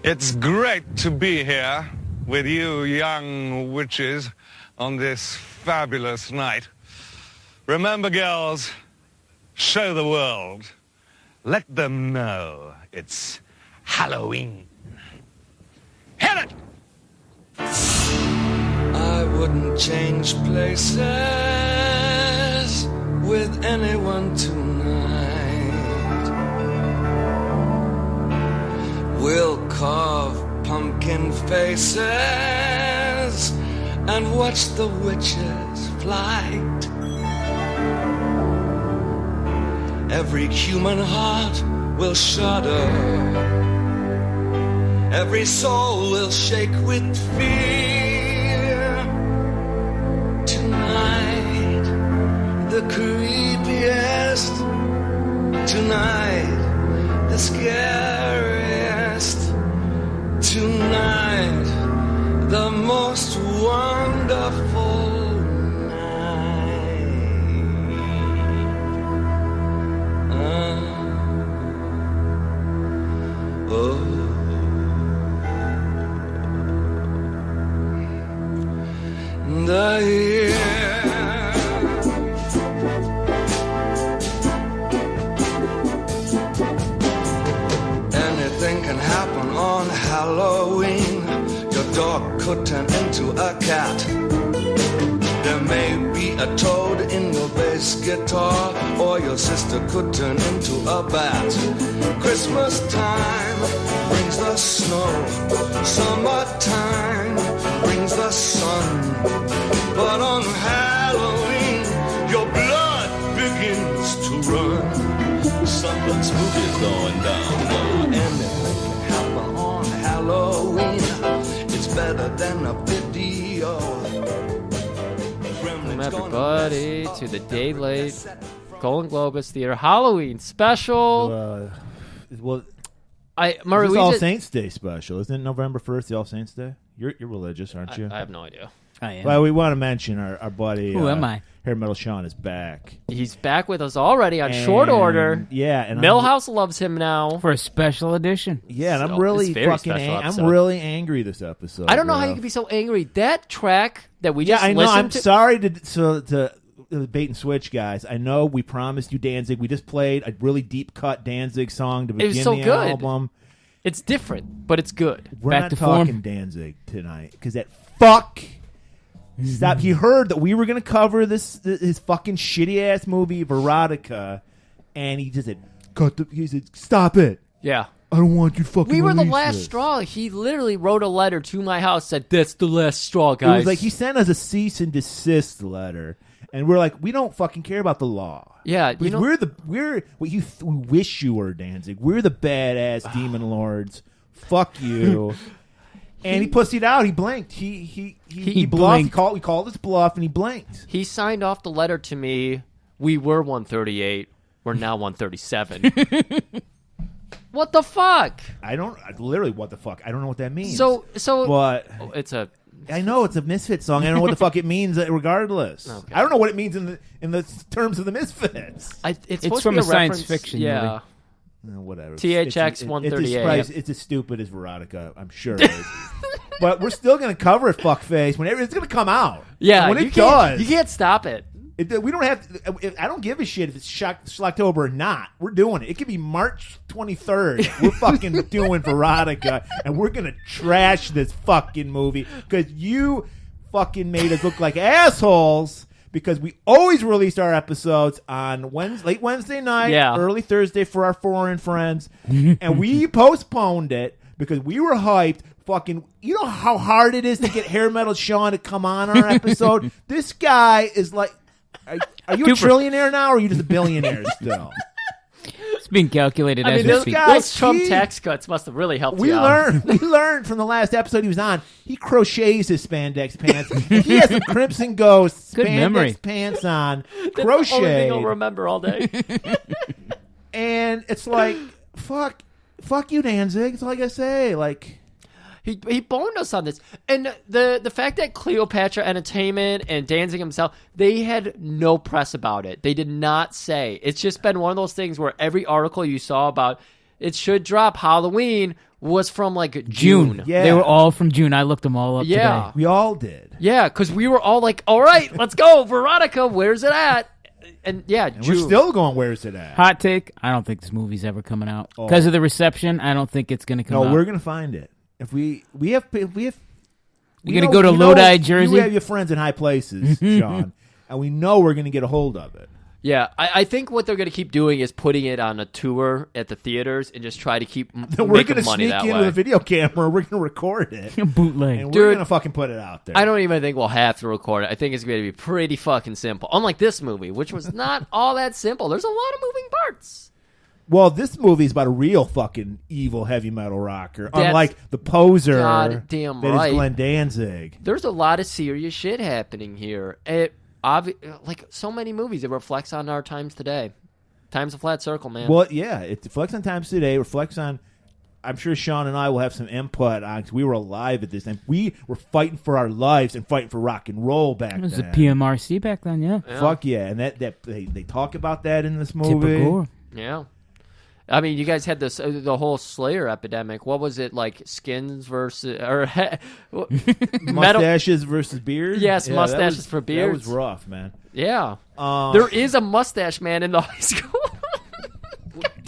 It's great to be here with you young witches on this fabulous night. Remember, girls, show the world. Let them know it's Halloween. Hit it! I wouldn't change places with anyone tonight. We'll carve pumpkin faces and watch the witches' flight. Every human heart will shudder. Every soul will shake with fear. Tonight, the creepiest. Tonight, the scariest. Tonight, the most wonderful night. The year anything can happen on Halloween. Your dog could turn into a cat. There may be a toad in your bass guitar, or your sister could turn into a bat. Christmas time brings the snow. Summertime brings the sun. But on Halloween, your blood begins to run. Something spooky is going down. Anything can happen on Halloween. It's better than a video. Welcome everybody to the day late Golan-Globus Theater Halloween special. Murray, it's All Saints Day special, isn't it? November 1st, the All Saints Day. You're religious, aren't you? I have no idea. I am. Well, we want to mention our buddy. Who am I? Hair Metal Sean is back. He's back with us already on short order. Yeah, and Millhouse loves him now for a special edition. Yeah, and So, I'm really it's very fucking. special episode. I'm really angry this episode. I don't know how you can be so angry. That track that we just I know. listened I'm to. sorry to bait and switch, guys. I know we promised you Danzig. We just played a really deep cut Danzig song to begin was so the good. album. It's different, but it's good. We're Back not to talking form. Danzig tonight because that fuck. Stop. He heard that we were going to cover his fucking shitty ass movie Verotica, and he just said, he said, stop it. Yeah. I don't want you to fucking We were the release last this." straw. He literally wrote a letter to my house, said, "That's the last straw, It guys." was like he sent us a cease and desist letter, and we're like, we don't fucking care about the law. Yeah, you Because know, we're what we wish you were, Danzig. We're the badass demon lords. You. And he pussied out. He blinked. He bluffed. blinked. We called his bluff, and he blinked. he signed off the letter to me. We were 138. We're now 137. What the fuck? Literally, what the fuck? I don't know what that means. So, but it's a. I know it's a Misfits song. I don't know what the fuck it means. Regardless, Okay. I don't know what it means in the terms of the Misfits. It's supposed from to be a science reference- fiction Yeah. movie. Whatever. THX 138. It's as stupid as Verotica. I'm sure it is. But we're still going to cover it, fuckface. Whenever it's going to come out. Yeah, when you it does, you can't stop it. we don't have. I don't give a shit if it's Schlocktober or not. We're doing it. It could be March 23rd. We're fucking doing Verotica, and we're gonna trash this fucking movie because you fucking made us look like assholes. Because we always released our episodes on late Wednesday night, early Thursday for our foreign friends, and we postponed it because we were hyped. Fucking, you know how hard it is to get Hair Metal Sean to come on our episode? This guy is like, are you a trillionaire now, or are you just a billionaire still? It's being calculated as we those speak. those Trump tax cuts must have really helped We you out. learned from the last episode he was on. He crochets his spandex pants. He has some Crimson Ghost Good spandex memory. pants on. That's the only thing Crochet. I'll remember all day. And it's like, fuck you, Danzig. That's all I gotta say. Like, He boned us on this. And the fact that Cleopatra Entertainment and Danzig himself, they had no press about it. They did not say. It's just been one of those things where every article you saw about It should drop. Halloween was from like June. Yeah. They were all from June. I looked them all up Yeah. today. We all did. Yeah, because we were all like, all right, let's go. Veronica, where's it at? And yeah, And June. we're still going, where's it at? Hot take, I don't think this movie's ever coming out. Oh. Because of the reception, I don't think it's going to come out. No, we're going to find it. If we have... You're going to go to Lodi, Jersey? You have your friends in high places, Sean, and we know we're going to get a hold of it. Yeah, I think what they're going to keep doing is putting it on a tour at the theaters and just try to keep Then we're making going to money sneak that in way. with a video camera. We're going to record it. Bootleg. And Dude, we're going to fucking put it out there. I don't even think we'll have to record it. I think it's going to be pretty fucking simple. Unlike this movie, which was not all that simple. There's a lot of moving parts. Well, this movie is about a real fucking evil heavy metal rocker, That's unlike the poser goddamn that right. is Glenn Danzig. There's a lot of serious shit happening here. Like so many movies, it reflects on our times today. Time's a flat circle, man. Well, yeah, it reflects on times today. It reflects on. I'm sure Sean and I will have some input on because we were alive at this time. We were fighting for our lives and fighting for rock and roll back It was then. a PMRC back then, yeah. Fuck yeah, and that they talk about that in this movie. Tipper Gore. Yeah. I mean, you guys had this the whole Slayer epidemic. What was it like? Skins versus or metal? Mustaches versus beards. Yes, Yeah, mustaches for beards. That was rough, man. Yeah, there is a mustache man in the high school.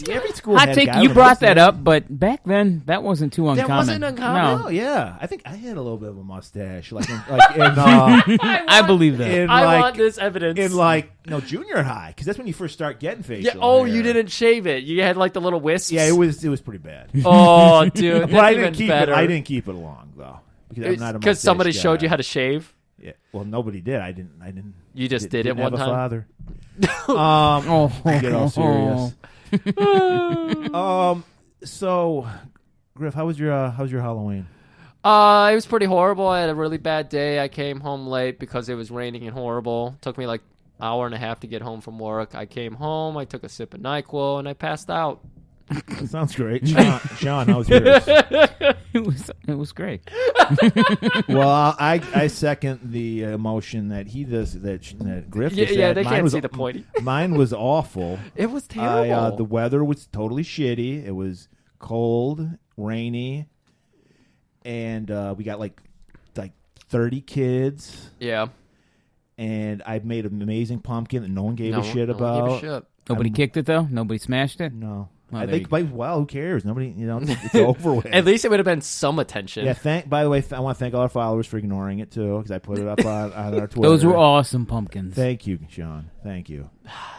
Every school Hot had take, guy you with a brought that mustache. up, but back then, that wasn't too uncommon. wasn't uncommon? No, Oh yeah, I think I had a little bit of a mustache, like in I believe that. in I like want this evidence. in like junior high, because that's when you first start getting facial. yeah. Oh, hair. you didn't shave it. You had like the little wisps. Yeah, it was pretty bad. Oh, dude, But that's I even didn't keep better. it. I didn't keep it long though, because I'm not a Because somebody mustache showed guy. you how to shave. Yeah. Well, nobody did. I didn't. You just did it didn't one have a time? father. Oh, Get all serious. So, Griff, how was your Halloween? It was pretty horrible. I had a really bad day. I came home late because it was raining and horrible. Took me like an hour and a half to get home from work. I came home. I took a sip of NyQuil and I passed out. That sounds great. Sean, how was yours? it was great. Well, I second the emotion that he does. That Griff. Yeah, just yeah, said. they Mine can't was- see the point. Mine was awful. It was terrible. The weather was totally shitty. It was cold, rainy, and we got like 30 kids. Yeah. And I made an amazing pumpkin that no one gave No a shit no one about. gave a shit. Nobody kicked it, though? Nobody smashed it? No. Oh, I there think, you go. well, who cares? Nobody, it's over with. At least it would have been some attention. Yeah, by the way, I want to thank all our followers for ignoring it, too, because I put it up on our Twitter. Those were awesome pumpkins. Thank you, Sean. Thank you.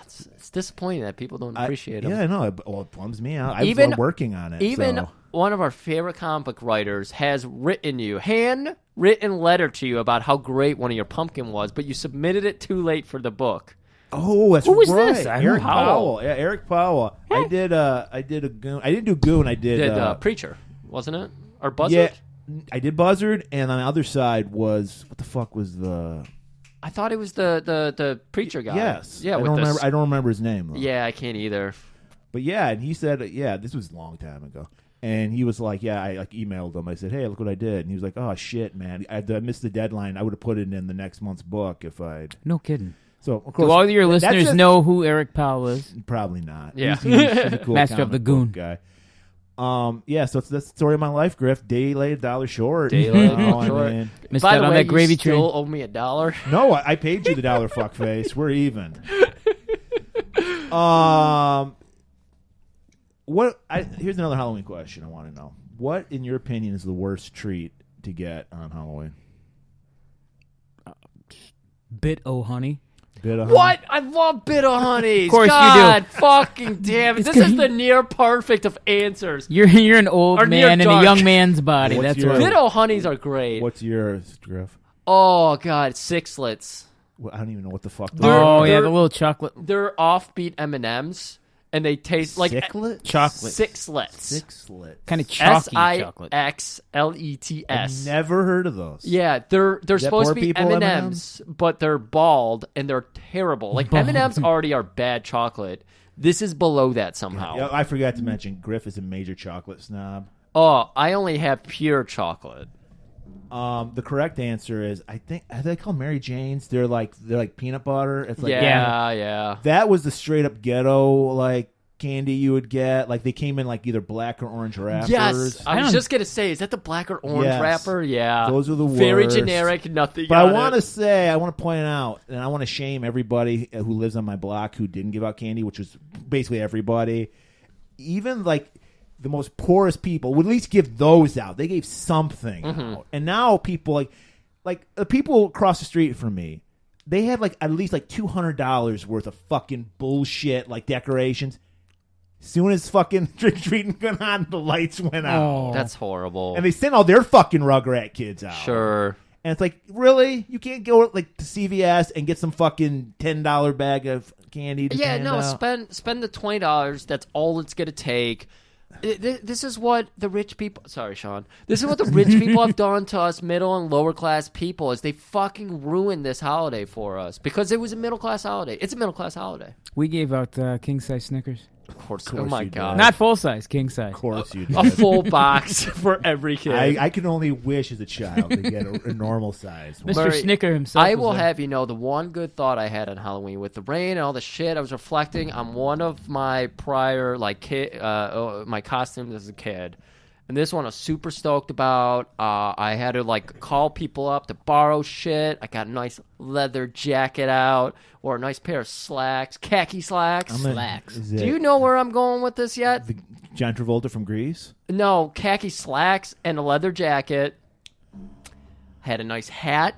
It's disappointing that people don't appreciate them. Yeah, I know. It bums me out. Even- I'm working on it. Even so. one of our favorite comic book writers has handwritten letter to you about how great one of your pumpkin was, but you submitted it too late for the book. Oh, that's Who was right. this? Eric Powell. Powell. Yeah, Eric Powell. I did a goon. I didn't do goon. I did. Did Preacher, wasn't it? Or Buzzard? Yeah, I did Buzzard, and on the other side was what the fuck was the? I thought it was the Preacher guy. Yes. Yeah, I with don't the remember. I don't remember his name. Though. Yeah, I can't either. But yeah, and he said, yeah, this was a long time ago. And he was like, yeah, I emailed him. I said, hey, look what I did. And he was like, oh, shit, man. I missed the deadline. I would have put it in the next month's book if I'd. No kidding. So, of course, Do all your that's listeners just- know who Eric Powell is? Probably not. Yeah. He's a cool Master of the comic Goon. book guy. Yeah, so that's the story of my life, Griff. Day late, $1 short. Day late, I short. mean, Missed By out the on way, that gravy you train. still owe me $1. no, I paid you the $1 fuckface. We're even. Here's another Halloween question I want to know. What, in your opinion, is the worst treat to get on Halloween? Bit o' honey. Bit of What? I love Bit of Honeys. Of course you do. God fucking damn it. It's This good. is the near perfect of answers. You're an old Or near man in a dark. young man's body. What's That's your- what. Bit of Honeys are great. What's yours, Griff? Oh, God. Sixlets. Well, I don't even know what the fuck. Oh yeah, they're- the little chocolate They're offbeat M&Ms, and they taste like Sixlet? chocolate, Sixlets. Sixlet. kind of chalky chocolate. Sixlets. Never heard of those. Yeah, they're that supposed poor to be people M&Ms, but they're bald and they're terrible. Like Bald. M&Ms already are bad chocolate. This is below that somehow. Yeah, I forgot to mention Griff is a major chocolate snob. Oh, I only have pure chocolate. The correct answer is I think are they called Mary Janes? They're like peanut butter. It's like Yeah. That was the straight up ghetto like candy you would get. Like they came in like either black or orange wrappers. Yes, I was just gonna say, is that the black or orange wrapper? Yeah, those are the very worst. generic. Nothing. But I want to point out, and I want to shame everybody who lives on my block who didn't give out candy, which was basically everybody. Even like the most poorest people would at least give those out. They gave something out, and now people like the people across the street from me. They had like at least like $200 worth of fucking bullshit like decorations. Soon as fucking trick-or-treating went on, the lights went out. That's horrible. And they sent all their fucking Rugrat kids out. Sure. And it's like, really? You can't go like to CVS and get some fucking $10 bag of candy to hand out? Spend the $20. That's all it's gonna take. This is what the rich people. Sorry, Sean. This is what the rich people have done to us middle and lower class people. Is they fucking ruined this holiday for us because it was a middle class holiday. It's a middle class holiday. We gave out king size Snickers. Of course. Oh my god. Not full size, king size. Of course you did. A full box for every kid. I can only wish as a child to get a normal size. Mr. Murray, Snicker himself. I will have you know the one good thought I had on Halloween with the rain and all the shit. I was reflecting on one of my prior my costumes as a kid, and this one I was super stoked about. I had to like call people up to borrow shit. I got a nice leather jacket out, or a nice pair of slacks, khaki slacks. Do you know where I'm going with this yet? The John Travolta from Grease? No, khaki slacks and a leather jacket. Had a nice hat.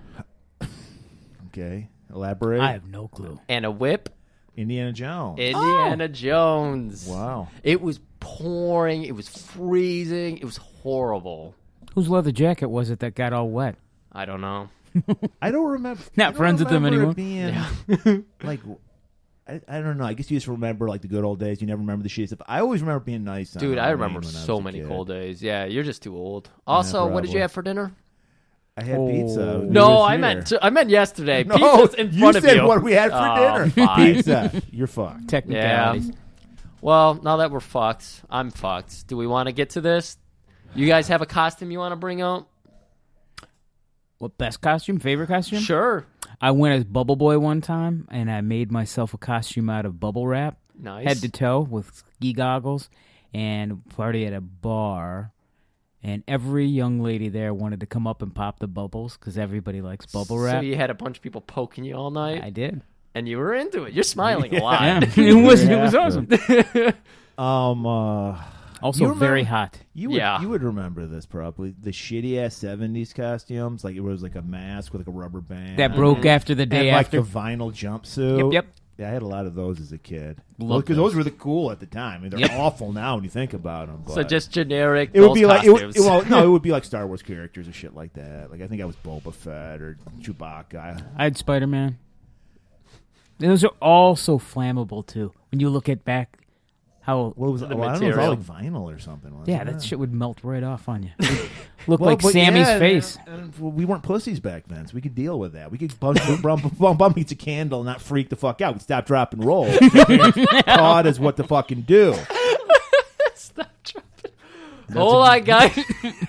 Okay, elaborate. I have no clue. And a whip. Indiana Jones. Indiana Jones. Wow. It was pouring. It was freezing. It was horrible. Whose leather jacket was it that got all wet? I don't know. I don't remember. Not friends with them anymore. Being, like, I don't know. I guess you just remember like the good old days. You never remember the shitty stuff. I always remember being nice. Dude, I remember so many cold days. Yeah, you're just too old. Also, what did you have for dinner? I had pizza. No, I meant yesterday. No, Pizza's in front of you. You said what we had for dinner. Fine. Pizza. You're fucked. Technicalities. Yeah. Well, now that we're fucked, I'm fucked. Do we want to get to this? You guys have a costume you want to bring out? What, best costume? Favorite costume? Sure. I went as Bubble Boy one time, and I made myself a costume out of bubble wrap. Nice. Head to toe with ski goggles, and party at a bar. And every young lady there wanted to come up and pop the bubbles because everybody likes bubble wrap. So you had a bunch of people poking you all night? I did. And you were into it. You're smiling a lot. Yeah. It was awesome. Also very hot. You would remember this probably. The shitty ass 70s costumes, like it was like a mask with like a rubber band that broke after the day and after. like the vinyl jumpsuit. Yep. Yeah, I had a lot of those as a kid. Loved Because those were the cool at the time. I mean, they're awful now when you think about them. But So just generic. it would be like costumes. it would be like Star Wars characters or shit like that. Like I think I was Boba Fett or Chewbacca. I had Spider-Man. Those are all so flammable too. When you look at back, how What was it? The Well, I don't know. It was all material. like vinyl or something. Wasn't yeah, it? that shit would melt right off on you. Look Well, like but Sammy's yeah, face. and we weren't pussies back then, so we could deal with that. We could bump each a candle and not freak the fuck out. We'd stop, drop, and roll. Taught us what to fucking do. Stop dropping. Hold on, guys.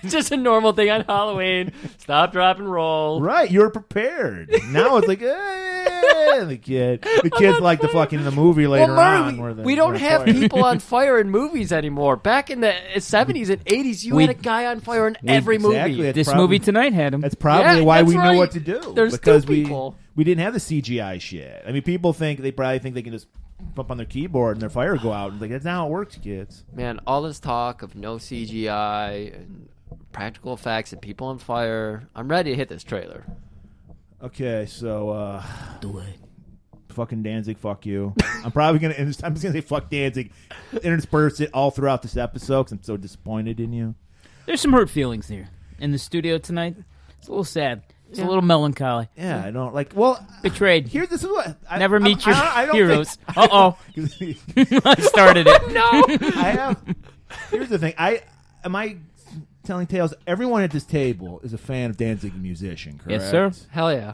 Just a normal thing on Halloween. Stop, drop, and roll. Right, you were prepared. Now it's like, the kid's like the fucking in the movie later on. Where We don't have people on fire in movies anymore. Back in the 70s and 80s, you had a guy on fire in every exactly. movie. This movie tonight had him. That's probably Yeah, why that's we right. know what to do. There's because two people. we didn't have the CGI shit. I mean, people probably think they can just bump on their keyboard and their fire go out. And it's like, that's not how it works, kids. Man, all this talk of no CGI and practical effects and people on fire. I'm ready to hit this trailer. Okay, so Do it. fucking Danzig, fuck you. I'm probably gonna. I'm just gonna say fuck Danzig, intersperse it all throughout this episode because I'm so disappointed in you. There's some hurt feelings here in the studio tonight. It's a little sad. It's a little melancholy. Yeah, I don't like. Well, Betrayed. this is what Never meet your I don't heroes. think- Uh-oh. I started it. No. I have. Here's the thing. Am I telling tales? Everyone at this table is a fan of Danzig, the musician, correct? Yes, sir. Hell yeah.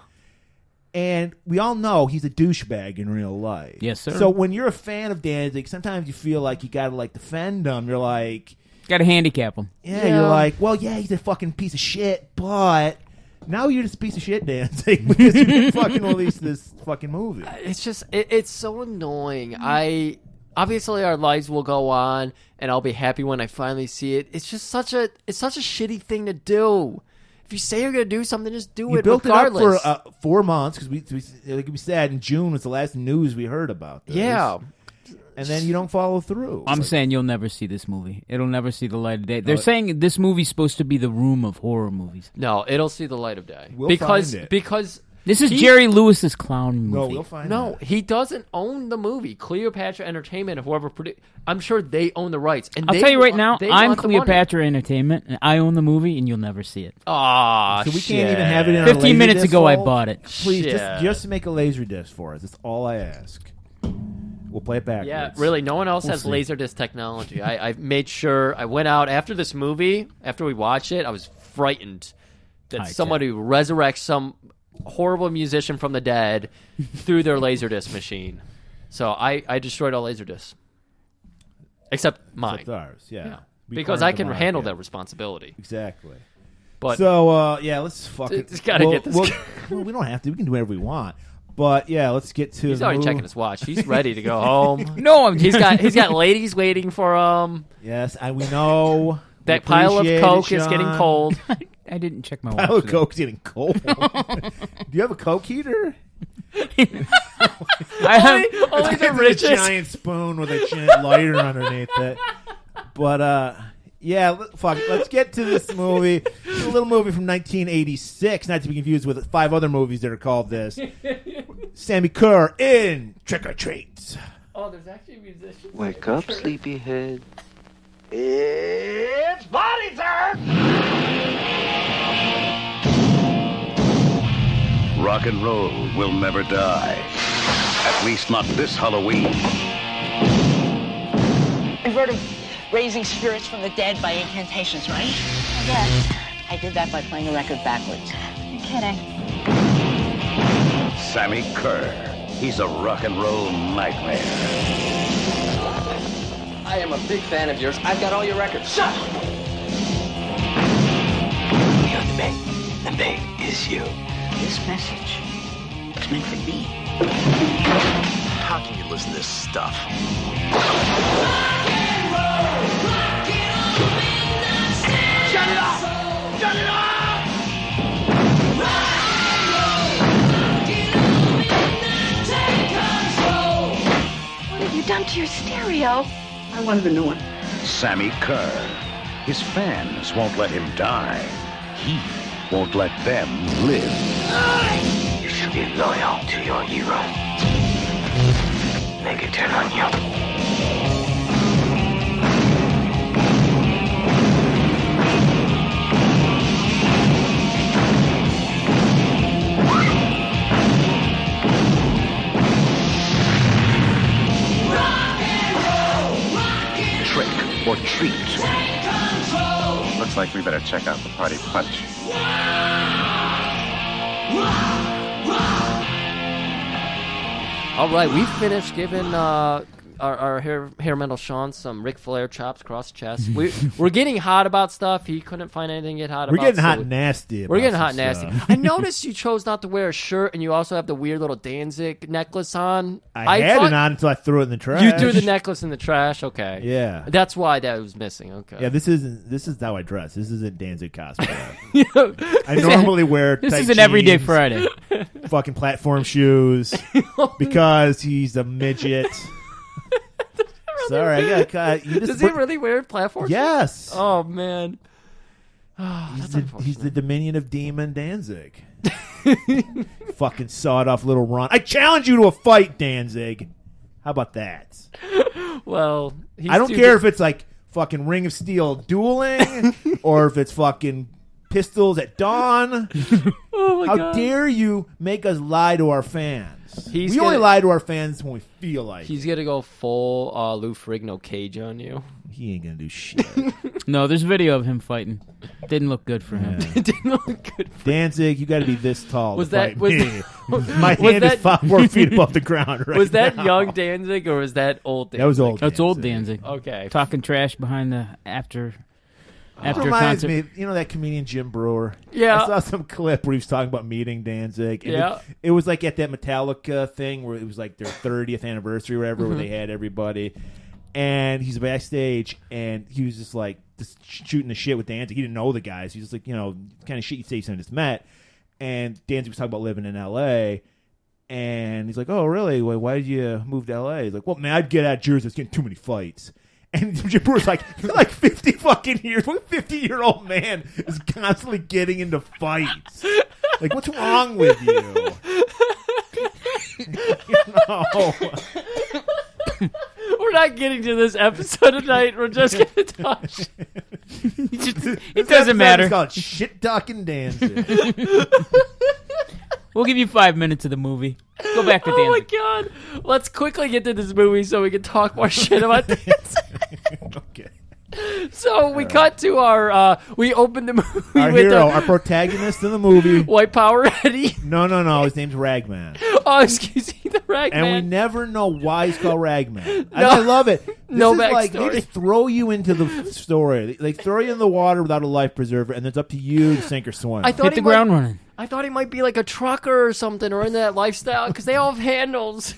And we all know he's a douchebag in real life. Yes, sir. So when you're a fan of Danzig, sometimes you feel like you gotta like defend him. You're like, Got to handicap him. yeah, you're like, well, yeah, he's a fucking piece of shit, but now you're just a piece of shit, Danzig, because you didn't fucking release this fucking movie. It's just, it's so annoying. obviously our lives will go on, and I'll be happy when I finally see it. It's just such a shitty thing to do. If you say you're going to do something, just do it regardless. It up for 4 months because like we said, in June was the last news we heard about this. Yeah. And then you don't follow through. I'm saying you'll never see this movie. It'll never see the light of day. They're saying this movie's supposed to be the Room of horror movies. No, it'll see the light of day. We'll find it. Because this is Jerry Lewis's clown movie. No, we'll find it. He doesn't own the movie. Cleopatra Entertainment, whoever produced, I'm sure they own the rights. And I'll tell you right now, I'm Cleopatra Entertainment, and I own the movie, and you'll never see it. Ah, so we can't even have it in 15 minutes ago, I bought it. Please, just make a laser disc for us. That's all I ask. We'll play it backwards. Yeah, really, no one else has Laserdisc technology. I made sure, I went out after this movie, after we watched it, I was frightened that somebody would resurrect some horrible musician from the dead through their Laserdisc machine. So I destroyed all Laserdiscs. Except mine. Except ours, yeah. Because I can handle that responsibility. Exactly. But so, let's fucking... get this. Well, we don't have to. We can do whatever we want. But yeah, let's get to. He's already checking his watch. He's ready to go home. No, he's got ladies waiting for him. Yes, we know. That pile of Coke is getting cold. I didn't check my watch. Pile of Coke's getting cold. Do you have a Coke heater? Only the richest. A giant spoon with a lighter underneath it. But yeah, fuck it. Let's get to this movie. It's a little movie from 1986, not to be confused with 5 other movies that are called this. Sammy Kerr in Trick or Treat. Oh, there's actually a musician. Wake up, sleepyhead. It's body time! Rock and roll will never die. At least not this Halloween. You've heard of raising spirits from the dead by incantations, right? Yes. I did that by playing a record backwards. You're kidding. Sammy Kerr. He's a rock and roll nightmare. I am a big fan of yours. I've got all your records. Shut up! You're the big. The big is you. This message is meant for me. How can you listen to this stuff? Shut it off! Shut it off! What have you done to your stereo? I wanted a new one. Sammy Kerr. His fans won't let him die. He won't let them live. You should be loyal to your hero. Make it turn on you. Trick or treat. Looks like we better check out the party punch. All right, we finished giving our hair metal Sean some Ric Flair chops across the chest. We're getting hot about stuff. He couldn't find anything to get hot about. We're getting hot and nasty. We're getting hot and nasty. I noticed you chose not to wear a shirt, and you also have the weird little Danzig necklace on. I had it on until I threw it in the trash. You threw the necklace in the trash. Okay. Yeah. That's why that was missing. Okay. Yeah, this is how I dress. This isn't Danzig cosplay. I normally wear This tight is an jeans, everyday Friday. Fucking platform shoes because he's a midget. Sorry, I got Does he really wear platform? Yes. Oh man. He's the diminutive demon Danzig. Fucking sawed off little Ron. I challenge you to a fight, Danzig. How about that? Well, I don't care if it's like fucking Ring of Steel dueling or if it's fucking pistols at dawn. Oh my How God. dare you make us lie to our fans? He's we only lie to our fans when we feel like he's gonna go full Lou Ferrigno cage on you. He ain't gonna do shit. No, there's video of him fighting. Didn't look good for him. It didn't look good. Danzig, you got to be this tall. Was to that- fight was me. that- My was hand that- is 4 feet above the ground right Was that now. young Danzig or was that old Danzig? That was old. That's old Danzig. Okay. Talking trash behind the after. after a reminds concert. me, that comedian Jim Brewer. Yeah. I saw some clip where he was talking about meeting Danzig. And Yeah. it was like at that Metallica thing where it was like their 30th anniversary or whatever, where they had everybody. And he's backstage, and he was just like shooting the shit with Danzig. He didn't know the guys. He was like, kind of shit you'd say you just met. And Danzig was talking about living in L.A., and he's like, oh, really? Why did you move to L.A.? He's like, well, man, I'd get out of Jersey. I was getting too many fights. And Jim Brewer's like, you're like 50 fucking years. What 50-year-old man is constantly getting into fights? Like, what's wrong with you? We're not getting to this episode tonight. We're just going to talk shit. It doesn't matter. It's called Shit Talking Danzig. We'll give you 5 minutes of the movie. Go back to Danzig. Oh, my God. Let's quickly get to this movie so we can talk more shit about Danzig. Okay. So we cut to our, we opened the movie Our with hero, our protagonist in the movie. White Power Eddie. No. His name's Ragman. Oh, excuse me, the Ragman. And we never know why he's called Ragman. I love it. This No is like backstory. they just throw you into the story. They throw you in the water without a life preserver, and it's up to you to sink or swim. Hit the ground running. I thought he might be like a trucker or something, or in that lifestyle, because they all have handles.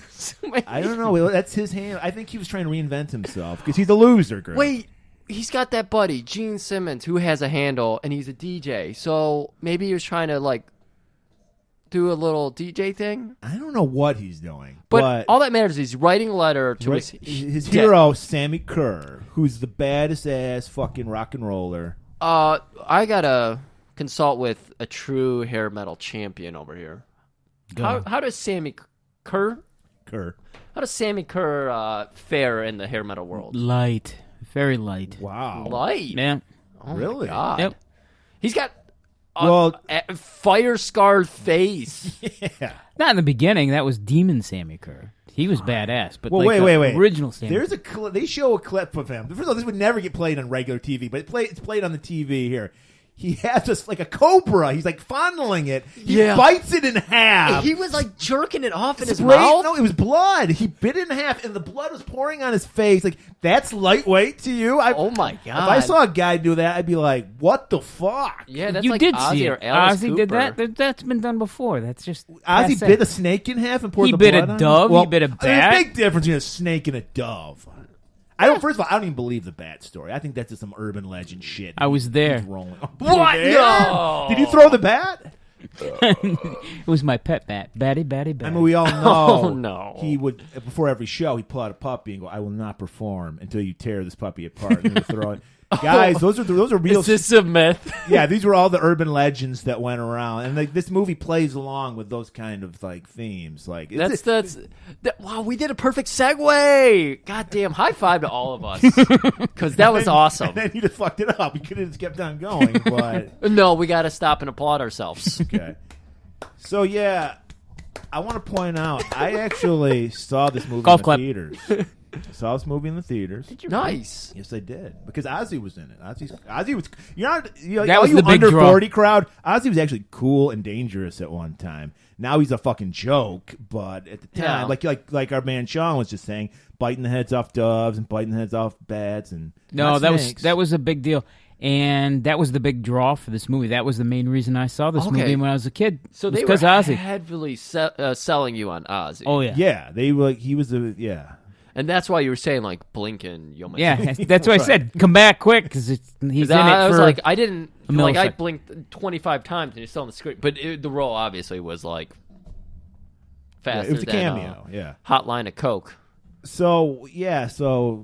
I don't know. That's his hand. I think he was trying to reinvent himself because he's a loser. Girl. Wait, he's got that buddy, Gene Simmons, who has a handle, and he's a DJ. So maybe he was trying to, like, do a little DJ thing? I don't know what he's doing. But all that matters is he's writing a letter to his hero, Sammy Kerr, who's the baddest ass fucking rock and roller. I got to consult with a true hair metal champion over here. How does Sammy Kerr? How does Sammy Kerr fare in the hair metal world? Light. Very light. Wow. Light? Yeah. Oh really? My God. Yep. He's got a fire-scarred face. Yeah. Not in the beginning. That was Demon Sammy Kerr. He was badass. But well, like wait. Original Sammy. There's they show a clip of him. First of all, this would never get played on regular TV, but it's played on the TV here. He has just like a cobra. He's like fondling it. He bites it in half. He was like jerking it off in his Spray- mouth. No, it was blood. He bit it in half, and the blood was pouring on his face. Like, that's lightweight to you? Oh my God! If I saw a guy do that, I'd be like, "What the fuck?" Yeah, that's you like did Ozzy see or it. Alice Ozzy did Cooper. that. That's been done before. That's just Ozzy bit a snake in half and poured He the bit blood a on dove, it? he bit a There's bat. a big difference between a snake and a dove. First of all, I don't even believe the bat story. I think that's just some urban legend shit. I was there. He's rolling. Oh, What? you were there? No. Did you throw the bat? It was my pet bat. Batty. I mean, we all know. Oh, no. He would, before every show, he'd pull out a puppy and go, "I will not perform until you tear this puppy apart." And then throw it. Guys, those are real. Is this a myth? Yeah, these were all the urban legends that went around, and like this movie plays along with those kind of like themes. Like Wow, we did a perfect segue. Goddamn, high five to all of us because that was awesome. And then you just fucked it up. You could have just kept on going, but No, we got to stop and applaud ourselves. okay. So yeah, I want to point out I actually saw this movie in the theaters. I saw this movie in the theaters. Nice. Yes, I did because Ozzy was in it. Ozzy was. That was the big under draw. 40 crowd. Ozzy was actually cool and dangerous at one time. Now he's a fucking joke, but at the time, like our man Sean was just saying, biting the heads off doves and biting the heads off bats and that was a big deal. And that was the big draw for this movie. That was the main reason I saw this movie when I was a kid. So they were Ozzy. heavily selling you on Ozzy. Oh yeah, yeah. They were. He was a And that's why you were saying, like, Blinken. Yeah, that's why I said, come back quick, because he's in it I was for like, I didn't, like, I millisecond. blinked 25 times and he's still on the screen. But the role, obviously, was, like, faster it was a than cameo, yeah. Hotline of Coke. So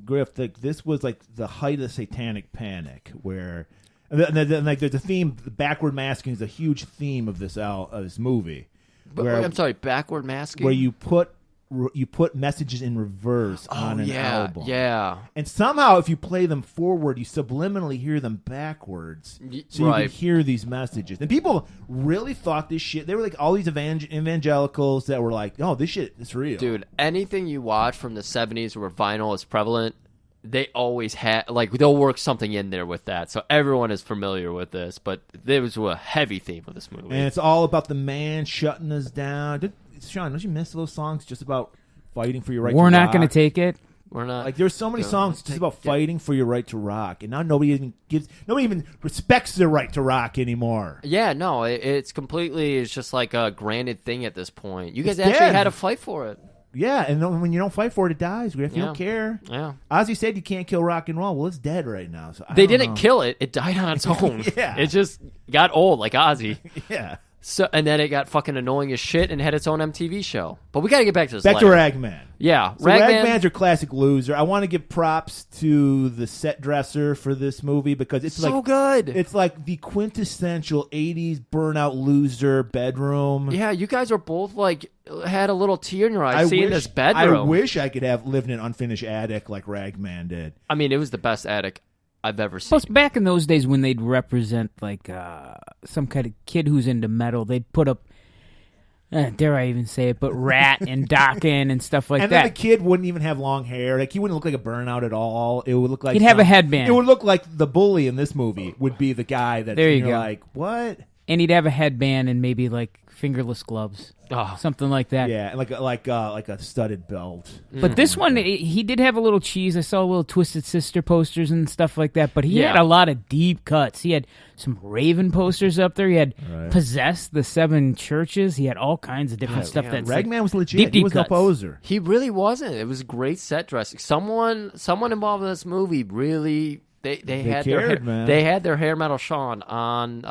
Griff, this was like the height of the Satanic Panic, where like there's a theme. Backward masking is a huge theme of this movie. But, I'm sorry, backward masking, where you put messages in reverse on an album. Yeah. And somehow, if you play them forward, you subliminally hear them backwards, so you can hear these messages. And people really thought this shit. They were like all these evangelicals that were like, "Oh, this shit is real." Dude, anything you watch from the 70s where vinyl is prevalent, they always had, like, they'll work something in there with that. So everyone is familiar with this, but there was a heavy theme of this movie. And it's all about the man shutting us down. Sean, don't you miss those songs just about fighting for your right to rock? We're not going to take it. We're not. Like there's so many songs just about fighting for your right to rock, and now nobody even respects their right to rock anymore. Yeah, no, it's just like a granted thing at this point. You guys actually had to fight for it. Yeah, and when you don't fight for it, it dies. If you don't care. Yeah. Ozzy said you can't kill rock and roll. Well, it's dead right now. So they didn't kill it. It died on its own. Yeah. It just got old like Ozzy. Yeah. So and then it got fucking annoying as shit and had its own MTV show. But we got to get back to this. Back to Ragman. Yeah, so Ragman's your classic loser. I want to give props to the set dresser for this movie because it's so good. It's like the quintessential 80s burnout loser bedroom. Yeah, you guys are both like had a little tear in your eye seeing this bedroom. I wish I could have lived in an unfinished attic like Ragman did. I mean, it was the best attic I've ever seen. Plus, back in those days when they'd represent like some kind of kid who's into metal, they'd put up, dare I even say it, but Rat and Dokken and stuff like that. And then the kid wouldn't even have long hair. Like he wouldn't look like a burnout at all. It would look like he'd have a headband. It would look like the bully in this movie would be the guy that you're like, what? And he'd have a headband and maybe like fingerless gloves, something like that. Yeah, like a studded belt. But this one, he did have a little cheese. I saw little Twisted Sister posters and stuff like that. But he had a lot of deep cuts. He had some Raven posters up there. He had Possessed, the 7 churches. He had all kinds of different stuff. That Ragman was legit. He was no poser. He really wasn't. It was great set dressing. Someone involved in this movie really. They had cared, they had their hair metal Sean on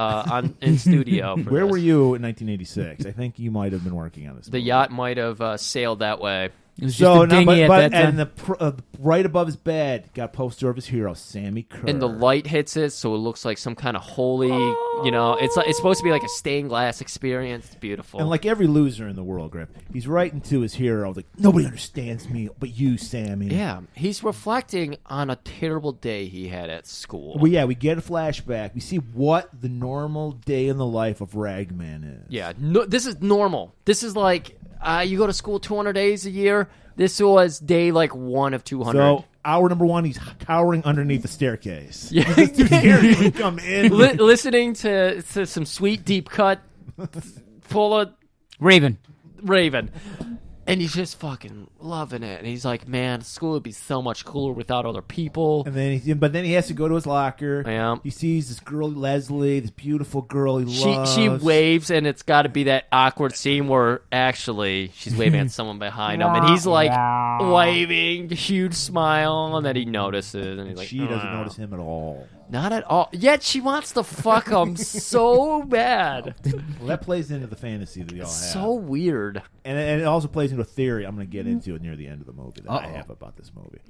in studio. Where were you in 1986? I think you might have been working on this. The yacht might have sailed that way. It was just a dinghy at that time. And right above his bed got a poster of his hero, Sammy Kerr. And the light hits it, so it looks like some kind of holy. You know, it's supposed to be like a stained glass experience. It's beautiful. And like every loser in the world, Griff, he's writing to his hero like, nobody understands me but you, Sammy. Yeah, he's reflecting on a terrible day he had at school. Well, yeah, we get a flashback. We see what the normal day in the life of Ragman is. Yeah, this is normal. This is like. You go to school 200 days a year. This was day like 1 of 200. So hour number 1, he's cowering underneath the staircase. Yeah, he's too scared to even come in. Listening to some sweet deep cut, full of Raven, and he's just fucking loving it. And he's like, "Man, school would be so much cooler without other people." And then, but then he has to go to his locker. Yeah. He sees this girl, Leslie, this beautiful girl he loves. She waves, and it's got to be that awkward scene where actually she's waving at someone behind him, and he's like waving, huge smile, and then he notices, and he's like, she doesn't notice him at all. Not at all. Yet she wants to fuck him so bad. Well, that plays into the fantasy that we all have. So weird. And it also plays into a theory I'm going to get into near the end of the movie that I have about this movie.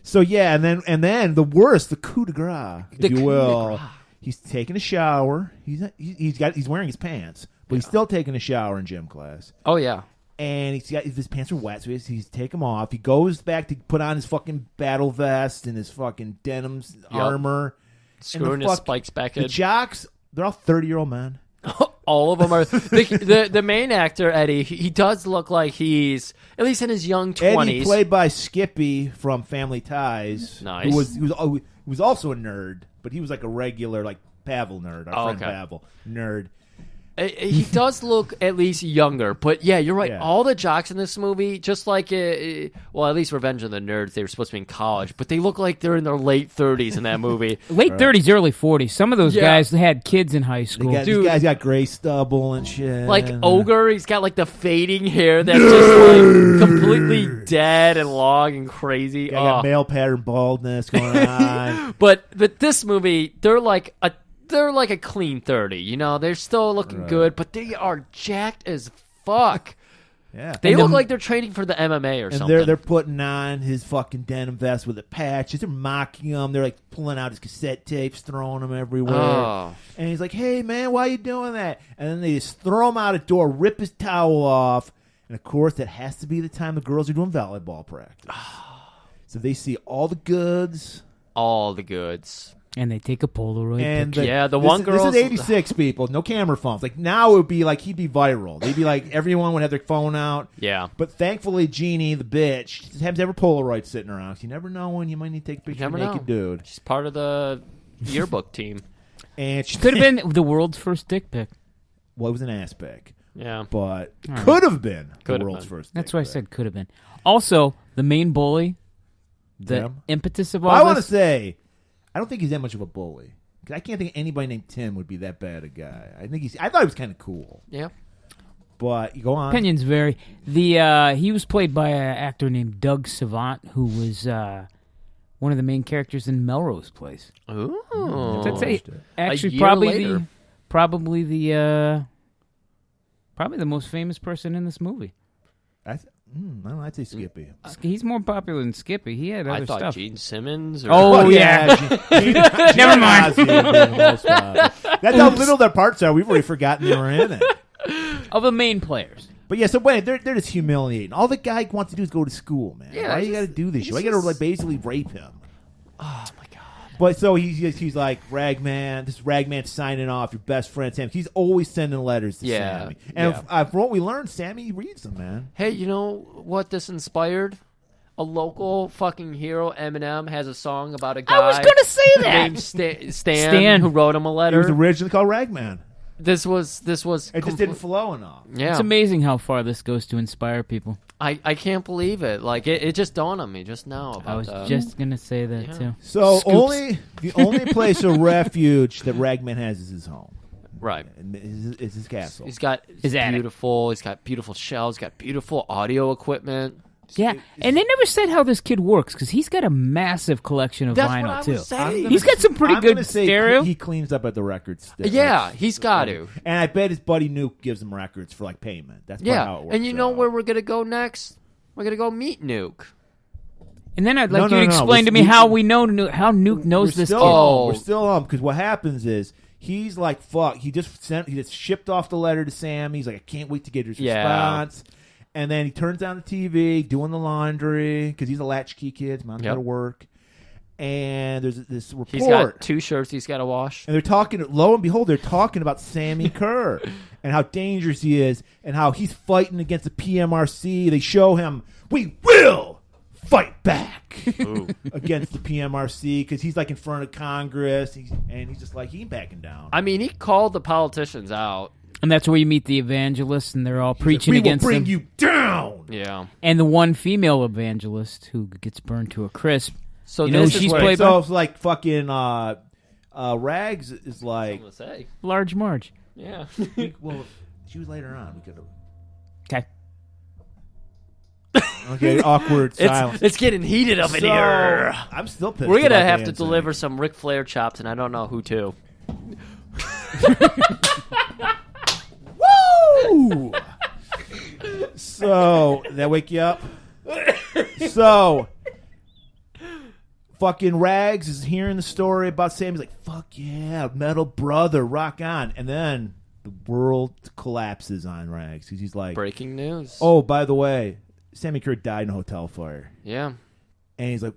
So yeah, and then the worst, the coup de grace, if you will. He's taking a shower. He's wearing his pants, but he's still taking a shower in gym class. Oh yeah. And his pants are wet, so he's take them off. He goes back to put on his fucking battle vest and his fucking denim armor. Screwing his spikes back in. The jocks, they're all 30-year-old men. All of them are. The main actor, Eddie, he does look like he's, at least in his young 20s. Eddie, played by Skippy from Family Ties. Nice. Who was also a nerd, but he was like a regular, like, Pavel nerd. Our friend Pavel. Nerd. He does look at least younger, but yeah, you're right. Yeah. All the jocks in this movie, just like, well, at least Revenge of the Nerds, they were supposed to be in college, but they look like they're in their late 30s in that movie. Late 30s, early 40s. Some of those guys had kids in high school. These guys got gray stubble and shit. Like Ogre, he's got like the fading hair that's just like completely dead and long and crazy. Got male pattern baldness going on. But this movie, they're like a clean 30, you know? They're still looking good, but they are jacked as fuck. Yeah. They look like they're training for the MMA or something. They're putting on his fucking denim vest with a patch. They're mocking him. They're like pulling out his cassette tapes, throwing them everywhere. Oh. And he's like, hey, man, why are you doing that? And then they just throw him out a door, rip his towel off. And, of course, that has to be the time the girls are doing volleyball practice. So they see all the goods. All the goods. And they take a Polaroid picture. The one girl. This is 86, people. No camera phones. Like, now it would be like he'd be viral. They'd be like, everyone would have their phone out. Yeah. But thankfully, Jeannie, the bitch, happens to have her Polaroid sitting around. You never know when you might need to take a picture of a naked dude. She's part of the yearbook team. And she could have been the world's first dick pic. Well, it was an ass pic. Yeah. But could have been the world's first. That's why I said could have been. Also, the main bully, the impetus of all I this. want to say, I don't think he's that much of a bully. 'Cause I can't think anybody named Tim would be that bad a guy. I thought he was kind of cool. Yeah. But you go on. Opinions vary. He was played by an actor named Doug Savant, who was one of the main characters in Melrose Place. Ooh. That's actually later. probably the most famous person in this movie. I don't know, I'd say Skippy. He's more popular than Skippy. He had other I thought stuff. Gene Simmons. Oh, yeah. Never mind. That's how little their parts are. We've already forgotten they were in it. Of the main players. But yeah, so wait, they're just humiliating. All the guy wants to do is go to school, man. Yeah, why you got to do this shit? Why you got to basically rape him? Oh my god! But so he's like Ragman. This is Ragman signing off. Your best friend Sam. He's always sending letters to Sammy. And from what we learned, Sammy reads them, man. Hey, you know what this inspired? A local fucking hero, Eminem, has a song about a guy. I was gonna say that. Named Stan, who wrote him a letter. It was originally called Ragman. This was. It just didn't flow enough. Yeah, it's amazing how far this goes to inspire people. I can't believe it. Like it just dawned on me just now. About I was just gonna say that too. So the only place of refuge that Ragman has is his home. Right. Is his castle. He's got his beautiful. He's got beautiful shelves. He's got beautiful audio equipment. Yeah, and they never said how this kid works because he's got a massive collection of vinyl too. He's got some pretty good stereo. He cleans up at the records. Yeah, he's got to. And I bet his buddy Nuke gives him records for like payment. That's how it works. And you know where we're gonna go next? We're gonna go meet Nuke. And then I'd like you to explain to me how we know how Nuke knows this kid. We're still on because what happens is he's like, fuck. He just shipped off the letter to Sam. He's like, I can't wait to get his response. And then he turns on the TV, doing the laundry, because he's a latchkey kid. His mom's got to work. And there's this report. He's got 2 shirts he's got to wash. And they're talking, lo and behold, they're talking about Sammy Kerr and how dangerous he is and how he's fighting against the PMRC. They show him, we will fight back against the PMRC because he's like in front of Congress. And he's just like, he ain't backing down. I mean, he called the politicians out. And that's where you meet the evangelists, and they're all preaching against them. We will bring you down! Yeah. And the one female evangelist who gets burned to a crisp. So you know who she's played by? So it's like fucking Rags is like... Say. Large Marge. Yeah. Well, she was later on. We could have... Okay, awkward silence. It's getting heated up in here. I'm still pissed. We're going to have to deliver some Ric Flair chops, and I don't know who to. Woo! So, that wake you up? So, fucking Rags is hearing the story about Sam. He's like, fuck yeah, metal brother, rock on. And then the world collapses on Rags. He's like... Breaking news. Oh, by the way, Sammy Kerr died in a hotel fire. Yeah. And he's like,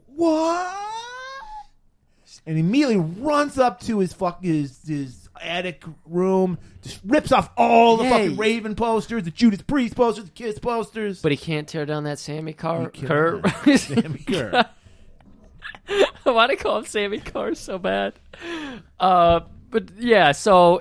what? And he immediately runs up to his attic room, just rips off all the fucking Raven posters, the Judas Priest posters, the Kiss posters. But he can't tear down that Sammy Kerr. Sammy Kerr. I want to call him Sammy Kerr so bad. But yeah, so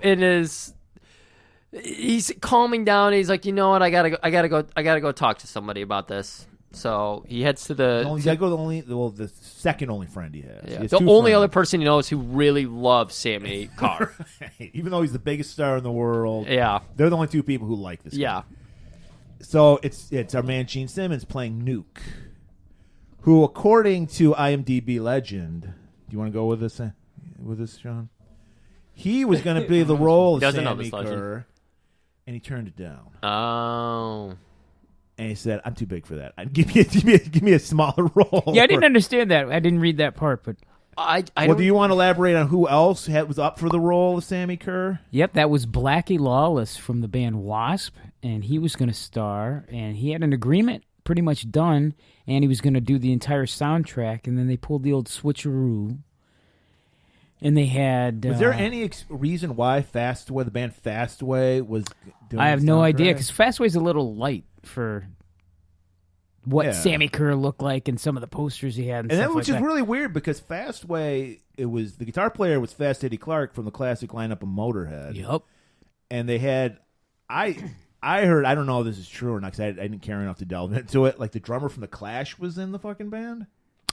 he's calming down. He's like, you know what? I gotta go talk to somebody about this. So he heads to he's got to go to the second only friend he has. Yeah. The only other person he knows who really loves Sammy Kerr. Right. Even though he's the biggest star in the world. Yeah. They're the only 2 people who like this guy. Yeah. So it's our man Gene Simmons playing Nuke, who, according to IMDb legend, do you want to go with this, Sean? He was going to be the role of Sammy Kerr, and he turned it down. Oh. And he said, "I'm too big for that. Give me a smaller role." Yeah, I didn't understand that. I didn't read that part, but do you want to elaborate on who else was up for the role of Sammy Kerr? Yep, that was Blackie Lawless from the band Wasp, and he was going to star, and he had an agreement pretty much done, and he was going to do the entire soundtrack, and then they pulled the old switcheroo. And they had... Was there any reason why Fastway, the band Fastway, was doing I have no idea, because Fastway's a little light for what Sammy Kerr looked like and some of the posters he had and stuff which like is really weird, because Fastway, the guitar player was Fast Eddie Clarke from the classic lineup of Motorhead. Yep. And they had I heard, I don't know if this is true or not, because I didn't care enough to delve into it. Like the drummer from the Clash was in the fucking band.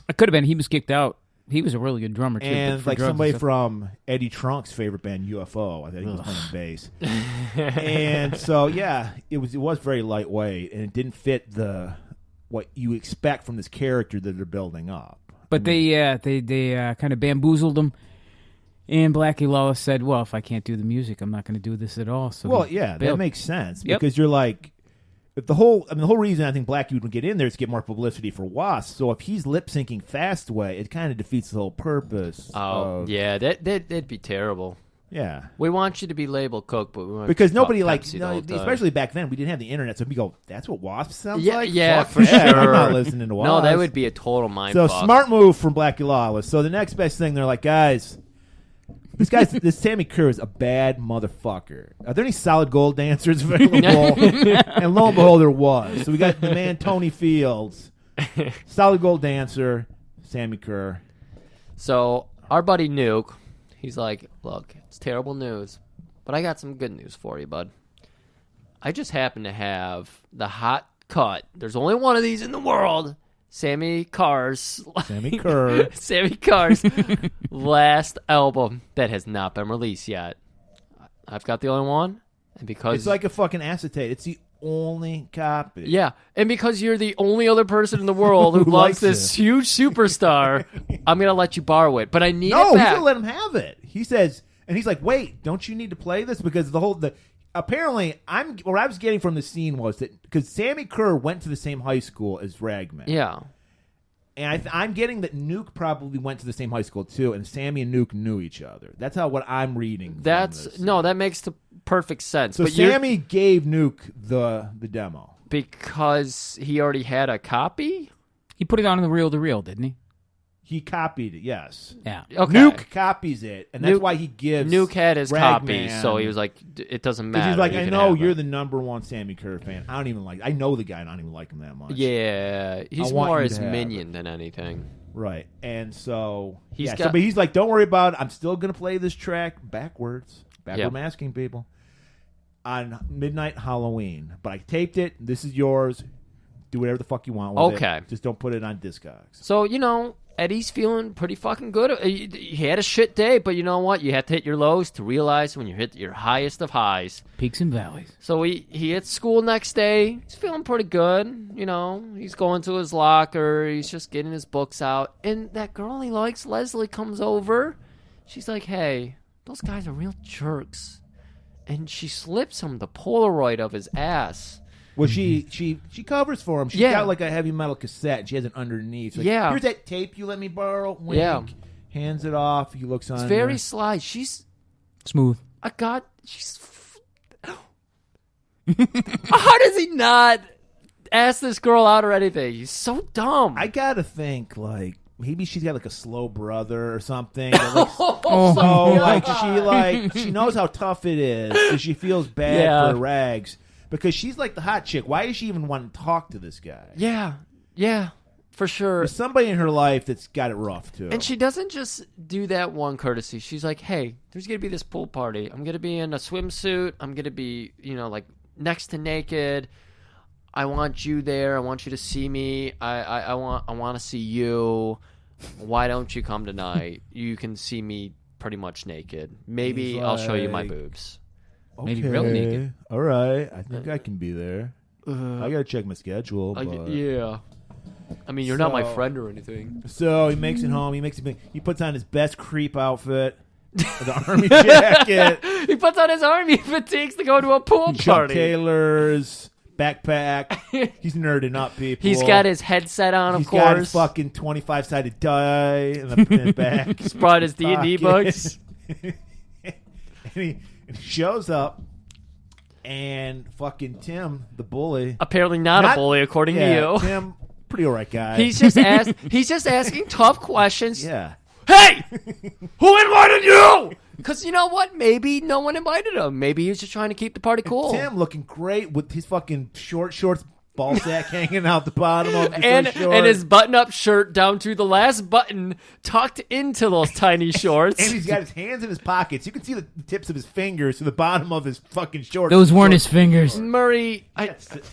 It could have been. He was kicked out. He was a really good drummer too. And like somebody from Eddie Trunk's favorite band, UFO. I think he was playing bass. And so yeah, it was very lightweight, and it didn't fit what you expect from this character that they're building up. But they kind of bamboozled him. And Blackie Lawless said, "Well, if I can't do the music, I'm not going to do this at all." So that makes sense because you're like, if the whole reason I think Blackie would get in there is to get more publicity for Wasp. So if he's lip syncing fast way, it kind of defeats the whole purpose. That'd be terrible. Yeah, we want you to be labeled Coke, but we want because nobody especially back then we didn't have the internet, so we go, "That's what Wasp sounds like." Yeah, for sure. I'm not listening to Wasp. No, that would be a total mind. So fuck. Smart move from Blackie Lawless. So the next best thing, they're like, guys. This Sammy Kerr is a bad motherfucker. Are there any solid gold dancers available? And lo and behold, there was. So we got the man Tony Fields, solid gold dancer, Sammy Kerr. So our buddy Nuke, he's like, look, it's terrible news, but I got some good news for you, bud. I just happen to have the hot cut. There's only one of these in the world. Sammy Kerr's last album that has not been released yet. I've got the only one, and because it's like a fucking acetate, it's the only copy. Yeah, and because you're the only other person in the world who loves this huge superstar, I'm gonna let you borrow it. But I need it back. No, he's gonna let him have it. He says, and he's like, "Wait, don't you need to play this?" Because apparently, what I was getting from the scene was that because Sammy Kerr went to the same high school as Ragman. Yeah. And I'm getting that Nuke probably went to the same high school too, and Sammy and Nuke knew each other. That's what I'm reading. That makes the perfect sense. So Sammy gave Nuke the demo because he already had a copy. He put it on the reel-to-reel, didn't he? He copied it, yes. Yeah. Okay. Nuke copies it, and that's why he gives Nuke had his Ragman, copy, so he was like, it doesn't matter. He's like, I know you're the number one Sammy Kerr fan. I know the guy, and I don't even like him that much. Yeah, he's more his minion than anything. Right, and so but he's like, don't worry about it. I'm still going to play this track backward masking people on Midnight Halloween. But I taped it. This is yours. Do whatever the fuck you want with it. Just don't put it on Discogs. So, Eddie's feeling pretty fucking good. He had a shit day, but you know what? You have to hit your lows to realize when you hit your highest of highs. Peaks and valleys. So he hits school next day. He's feeling pretty good. He's going to his locker. He's just getting his books out. And that girl he likes, Leslie, comes over. She's like, hey, those guys are real jerks. And she slips him the Polaroid of his ass. Well, she covers for him. She's got like a heavy metal cassette. And she has it underneath. Like, here's that tape you let me borrow. Wink. Yeah. Hands it off. He looks on. It's very sly. She's smooth. She's. How does he not ask this girl out or anything? He's so dumb. I gotta think like maybe she's got like a slow brother or something. She knows how tough it is. So she feels bad for Rags. Because she's like the hot chick. Why does she even want to talk to this guy? Yeah, for sure. There's somebody in her life that's got it rough, too. And she doesn't just do that one courtesy. She's like, hey, there's going to be this pool party. I'm going to be in a swimsuit. I'm going to be, like next to naked. I want you there. I want you to see me. I want to see you. Why don't you come tonight? You can see me pretty much naked. Maybe I'll show you my boobs. Okay. Maybe real naked. All right. I think I can be there. I got to check my schedule. Yeah. I mean, you're not my friend or anything. So he makes it home. He puts on his best creep outfit. The army jacket. He puts on his army fatigues to go to a pool Chuck party. Taylor's backpack. He's nerding up, people. He's got his headset on, of course. He's got his fucking 25-sided die in the back. He's brought his D&D books. And he shows up, and fucking Tim, the bully. Apparently not a bully, according to you. Tim, pretty alright guy. He's just asking tough questions. Yeah. Hey! Who invited you? Because you know what? Maybe no one invited him. Maybe he was just trying to keep the party cool. And Tim looking great with his fucking short shorts ball sack hanging out the bottom of his and short. his button-up shirt down to the last button tucked into those tiny shorts. And he's got his hands in his pockets. You can see the tips of his fingers to the bottom of his fucking shorts. Those weren't his fingers. Murray,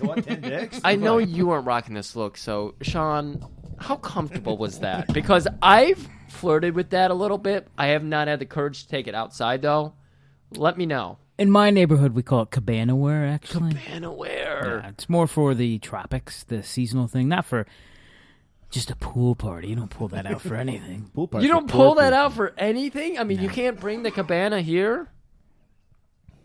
what, 10 dicks? I know you weren't rocking this look, so Sean, how comfortable was that? Because I've flirted with that a little bit. I have not had the courage to take it outside, though. Let me know. In my neighborhood, we call it cabana wear, actually. Cabana wear. Yeah, it's more for the tropics, the seasonal thing, not for just a pool party. You don't pull that out for anything. Pool party. You don't pull that out for anything? I mean, you can't bring the cabana here?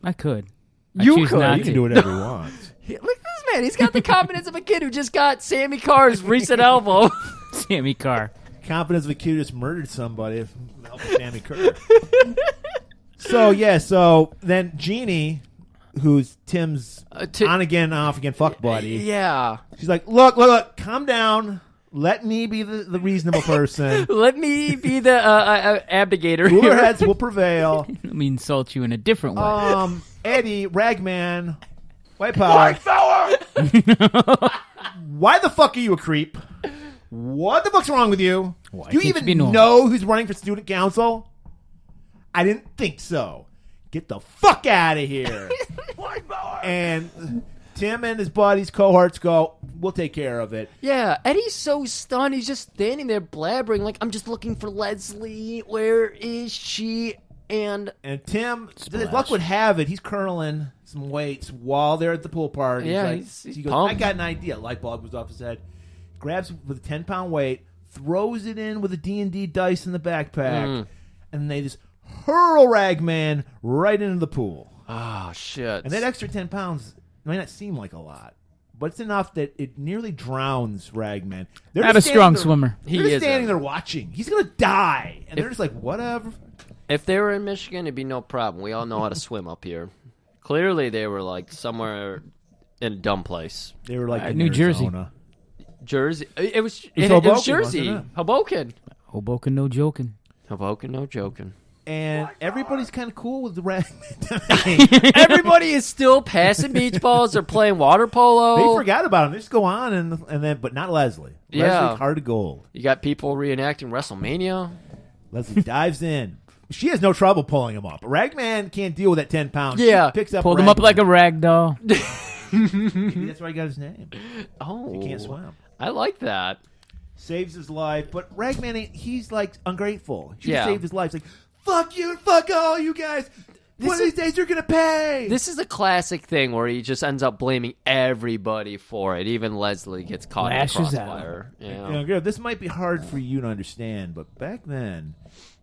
I could. You choose could. not You can to. do whatever you want. Look at this man. He's got the confidence of a kid who just got Sammy Carr's recent album. Sammy Carr. Confidence of a kid who just murdered somebody. Sammy Kerr. So then Jeannie, who's Tim's on again, off again fuck buddy. Yeah. She's like, look, calm down. Let me be the reasonable person. Let me be the abdicator Cooler here. heads will prevail. Let me insult you in a different way. Eddie, Ragman, White Power. Why the fuck are you a creep? What the fuck's wrong with you? Why Do you can't you be even normal? know who's running for student council? I didn't think so. Get the fuck out of here. And Tim and his buddies, cohorts go, we'll take care of it. Yeah, Eddie's so stunned. He's just standing there blabbering like, I'm just looking for Leslie. Where is she? And Tim, as luck would have it, he's curling some weights while they're at the pool party. Yeah, he goes, pumped. I got an idea. Light bulb goes off his head. Grabs with a 10-pound weight, throws it in with a D&D dice in the backpack, and they just hurl Ragman right into the pool. Oh, shit. And that extra 10 pounds might not seem like a lot, but it's enough that it nearly drowns Ragman. They're Not just a strong standing there- swimmer. They're just standing there watching. He's going to die. And they're just like, whatever. If they were in Michigan, it'd be no problem. We all know how to swim up here. Clearly, they were like somewhere in a dumb place. They were like in New Jersey. Arizona. Jersey. It was Hoboken, Jersey. wasn't it? Hoboken. Hoboken, no joking. Hoboken, no joking. And everybody's kind of cool with the Ragman. Everybody is still passing beach balls or playing water polo. They forgot about him. They just go on and then, but not Leslie. Yeah. Leslie's heart of gold. You got people reenacting WrestleMania. Leslie dives in. She has no trouble pulling him up. Ragman can't deal with that 10 pounds. Yeah. She picks up Pulled him up Ragman. like a rag doll. Maybe that's why he got his name. Oh, He can't swim. I like that. Saves his life, but Ragman, he's like ungrateful. He Yeah. saved his life. He's like, fuck you and fuck all you guys. One of these days you're going to pay. This is a classic thing where he just ends up blaming everybody for it. Even Leslie gets caught in the Lashes out. crossfire. Yeah. You know, Griff, this might be hard for you to understand, but back then,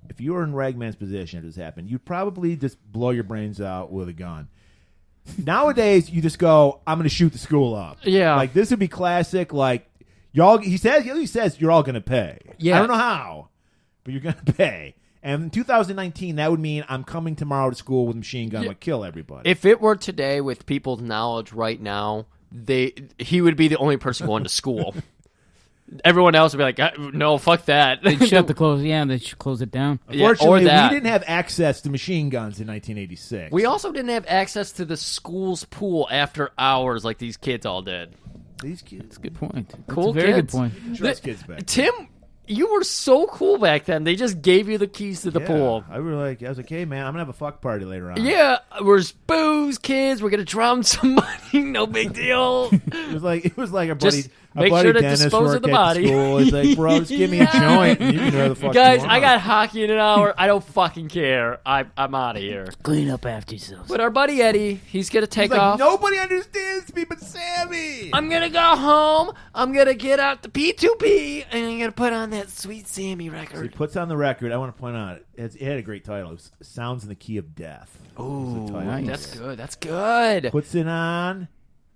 if you were in Ragman's position if this happened, you'd probably just blow your brains out with a gun. Nowadays, you just go, I'm going to shoot the school up. Yeah. Like, this would be classic, like, y'all. He says you're all going to pay. Yeah. I don't know how, but you're going to pay. And in 2019, that would mean I'm coming tomorrow to school with a machine gun. I'm going to kill everybody. If it were today with people's knowledge right now, he would be the only person going to school. Everyone else would be like, no, fuck that. They'd shut the close. Yeah, they should close it down. Unfortunately, or that. we didn't have access to machine guns in 1986. We also didn't have access to the school's pool after hours like these kids all did. These kids. That's a good point. That's Cool a very kids. good point. Trust kids back then. Tim, you were so cool back then. They just gave you the keys to the pool. I was like, hey man, I'm gonna have a fuck party later on. Yeah, there's booze, kids. We're gonna drown some money. No big deal. It was like a buddy. Just make sure to Dennis dispose of worked the at body. School. He's like, bro, just give me a joint. And you can do whatever the fuck Guys, you I want. got hockey in an hour. I don't fucking care. I'm out of here. Clean up after yourselves. But our buddy Eddie, he's gonna take He's like, off. nobody understands me but Sammy. I'm gonna go home. I'm gonna get out the P2P, and I'm gonna put on that Sweet Sammy So he record. puts on the record. I want to point out it had a great title. It was Sounds in the Key of Death. Ooh, nice. that's good. That's good. Puts it on,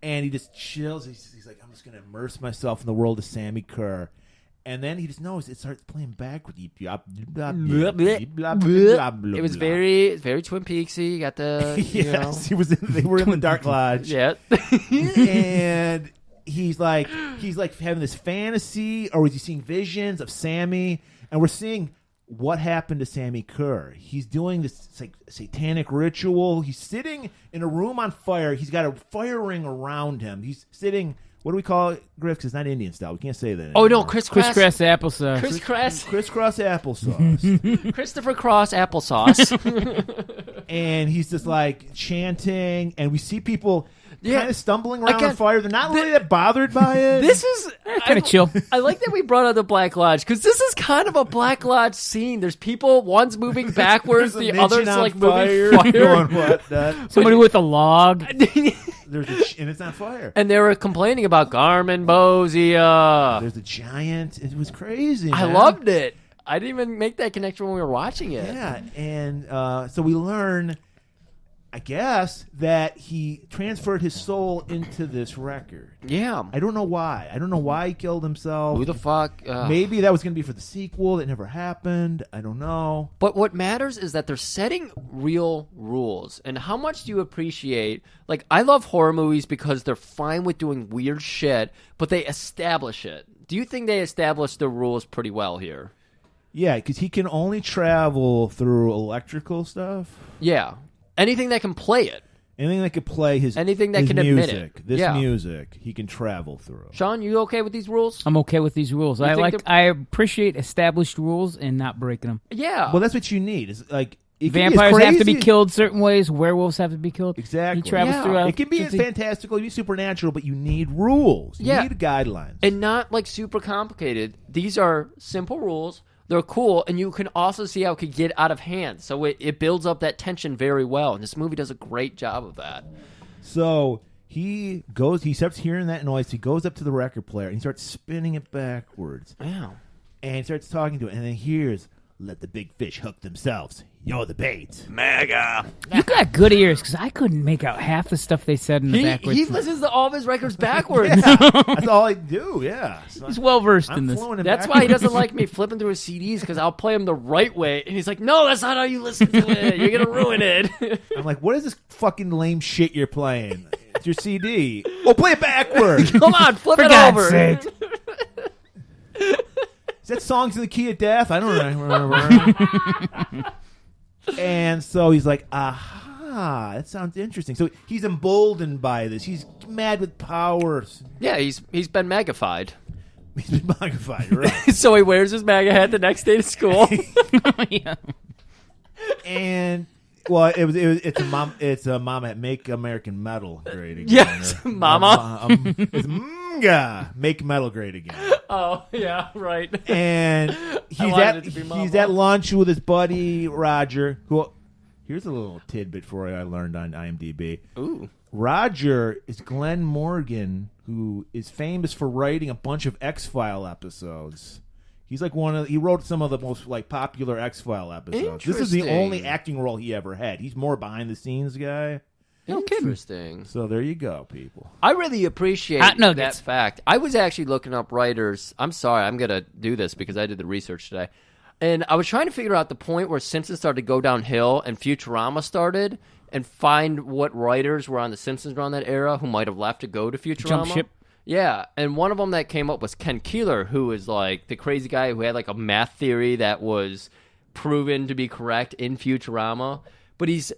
and he just chills. He's like, I'm just going to immerse myself in the world of Sammy Kerr. And then he just knows it starts playing backward. It was very Twin Peaksy. You got the Yes, he was. They were in the Dark Lodge. Yeah. And he's like having this fantasy, or is he seeing visions of Sammy? And we're seeing what happened to Sammy Kerr. He's doing this satanic ritual. He's sitting in a room on fire. He's got a fire ring around him. He's sitting What do we call it, Griff? Because it's not Indian style. We can't say that Oh, anymore. no, crisscross applesauce. Crisscross applesauce. Christopher Cross applesauce. And he's just like chanting, and we see people kind of stumbling around on fire. They're not really that bothered by it. This is kind of chill. I like that we brought out the Black Lodge because this is kind of a Black Lodge scene. There's people, one's moving backwards, the other's like moving fire. Going, what, somebody with a log. And it's not fire. And they were complaining about Garmin Bozia. There's a giant. It was crazy. I man. loved it. I didn't even make that connection when we were watching it. Yeah, and so we learn, I guess, that he transferred his soul into this record. Yeah. I don't know why. I don't know why he killed himself. Who the fuck? Maybe that was going to be for the sequel that never happened. I don't know. But what matters is that they're setting real rules. And how much do you appreciate... Like, I love horror movies because they're fine with doing weird shit, but they establish it. Do you think they established the rules pretty well here? Yeah, because he can only travel through electrical stuff. Yeah. Anything that can play it. Anything that could play his anything that his can music, admit it. this music, he can travel through. Sean, you okay with these rules? I'm okay with these rules. I appreciate established rules and not breaking them. Yeah. Well, that's what you need. It's like vampires have to be killed certain ways. Werewolves have to be killed. Exactly. He travels through. It can be fantastical, it can be supernatural, but you need rules. You need guidelines, and not like super complicated. These are simple rules. They're cool, and you can also see how it could get out of hand. So it builds up that tension very well, and this movie does a great job of that. So he starts hearing that noise. He goes up to the record player, and he starts spinning it backwards. Yeah. And he starts talking to it, and then hears, "Let the big fish hook themselves. You're the bait." Mega. You got good ears, because I couldn't make out half the stuff they said in the backwards. He listens to all of his records backwards. That's all I do, yeah. So he's well-versed in this. That's why he doesn't like me flipping through his CDs, because I'll play them the right way. And he's like, no, that's not how you listen to it. You're going to ruin it. I'm like, what is this fucking lame shit you're playing? It's your CD. Oh, play it backwards. Come on, flip For it God's over. sake. Is that Songs in the Key of Death? I don't remember. And so he's like, aha, that sounds interesting. So he's emboldened by this. He's mad with powers. Yeah, he's been magafied. He's been magafied, right? So he wears his MAGA hat the next day to school. Yeah. And well, it's a mom at Make American Metal great again. Yes, mama. It's Make Metal great again. Oh yeah, right. And he's at lunch with his buddy Roger. Who, here's a little tidbit for you I learned on IMDb. Ooh. Roger is Glenn Morgan, who is famous for writing a bunch of X-File episodes. He's like he wrote some of the most like popular X-File episodes. This is the only acting role he ever had. He's more behind the scenes guy. Interesting. So there you go, people. I really appreciate that fact. I was actually looking up writers. I'm sorry, I'm going to do this because I did the research today. And I was trying to figure out the point where Simpsons started to go downhill and Futurama started and find what writers were on The Simpsons around that era who might have left to go to Futurama. Jump ship. Yeah, and one of them that came up was Ken Keeler, who is like the crazy guy who had like a math theory that was proven to be correct in Futurama. But he's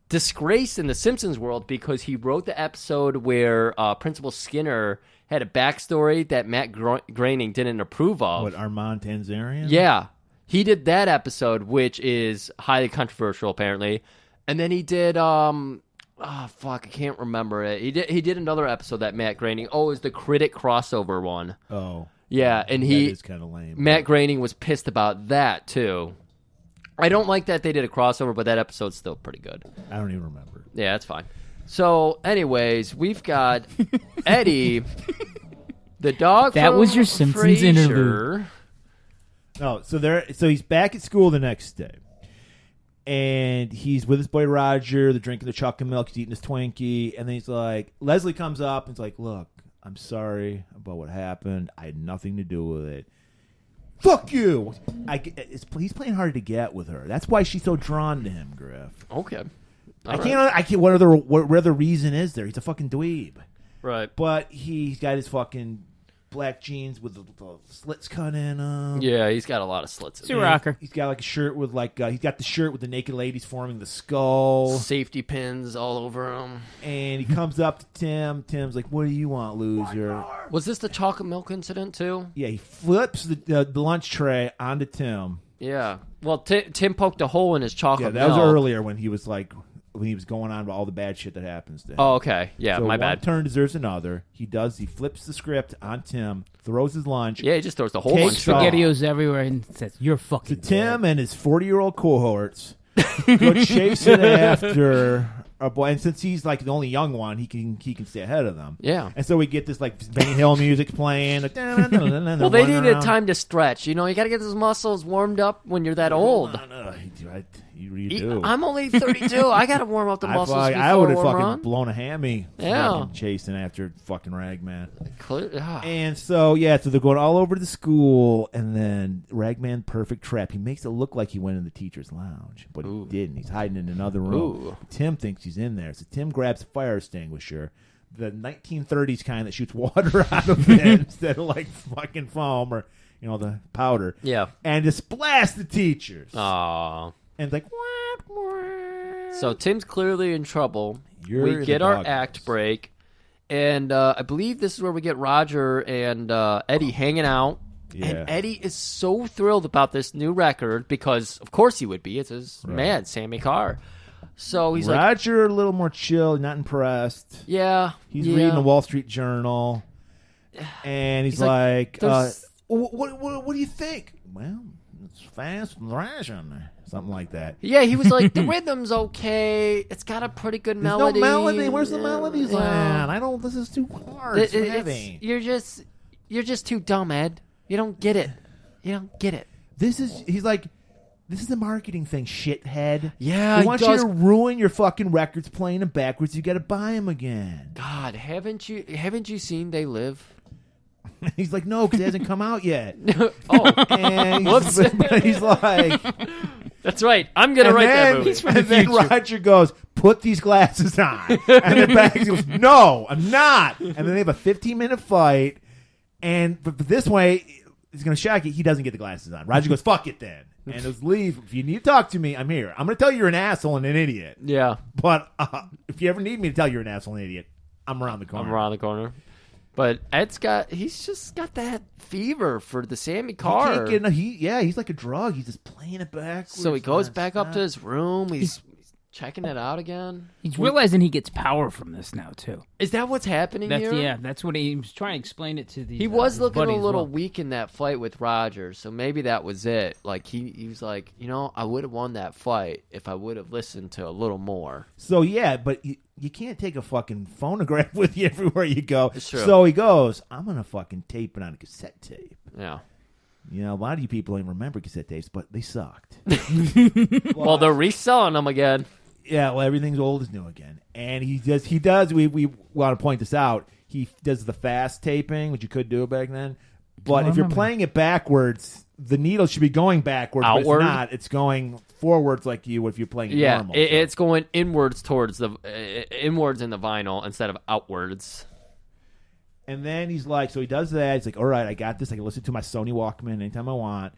disgraced in the Simpsons world because he wrote the episode where Principal Skinner had a backstory that Matt Groening didn't approve of. What, Armand Tanzarian? Yeah. He did that episode, which is highly controversial, apparently. And then he did, I can't remember it. He did another episode that Matt Groening, it was the Critic crossover one. Oh. Yeah, and that is kind of lame. Matt Groening was pissed about that, too. I don't like that they did a crossover, but that episode's still pretty good. I don't even remember. Yeah, that's fine. So, anyways, we've got Eddie, the dog that from was your Simpsons Frasier. interlude. No, so he's back at school the next day. And he's with his boy Roger. They're drinking the chocolate milk. He's eating his Twinkie. And then he's like, Leslie comes up and is like, look, I'm sorry about what happened. I had nothing to do with it. Fuck you! He's playing hard to get with her. That's why she's so drawn to him, Griff. Okay. I can't. What other reason is there? He's a fucking dweeb. Right. But he's got his fucking black jeans with the slits cut in them. Yeah, he's got a lot of slits. He's a rocker. He's got like a shirt with he's got the shirt with the naked ladies forming the skull. Safety pins all over him. And he comes up to Tim. Tim's like, "What do you want, loser?" Was this the chocolate milk incident too? Yeah, he flips the lunch tray onto Tim. Yeah. Well, Tim poked a hole in his chocolate milk. Yeah, that was earlier when he was going on about all the bad shit that happens to him. Oh, okay. Yeah, so my one bad. turn deserves another. He flips the script on Tim, throws his lunch. Yeah, he just throws the whole lunch. SpaghettiOs everywhere and says, "You're fucking." So Tim and his 40-year-old cohorts go chasing after a boy, and since he's like the only young one, he can stay ahead of them. Yeah. And so we get this like Benny Hill music playing. Well, they needed time to stretch. You got to get those muscles warmed up when you're that old. You do. I'm only 32. I got to warm up the muscles before I would have we're fucking on. blown a hammy. Yeah. Chasing after fucking Ragman. Yeah. And so they're going all over the school, and then Ragman, perfect trap. He makes it look like he went in the teacher's lounge, but he didn't. He's hiding in another room. Ooh. Tim thinks he's in there, so Tim grabs a fire extinguisher, the 1930s kind that shoots water out of it instead of like fucking foam or the powder. Yeah. And just blast the teachers. Aww. And it's like, so Tim's clearly in trouble. You're we in get the our doghouse. act break, and I believe this is where we get Roger and Eddie hanging out. Yeah. And Eddie is so thrilled about this new record because, of course, he would be. It's his man, Sammy Carr. So he's Roger, a little more chill, not impressed. Yeah. He's reading the Wall Street Journal, and he's like what do you think? Well, it's fast and thrashing. Something like that. Yeah, he was like, the rhythm's okay. It's got a pretty good melody. No melody. Where's the melodies at? This is too hard. It's heavy. You're just too dumb, Ed. You don't get it. You don't get it. He's like, this is a marketing thing, shithead. Yeah, they want you to ruin your fucking records playing them backwards. You got to buy them again. God, haven't you seen They Live? He's like, no, because it hasn't come out yet. And whoops. But he's like, that's right. I'm gonna write that movie. And then Roger goes, put these glasses on. And then Bags goes, no, I'm not. And then they have a 15-minute fight. But this way, he's going to shock you. He doesn't get the glasses on. Roger goes, fuck it then. And goes, leave. If you need to talk to me, I'm here. I'm going to tell you you're an asshole and an idiot. Yeah. But if you ever need me to tell you you're an asshole and an idiot, I'm around the corner. But he's just got that fever for the Sammy Carr. He can't get enough. He's like a drug. He's just playing it backwards. So he goes back up to his room. He's checking it out again. He's realizing he gets power from this now, too. Is that what's happening here? Yeah, that's what he was trying to explain it to the He was looking a little well. weak in that fight with Roger, so maybe that was it. Like, he was like, I would have won that fight if I would have listened to a little more. So, yeah, but you can't take a fucking phonograph with you everywhere you go. It's true. So he goes, I'm going to fucking tape it on a cassette tape. Yeah. A lot of you people don't even remember cassette tapes, but they sucked. Well, they're reselling them again. Yeah, well, everything's old is new again. And he does, we want to point this out, he does the fast taping, which you could do back then. But if you're playing it backwards, the needle should be going backwards, outward. But it's not. It's going forwards like you if you're playing it normal. Yeah, it's going inwards towards inwards in the vinyl instead of outwards. And then he's like, so he does that. He's like, all right, I got this. I can listen to my Sony Walkman anytime I want.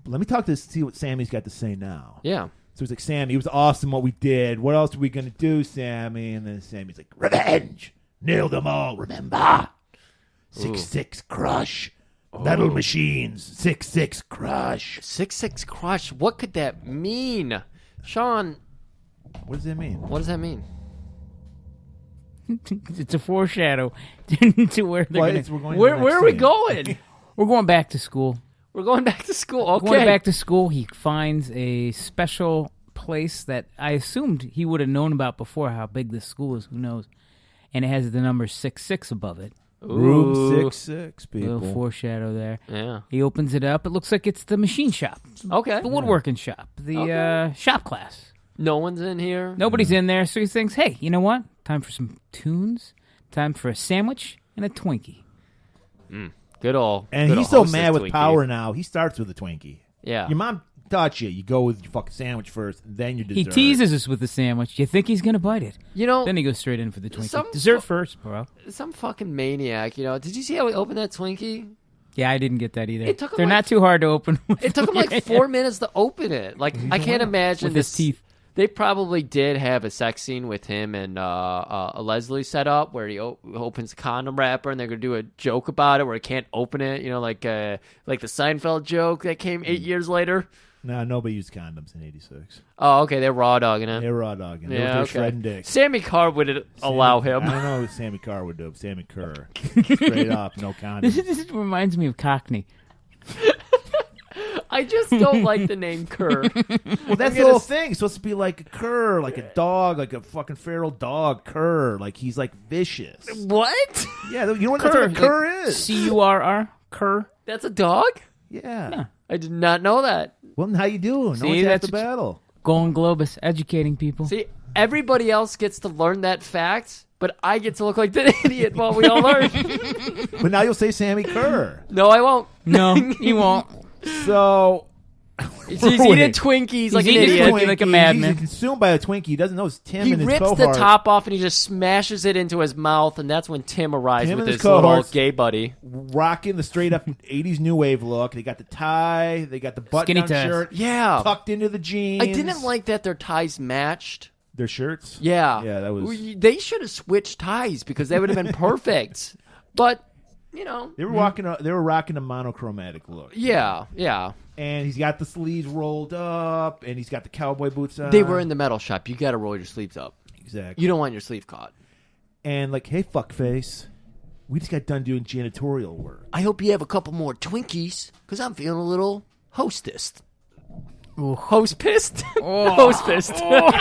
But let me talk to see what Sammy's got to say now. Yeah. So he's like, Sammy, it was awesome what we did. What else are we going to do, Sammy? And then Sammy's like, revenge. Nail them all, remember? 6-6 crush. Metal machines. 6-6 crush. 6-6 crush. What could that mean? Sean. What does that mean? What does that mean? It's a foreshadow to where they're going. Where are we going? We're going back to school. We're going back to school. Okay. Going back to school, he finds a special place that I assumed he would have known about before. How big this school is, who knows? And it has the number 66 above it. Room 66, people. Little foreshadow there. Yeah. He opens it up. It looks like it's the machine shop. Okay. The woodworking shop. The shop class. No one's in here. Nobody's in there, so he thinks, hey, you know what? Time for some tunes. Time for a sandwich and a Twinkie. Good old. And good he's old so mad with Twinkie. power now. He starts with a Twinkie. Yeah. Your mom touch it. You go with your fucking sandwich first, and then your dessert. He teases us with the sandwich. You think he's gonna bite it? Then he goes straight in for the Twinkie. Dessert first, bro. Some fucking maniac. Did you see how he opened that Twinkie? Yeah, I didn't get that either. They're like, not too hard to open. It took him like 4 minutes to open it. Like I can't imagine with his teeth. They probably did have a sex scene with him and Leslie set up where he opens the condom wrapper and they're gonna do a joke about it where he can't open it. Like the Seinfeld joke that came 8 years later. No, nobody used condoms in 86. Oh, okay. They're raw dogging it. They're raw dogging. Yeah, They're okay. shredding dicks. Sammy Carr would allow him. I don't know what Sammy Carr would do. Sammy Kerr. Straight up, no condoms. This reminds me of Cockney. I just don't like the name Kerr. Well, that's the whole thing. It's supposed to be like a cur, like a dog, like a fucking feral dog, cur. Like he's like vicious. What? Yeah, you know what, that's what a cur is. C-U-R-R? Cur? That's a dog? Yeah. I did not know that. Well, how you doing? See, no one's half that's the battle. Golan-Globus, educating people. See, everybody else gets to learn that fact, but I get to look like the idiot while we all learn. But now you'll say Sammy Kerr. No, I won't. No, you won't. So he's eating Twinkies like an idiot. Like a madman. He's consumed by a Twinkie. He doesn't know it's Tim He and his rips cohort. the top off and he just smashes it into his mouth, and that's when Tim arrives with and his little cohorts gay buddy. Rocking the straight up 80s new wave look. They got the tie. They got the button Skinny down ties. shirt. Yeah. Tucked into the jeans. I didn't like that their ties matched. Their shirts? Yeah. Yeah, that was... They should have switched ties because they would have been perfect. But, They were rocking a monochromatic look. Yeah, yeah. And he's got the sleeves rolled up, and he's got the cowboy boots on. They were in the metal shop. You got to roll your sleeves up. Exactly. You don't want your sleeve caught. And like, hey, fuckface, we just got done doing janitorial work. I hope you have a couple more Twinkies, because I'm feeling a little hostess. Ooh. Host pissed? Oh. Host pissed. Oh.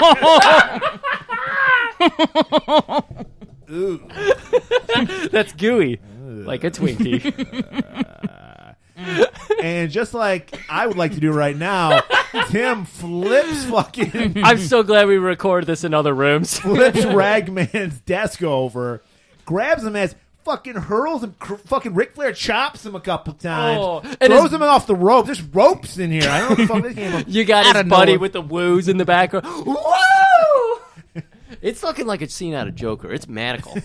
Ooh. That's gooey. Like a Twinkie. And just like I would like to do right now, Tim flips fucking... I'm so glad we recorded this in other rooms. Flips Ragman's desk over, grabs him as... fucking hurls him, fucking Ric Flair chops him a couple times, throws him off the rope. There's ropes in here. I don't know what the fuck this came from. You got his buddy with the woos in the background. Woo! It's looking like a scene out of Joker. It's magical.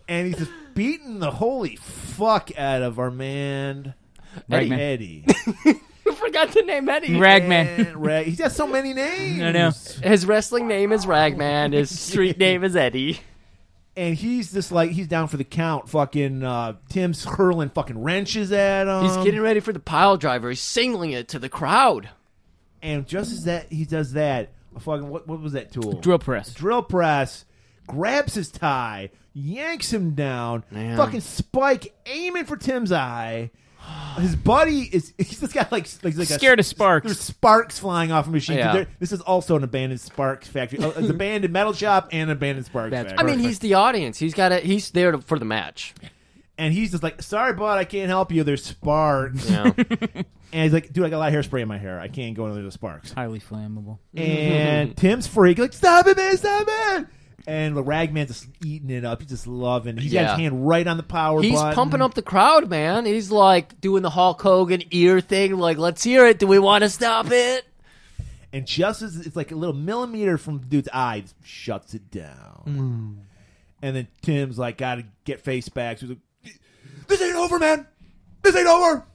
And he's just beating the holy fuck out of our man Eddie. You forgot the name Eddie. Ragman. He's got so many names. I know. His wrestling name is Ragman. His street name is Eddie. And he's just like, he's down for the count. Fucking Tim's hurling fucking wrenches at him. He's getting ready for the pile driver. He's singling it to the crowd. And just as that he does that, a fucking what was that tool? Drill press. Drill press. Grabs his tie, yanks him down. Man. Fucking Spike aiming for Tim's eye. His buddy he's just got like scared of sparks. There's sparks flying off a machine. Yeah. This is also an abandoned sparks factory. It's an abandoned metal shop and an abandoned sparks factory. I mean, he's the audience. He's there for the match. And he's just like, sorry, bud, I can't help you. There's sparks. Yeah. And he's like, dude, I got a lot of hairspray in my hair. I can't go into the sparks. Highly flammable. And Tim's freak, like, stop it, man, stop it. And the Ragman's just eating it up. He's just loving it. He's got his hand right on the power button. He's pumping up the crowd, man. He's like doing the Hulk Hogan ear thing. Like, let's hear it. Do we want to stop it? And just as it's like a little millimeter from the dude's eye, just shuts it down. And then Tim's like, got to get face back. So he's like, this ain't over, man. This ain't over.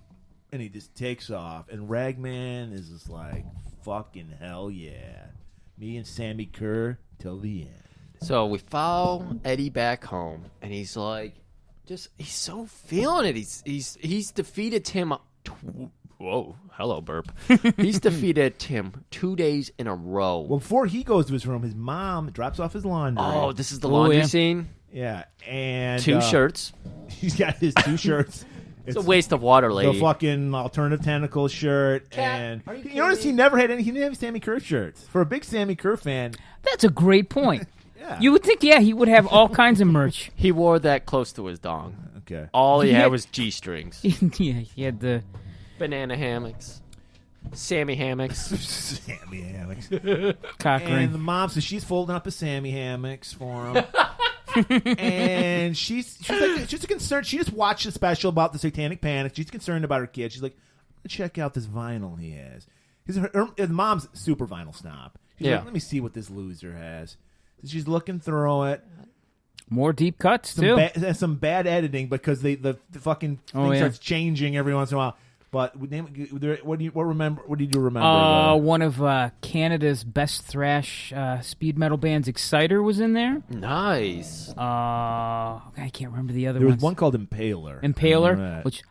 And he just takes off. And Ragman is just like, fucking hell yeah. Me and Sammy Kerr till the end. So we follow Eddie back home, and he's like, he's so feeling it. He's defeated Tim. Whoa, hello, burp. He's defeated Tim 2 days in a row. Well, before he goes to his room, his mom drops off his laundry. Oh, this is the laundry scene? Yeah, and 2 shirts. He's got his 2 shirts. It's a waste of water, lady. The fucking alternative tentacle shirt. Cat, and you notice he never had any Sammy Kerr shirts. For a big Sammy Kerr fan. That's a great point. Yeah. You would think, he would have all kinds of merch. He wore that close to his dong. Okay. All he had was G-strings. Yeah, he had the... Banana hammocks. Sammy hammocks. Sammy hammocks. Cock ring. And the mom says she's folding up his Sammy hammocks for him. And she's concerned. She just watched a special about the Satanic Panic. She's concerned about her kid. She's like, check out this vinyl he has. Her mom's super vinyl snob. She's like, let me see what this loser has. So she's looking through it. More deep cuts too. Some bad editing because the fucking thing starts changing every once in a while. But what did you remember? One of Canada's best thrash speed metal bands, Exciter, was in there. Nice. I can't remember the other. There was one called Impaler.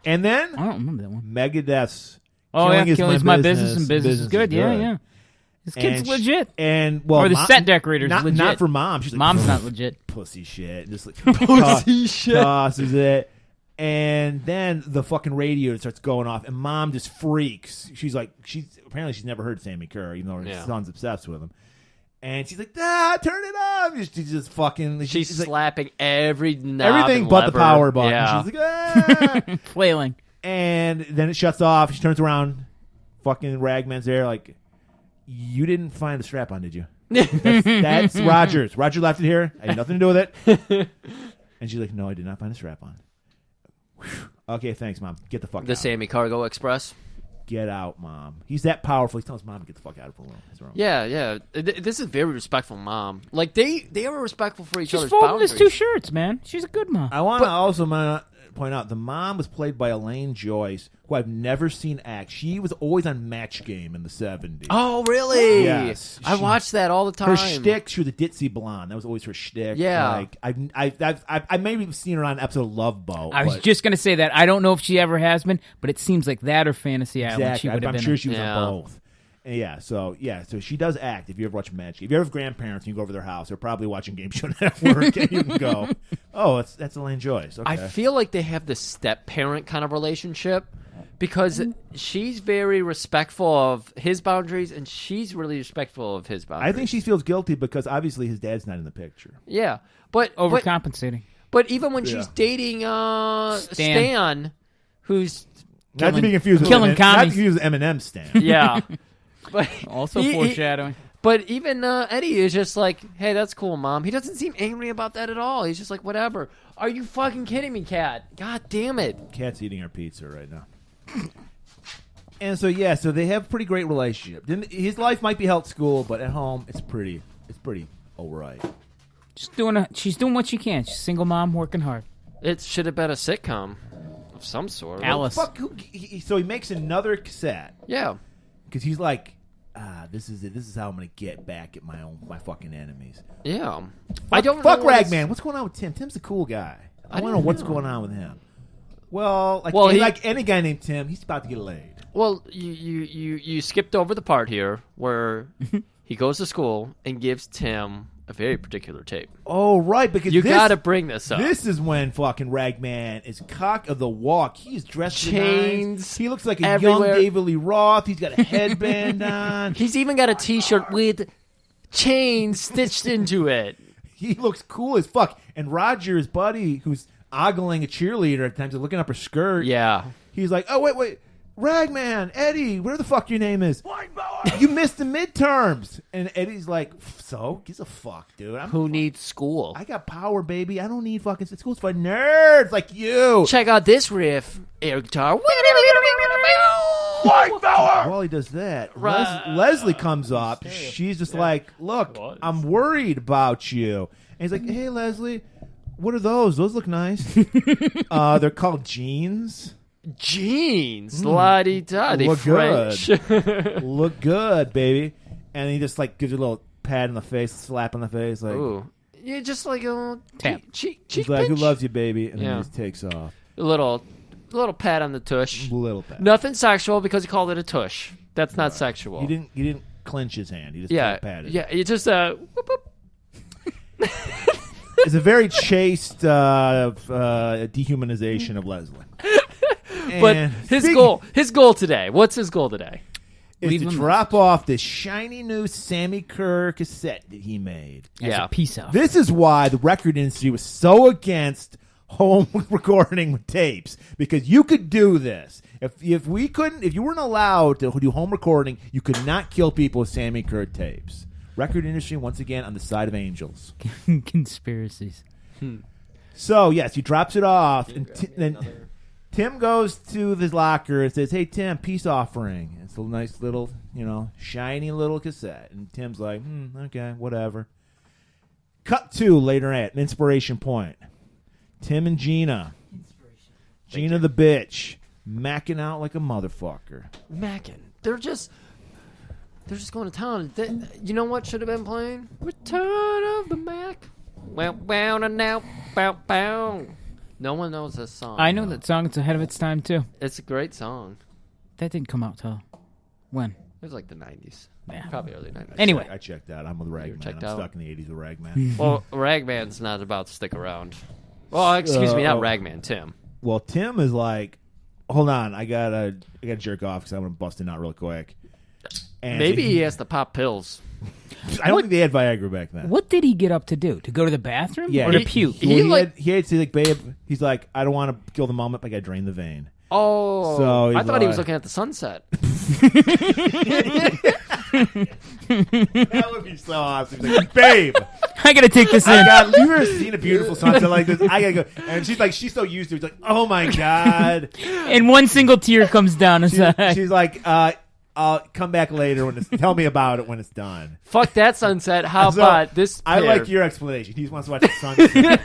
And then I don't remember that one. Megadeth's. Killing is my business, and business is good. Yeah. This kid's legit. Or the set decorator's legit. Not for mom. She's like, mom's not legit. Pussy shit. Just like pussy shit. Tosses it. And then the fucking radio starts going off, and mom just freaks. She's apparently she's never heard Sammy Kerr, even though her son's obsessed with him. And she's like, turn it up. She's just fucking. She's slapping every knob everything and but lever. the power button. Yeah. She's like, flailing. And then it shuts off. She turns around. Fucking Ragman's there, like, you didn't find a strap on, did you? That's Rogers. Roger left it here. I had nothing to do with it. And she's like, no, I did not find a strap on. Okay, thanks, Mom. Get the fuck out. The Sammy Cargo Express. Get out, Mom. He's that powerful. He tells Mom to get the fuck out of the room. Yeah. This is very respectful, Mom. Like, they are respectful for each other's folding boundaries. his 2 shirts, man. She's a good mom. I want to also point out the mom was played by Elaine Joyce, who I've never seen act. She was always on Match Game in the 70s. Oh, really? Yes. I watched that all the time. Her shtick, she was a ditzy blonde. That was always her shtick. Yeah. Like, I've maybe seen her on an episode of Love Boat. I was just going to say that. I don't know if she ever has been, but it seems like that or Fantasy Island. Exactly. She would have been. I'm sure she was on both. So she does act. If you ever watch Match Game, if you ever have grandparents and you go over their house, they're probably watching Game Show Network, and you can go, "Oh, that's Elaine Joyce." Okay. I feel like they have this step-parent kind of relationship because she's very respectful of his boundaries, and she's really respectful of his boundaries. I think she feels guilty because obviously his dad's not in the picture. Yeah, but overcompensating. But even when she's dating Stan, who's not to be confused with Eminem Stan. Yeah. But also foreshadowing. But even Eddie is just like, hey, that's cool, Mom. He doesn't seem angry about that at all. He's just like, whatever. Are you fucking kidding me, Cat? God damn it. Cat's eating our pizza right now. And so they have a pretty great relationship. His life might be hell at school, but at home it's pretty all right. She's doing what she can. She's a single mom working hard. It should have been a sitcom of some sort. Alice. So he makes another cassette. Yeah. Because he's like, this is it. This is how I'm going to get back at my fucking enemies. Yeah. Fuck Ragman. What's going on with Tim? Tim's a cool guy. I want to know what's going on with him. Well, like any guy named Tim, he's about to get laid. Well, you skipped over the part here where he goes to school and gives Tim a very particular tape. Oh, right, because you got to bring this up. This is when fucking Ragman is cock of the walk. He's dressed chains. He looks like a everywhere. young David Lee Roth. He's got a headband on. He's even got a T-shirt with chains stitched into it. He looks cool as fuck. And Roger, his buddy, who's ogling a cheerleader at times, looking up her skirt. Yeah. He's like, oh, wait. Ragman, Eddie, where the fuck your name is? You missed the midterms. And Eddie's like, so? Gives a fuck, dude. Who needs school? I got power, baby. I don't need fucking school's for nerds like you. Check out this riff, air guitar. White power! While he does that, Leslie comes up. She's just like, look, I'm worried about you. And he's like, hey, Leslie, what are those? Those look nice. They're called jeans. Jeans, la-di-da, they look French. Good. Look good, baby. And he just like gives you a little pat in the face, slap on the face, like, ooh, yeah, just like a tap. Cheek he's like, pinch. who loves you, baby? And then he just takes off. A little pat on the tush. Little pat. Nothing sexual because he called it a tush. That's not sexual. He didn't clench his hand. He just patted. Yeah, he just whoop, whoop. It's a very chaste dehumanization of Leslie. But his goal today. What's his goal today? Is to drop off this shiny new Sammy Kerr cassette that he made. As a piece of. This is why the record industry was so against home recording with tapes, because you could do this. If you weren't allowed to do home recording, you could not kill people with Sammy Kerr tapes. Record industry once again on the side of angels. Conspiracies. So, yes, he drops it off. And then Tim goes to his locker and says, hey, Tim, peace offering. It's a nice little, shiny little cassette. And Tim's like, okay, whatever. Cut to later at an inspiration point. Tim and Gina. Gina the bitch. Macking out like a motherfucker. Macking. They're just going to town. You know what should have been playing? Return of the Mac. Well, bow now, bow. No one knows this song. I know that song. It's ahead of its time, too. It's a great song. That didn't come out till when? It was like the 90s. Yeah. Probably early 90s. Anyway. I checked out. I'm with Ragman. I'm out? stuck in the 80s with Ragman. Well, Ragman's not about to stick around. Well, excuse me, not Ragman, Tim. Well, Tim is like, hold on, I gotta jerk off because I'm gonna bust it out real quick. And maybe he has to pop pills. I don't think they had Viagra back then. What did he get up to do? To go to the bathroom? Yeah, or to puke? He had to say, like, babe, he's like, I don't want to kill the moment, but I gotta drain the vein. Oh, so I thought he was looking at the sunset. That would be so awesome. He's like, babe, I gotta take this in. You ever seen a beautiful sunset like this? I gotta go. And she's so used to it. She's like, oh my god. And one single tear comes down inside. She's like, I'll come back later tell me about it when it's done. Fuck that sunset. How about this pair? I like your explanation. He just wants to watch the sunset.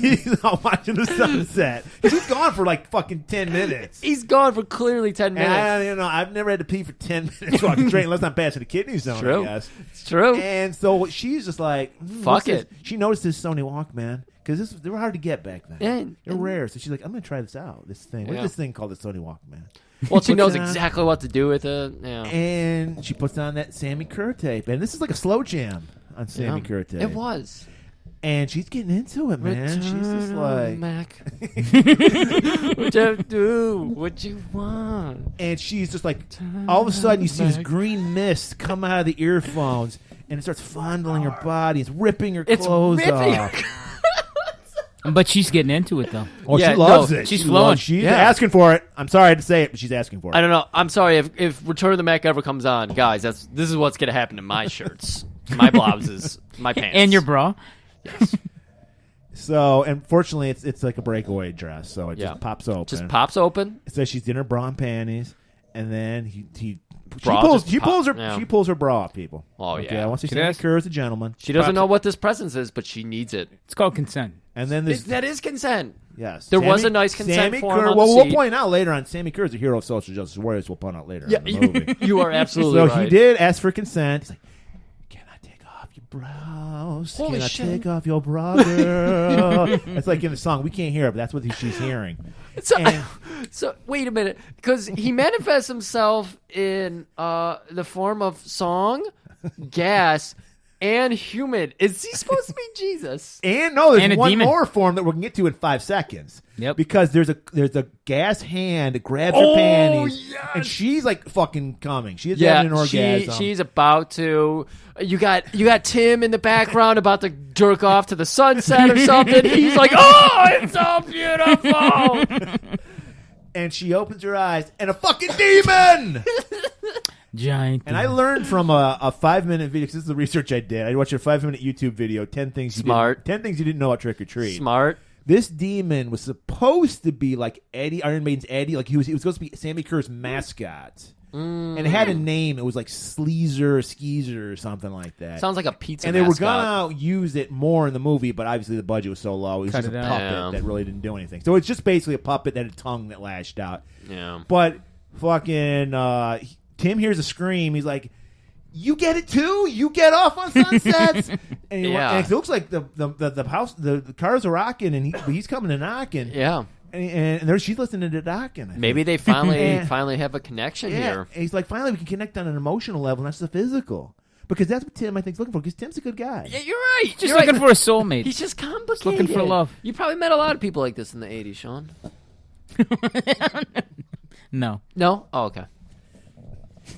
He's not watching the sunset. He's gone for like fucking 10 minutes. He's gone for clearly 10 minutes. And I've never had to pee for 10 minutes while I can drink unless I'm passing the kidney zone, True. I guess. It's true. And so she's just like, fuck it. She noticed this Sony Walkman. Because they were hard to get back then. They're rare. So she's like, I'm going to try this out. This thing. What's this thing called the Sony Walkman? Well, she knows exactly what to do with it. Yeah. And she puts on that Sammy Kerr tape. And this is like a slow jam on Sammy Kerr tape. It was. And she's getting into it, man. Return she's just like... Mac. What you do? What you want? And she's just like... All of a sudden, you see this green mist come out of the earphones. And it starts fondling her body. It's ripping her clothes off. But she's getting into it, though. Oh, yeah, she loves it. She's flowing. She's asking for it. I'm sorry to say it, but she's asking for it. I don't know. I'm sorry. If Return of the Mac ever comes on, guys, this is what's going to happen to my shirts, my blouses, my pants. And your bra. Yes. So, unfortunately, it's like a breakaway dress, so it just pops open. Just pops open. It says she's in her bra and panties, and then she pulls her bra off, people. Oh, okay, yeah. I want to say Kerr as a gentleman. She doesn't know what this presence is, but she needs it. It's called consent. And then that is consent. Yes. There was a nice consent form on the we'll seat. point out later on, Sammy Kerr is a hero of social justice warriors. We'll point out later in the movie. You are absolutely so right. So he did ask for consent. He's like, can I take off your blouse? Holy can shit. I take off your bra, girl? It's like in the song. We can't hear it, but that's what she's hearing. So wait a minute, because he manifests himself in the form of song, gas, and human. Is he supposed to be Jesus? And no, there's one demon. more form that we're gonna get to in 5 seconds. Yep. Because there's a gas hand that grabs her panties, and she's like fucking coming. She's having an orgasm. She's about to. You got Tim in the background about to jerk off to the sunset or something. He's like, oh, it's so beautiful. And she opens her eyes, and a fucking demon. Giant. And I learned from a 5-minute video, because this is the research I did. I watched a 5-minute YouTube video, 10 things you didn't know about Trick or Treat. Smart. This demon was supposed to be like Eddie, Iron Maiden's Eddie. Like he was supposed to be Sammy Kerr's mascot. And it had a name. It was like Sleazer or Skeezer or something like that. Sounds like a pizza And they were going to use it more in the movie, but obviously the budget was so low. It was just a puppet that really didn't do anything. So it's just basically a puppet that had a tongue that lashed out. Yeah. But fucking Tim hears a scream. He's like, you get it too? You get off on sunsets? And it looks like the house, the cars are rocking, and he's coming to knocking. Yeah. And there she's listening to knocking. Maybe they finally have a connection here. And he's like, finally we can connect on an emotional level, not just a physical. Because that's what Tim, I think, is looking for. Because Tim's a good guy. Yeah, you're right. Just looking for a soulmate. He's just complicated. Just looking for love. You probably met a lot of people like this in the 80s, Sean. No. No? Oh, okay.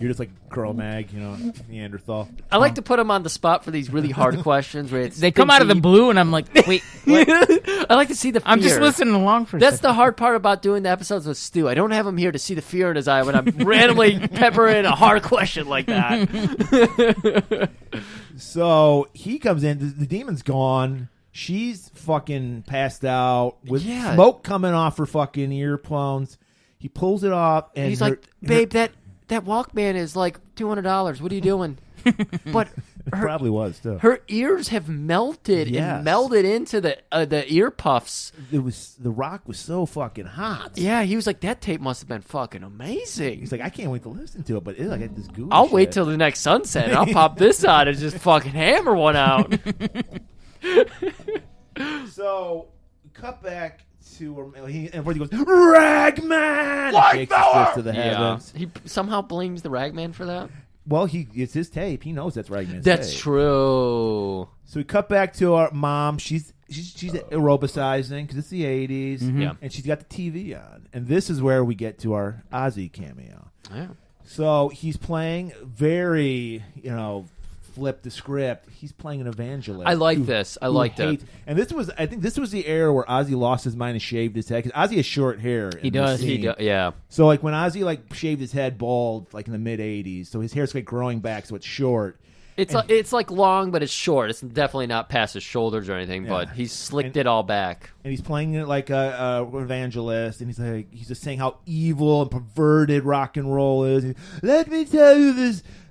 You're just like Cro-Mag, Neanderthal. I like to put him on the spot for these really hard questions. Where they come out of the blue, and I'm like, wait, what? I like to see the fear. I'm just listening along for a That's second. the hard part about doing the episodes with Stu. I don't have him here to see the fear in his eye when I'm randomly peppering in a hard question like that. So he comes in. The demon's gone. She's fucking passed out with smoke coming off her fucking earphones. He pulls it off, and he's like, "Babe, that Walkman is like $200. What are you doing?" But probably was too. Her ears have melted and melded into the ear puffs. The rock was so fucking hot. Yeah, he was like, that tape must have been fucking amazing. He's like, I can't wait to listen to it, but I got this gooey I'll shit. wait till the next sunset. And I'll pop this on and just fucking hammer one out. So, cut back to everybody goes, Ragman! White power! To the heavens. He somehow blames the Ragman for that. Well, it's his tape. He knows that's Ragman's That's tape. true. So we cut back to our mom. She's aerobicizing because it's the 80s. Yeah. And she's got the TV on. And this is where we get to our Ozzy cameo. Yeah. So he's playing very, flip the script. He's playing an evangelist. I like this. I liked it. And I think this was the era where Ozzy lost his mind and shaved his head. Because Ozzy has short hair. He does. Yeah. So like when Ozzy shaved his head bald like in the mid 80s, so his hair's like growing back, so it's short. It's like long, but it's short. It's definitely not past his shoulders or anything. But he's slicked it all back. And he's playing it like a evangelist, and he's just saying how evil and perverted rock and roll is. Let me tell you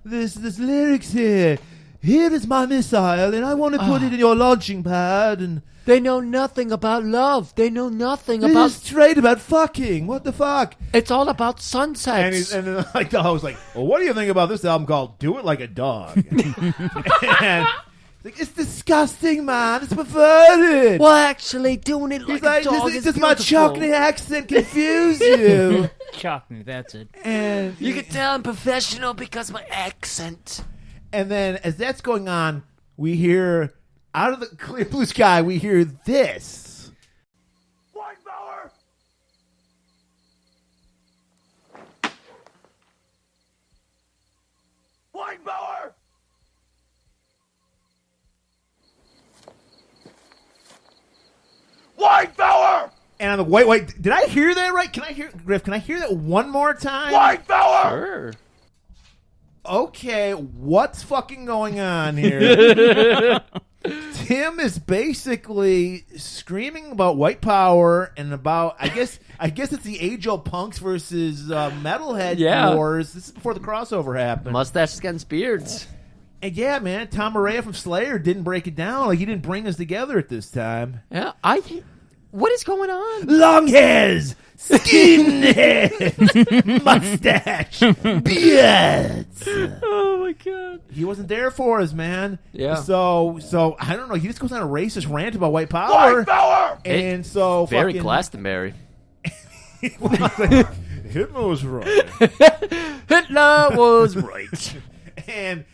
this lyrics here. Here is my missile, and I want to put it in your launching pad. And they know nothing about love. They know nothing about straight about fucking. What the fuck? It's all about sunsets. And then I was like, well, what do you think about this album called "Do It Like a Dog"? And it's disgusting, man. It's perverted. Well, actually, doing it like a dog is does my chocolate accent confuse you? Chocolate, that's it. And you can tell I'm professional because of my accent. And then as that's going on, we hear out of the clear blue sky, we hear this. White power! White power! White power! And on the wait, did I hear that right? Griff, can I hear that one more time? White power! Sure. Okay, what's fucking going on here? Tim is basically screaming about white power and about I guess it's the age-old punks versus metalhead wars. This is before the crossover happened. Mustaches against beards. And yeah, man, Tom Araya from Slayer didn't break it down. Like he didn't bring us together at this time. Yeah, what is going on? Long hairs, skinhead, mustache, beards. Oh my god, he wasn't there for us, man. Yeah. So I don't know. He just goes on a racist rant about white power. White power, and so very fucking Glastonbury. Hitler was right. Hitler was right. And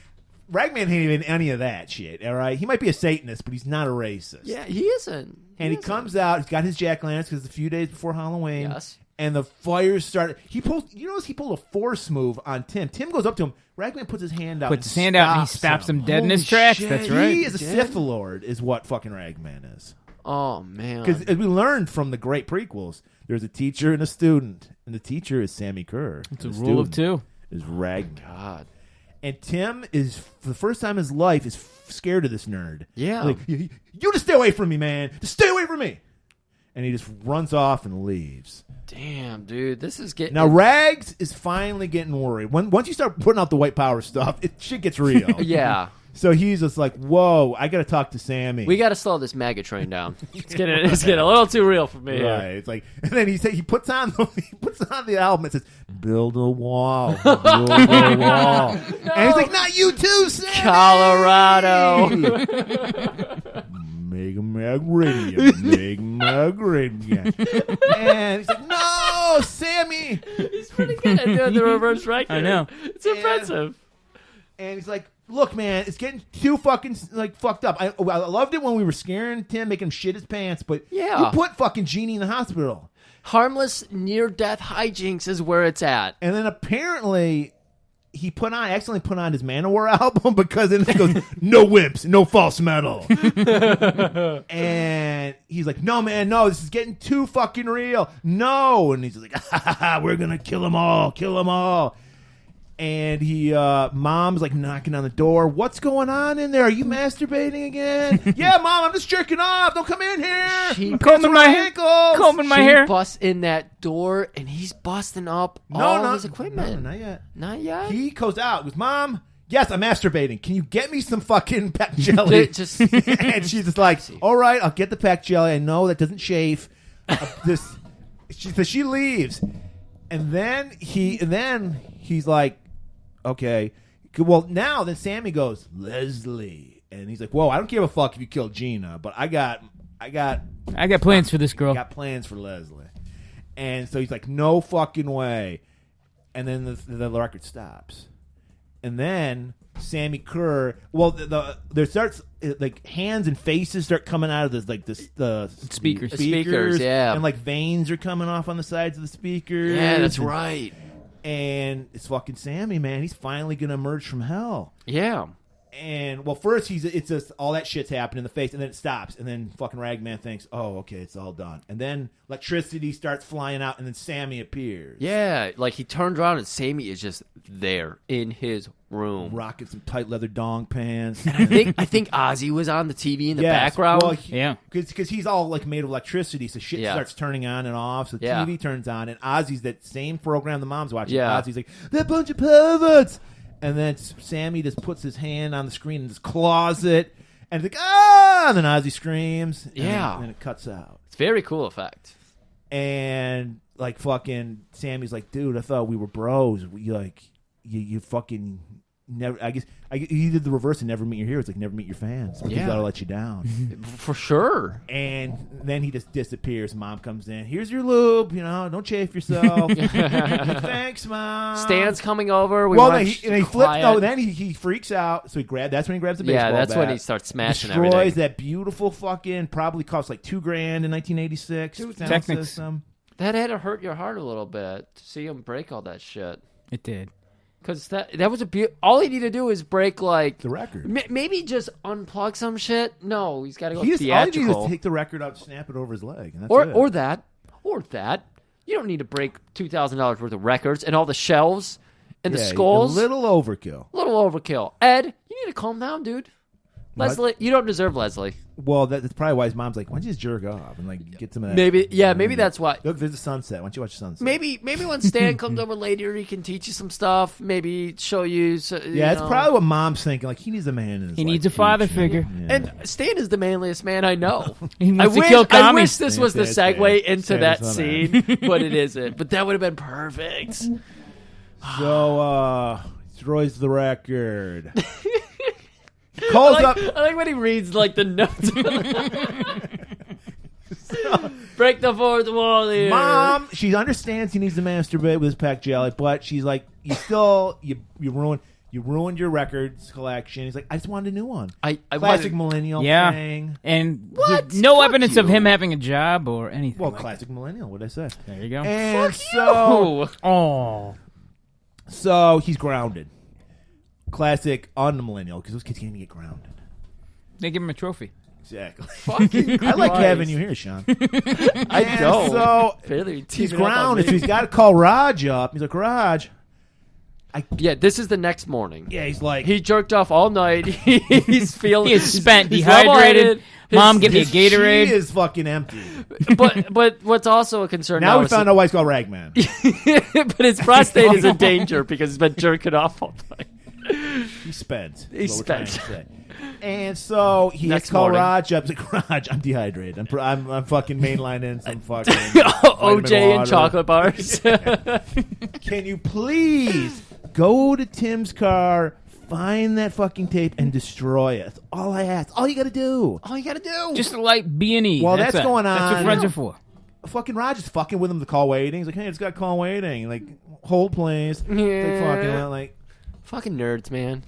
Ragman ain't even any of that shit, all right? He might be a Satanist, but he's not a racist. Yeah, he isn't. And he comes out, he's got his jack-o'-lanterns because it's a few days before Halloween. Yes. And the fires started. He pulled a force move on Tim. Tim goes up to him. Ragman puts his hand out. Puts his hand out and he stops him dead in his tracks. Shit. That's right. He is a Sith Lord, is what fucking Ragman is. Oh, man. Because as we learned from the great prequels, there's a teacher and a student. And the teacher is Sammy Kerr. It's a rule of two. Is Ragman. God. And Tim is, for the first time in his life, is scared of this nerd. Yeah. Like, you just stay away from me, man. Just stay away from me. And he just runs off and leaves. Damn, dude. This is getting... Now, Rags is finally getting worried. Once you start putting out the white power stuff, shit gets real. Yeah. So he's just like, whoa, I got to talk to Sammy. We got to slow this maggot train down. It's getting a little too real for me. Right. It's like, and then he puts on the album. It says, "Build a wall, build a wall," no. And he's like, "Not you too, Sammy." Colorado. Mega Mag Radio, Mega Mag Radio. And he's like, "No, Sammy." He's pretty good at doing the reverse record. I know. It's impressive. And he's like, "Look, man, it's getting too fucking fucked up. I loved it when we were scaring Tim, making him shit his pants, but yeah, you put fucking Jeannie in the hospital. Harmless near-death hijinks is where it's at." And then apparently he accidentally put on his Manowar album because then it goes, "No wimps, no false metal." And he's like, "No, man, no, this is getting too fucking real. No." And he's like, "We're gonna kill them all, kill them all." And mom's like knocking on the door. What's going on in there? Are you masturbating again? Yeah, Mom, I'm just jerking off. Don't come in here. I'm combing my ankles. Combing my hair. She busts in that door, and he's busting up all his equipment. No, not yet. Not yet? He goes out with Mom. Yes, I'm masturbating. Can you get me some fucking pack jelly? And she's just like, all right, I'll get the pack jelly. I know that doesn't chafe. She leaves. And then he's like, okay. Well, now then Sammy goes, Leslie. And he's like, whoa, I don't give a fuck if you killed Gina, but I got plans for this girl. I got plans for Leslie. And so he's like, no fucking way. And then the record stops. And then Sammy Kerr, there starts like hands and faces start coming out of the speakers, yeah, and like veins are coming off on the sides of the speakers. Yeah, that's right. And it's fucking Sammy, man. He's finally gonna emerge from hell. Yeah. And first it's just all that shit's happening in the face, and then it stops, and then fucking Ragman thinks, oh, okay, it's all done. And then electricity starts flying out, and then Sammy appears. Yeah, like he turns around and Sammy is just there in his room, rocking some tight leather dong pants. I think Ozzy was on the TV in the background. Well, because he's all like made of electricity, so shit starts turning on and off. So the TV turns on, and Ozzy's that same program the mom's watching. Yeah. Ozzy's like, that bunch of perverts. And then Sammy just puts his hand on the screen and just claws it. And it's like, ah! And then Ozzy screams. And then it cuts out. It's a very cool effect. And like fucking Sammy's like, dude, I thought we were bros. You fucking never. I guess he did the reverse and never meet your heroes. Like never meet your fans. Because that'll let you down. For sure. And then he just disappears. Mom comes in. Here's your lube. Don't chafe yourself. Thanks, Mom. Stan's coming over. He flips. No, then he freaks out. So that's when he grabs the baseball bat. Yeah, that's when he starts smashing destroys everything. That beautiful fucking, probably cost like $2,000 in 1986. Technics. That had to hurt your heart a little bit to see him break all that shit. It did. Because that was all he needed to do is break like the record. Maybe just unplug some shit. No, he's got to go theatrical. All he needs is take the record out, snap it over his leg, and that's it. Or that. You don't need to break $2,000 worth of records and all the shelves and the skulls. A little overkill. Ed, you need to calm down, dude. Leslie, you don't deserve Leslie. Well, that's probably why his mom's like, why don't you just jerk off and like get some of that? Maybe that's why. Look, there's a sunset. Why don't you watch the sunset? Maybe when Stan comes over later, he can teach you some stuff. Maybe show you. It's probably what mom's thinking. Like he needs a man in his life. He needs a father figure. Yeah. And Stan is the manliest man I know. I wish this was the segue into that scene, but it isn't. But that would have been perfect. So, destroys the record. Calls up. I like when he reads like the notes. Break the fourth wall here. Mom, she understands he needs to masturbate with his pack jelly, but she's like, you ruined your records collection. He's like, I just wanted a new one. Classic millennial thing. And no evidence of him having a job or anything. Well, classic millennial. What'd I say? There you go. And so he's grounded. Classic on the millennial, because those kids can't even get grounded. They give him a trophy. Exactly. Fucking I like having you here, Sean. I don't. So he's grounded, so he's got to call Raj up. He's like, Raj. This is the next morning. Yeah, he's like, he jerked off all night. He's feeling. He's spent, dehydrated. Mom, give me a Gatorade. She is fucking empty. But what's also a concern now we found out why he's called Ragman. But his prostate is in danger because he's been jerking off all night. He's spent. And so he has to call Raj up. He's like, Raj, I'm dehydrated. I'm fucking mainlining some fucking OJ and chocolate bars. Can you please go to Tim's car, find that fucking tape, and destroy it? That's all I ask. All you got to do. Just a light B&E. Well, that's going on. That's what friends are for. Fucking Raj is fucking with him to call waiting. He's like, hey, it's got call waiting. Like, hold please. Fucking nerds, man.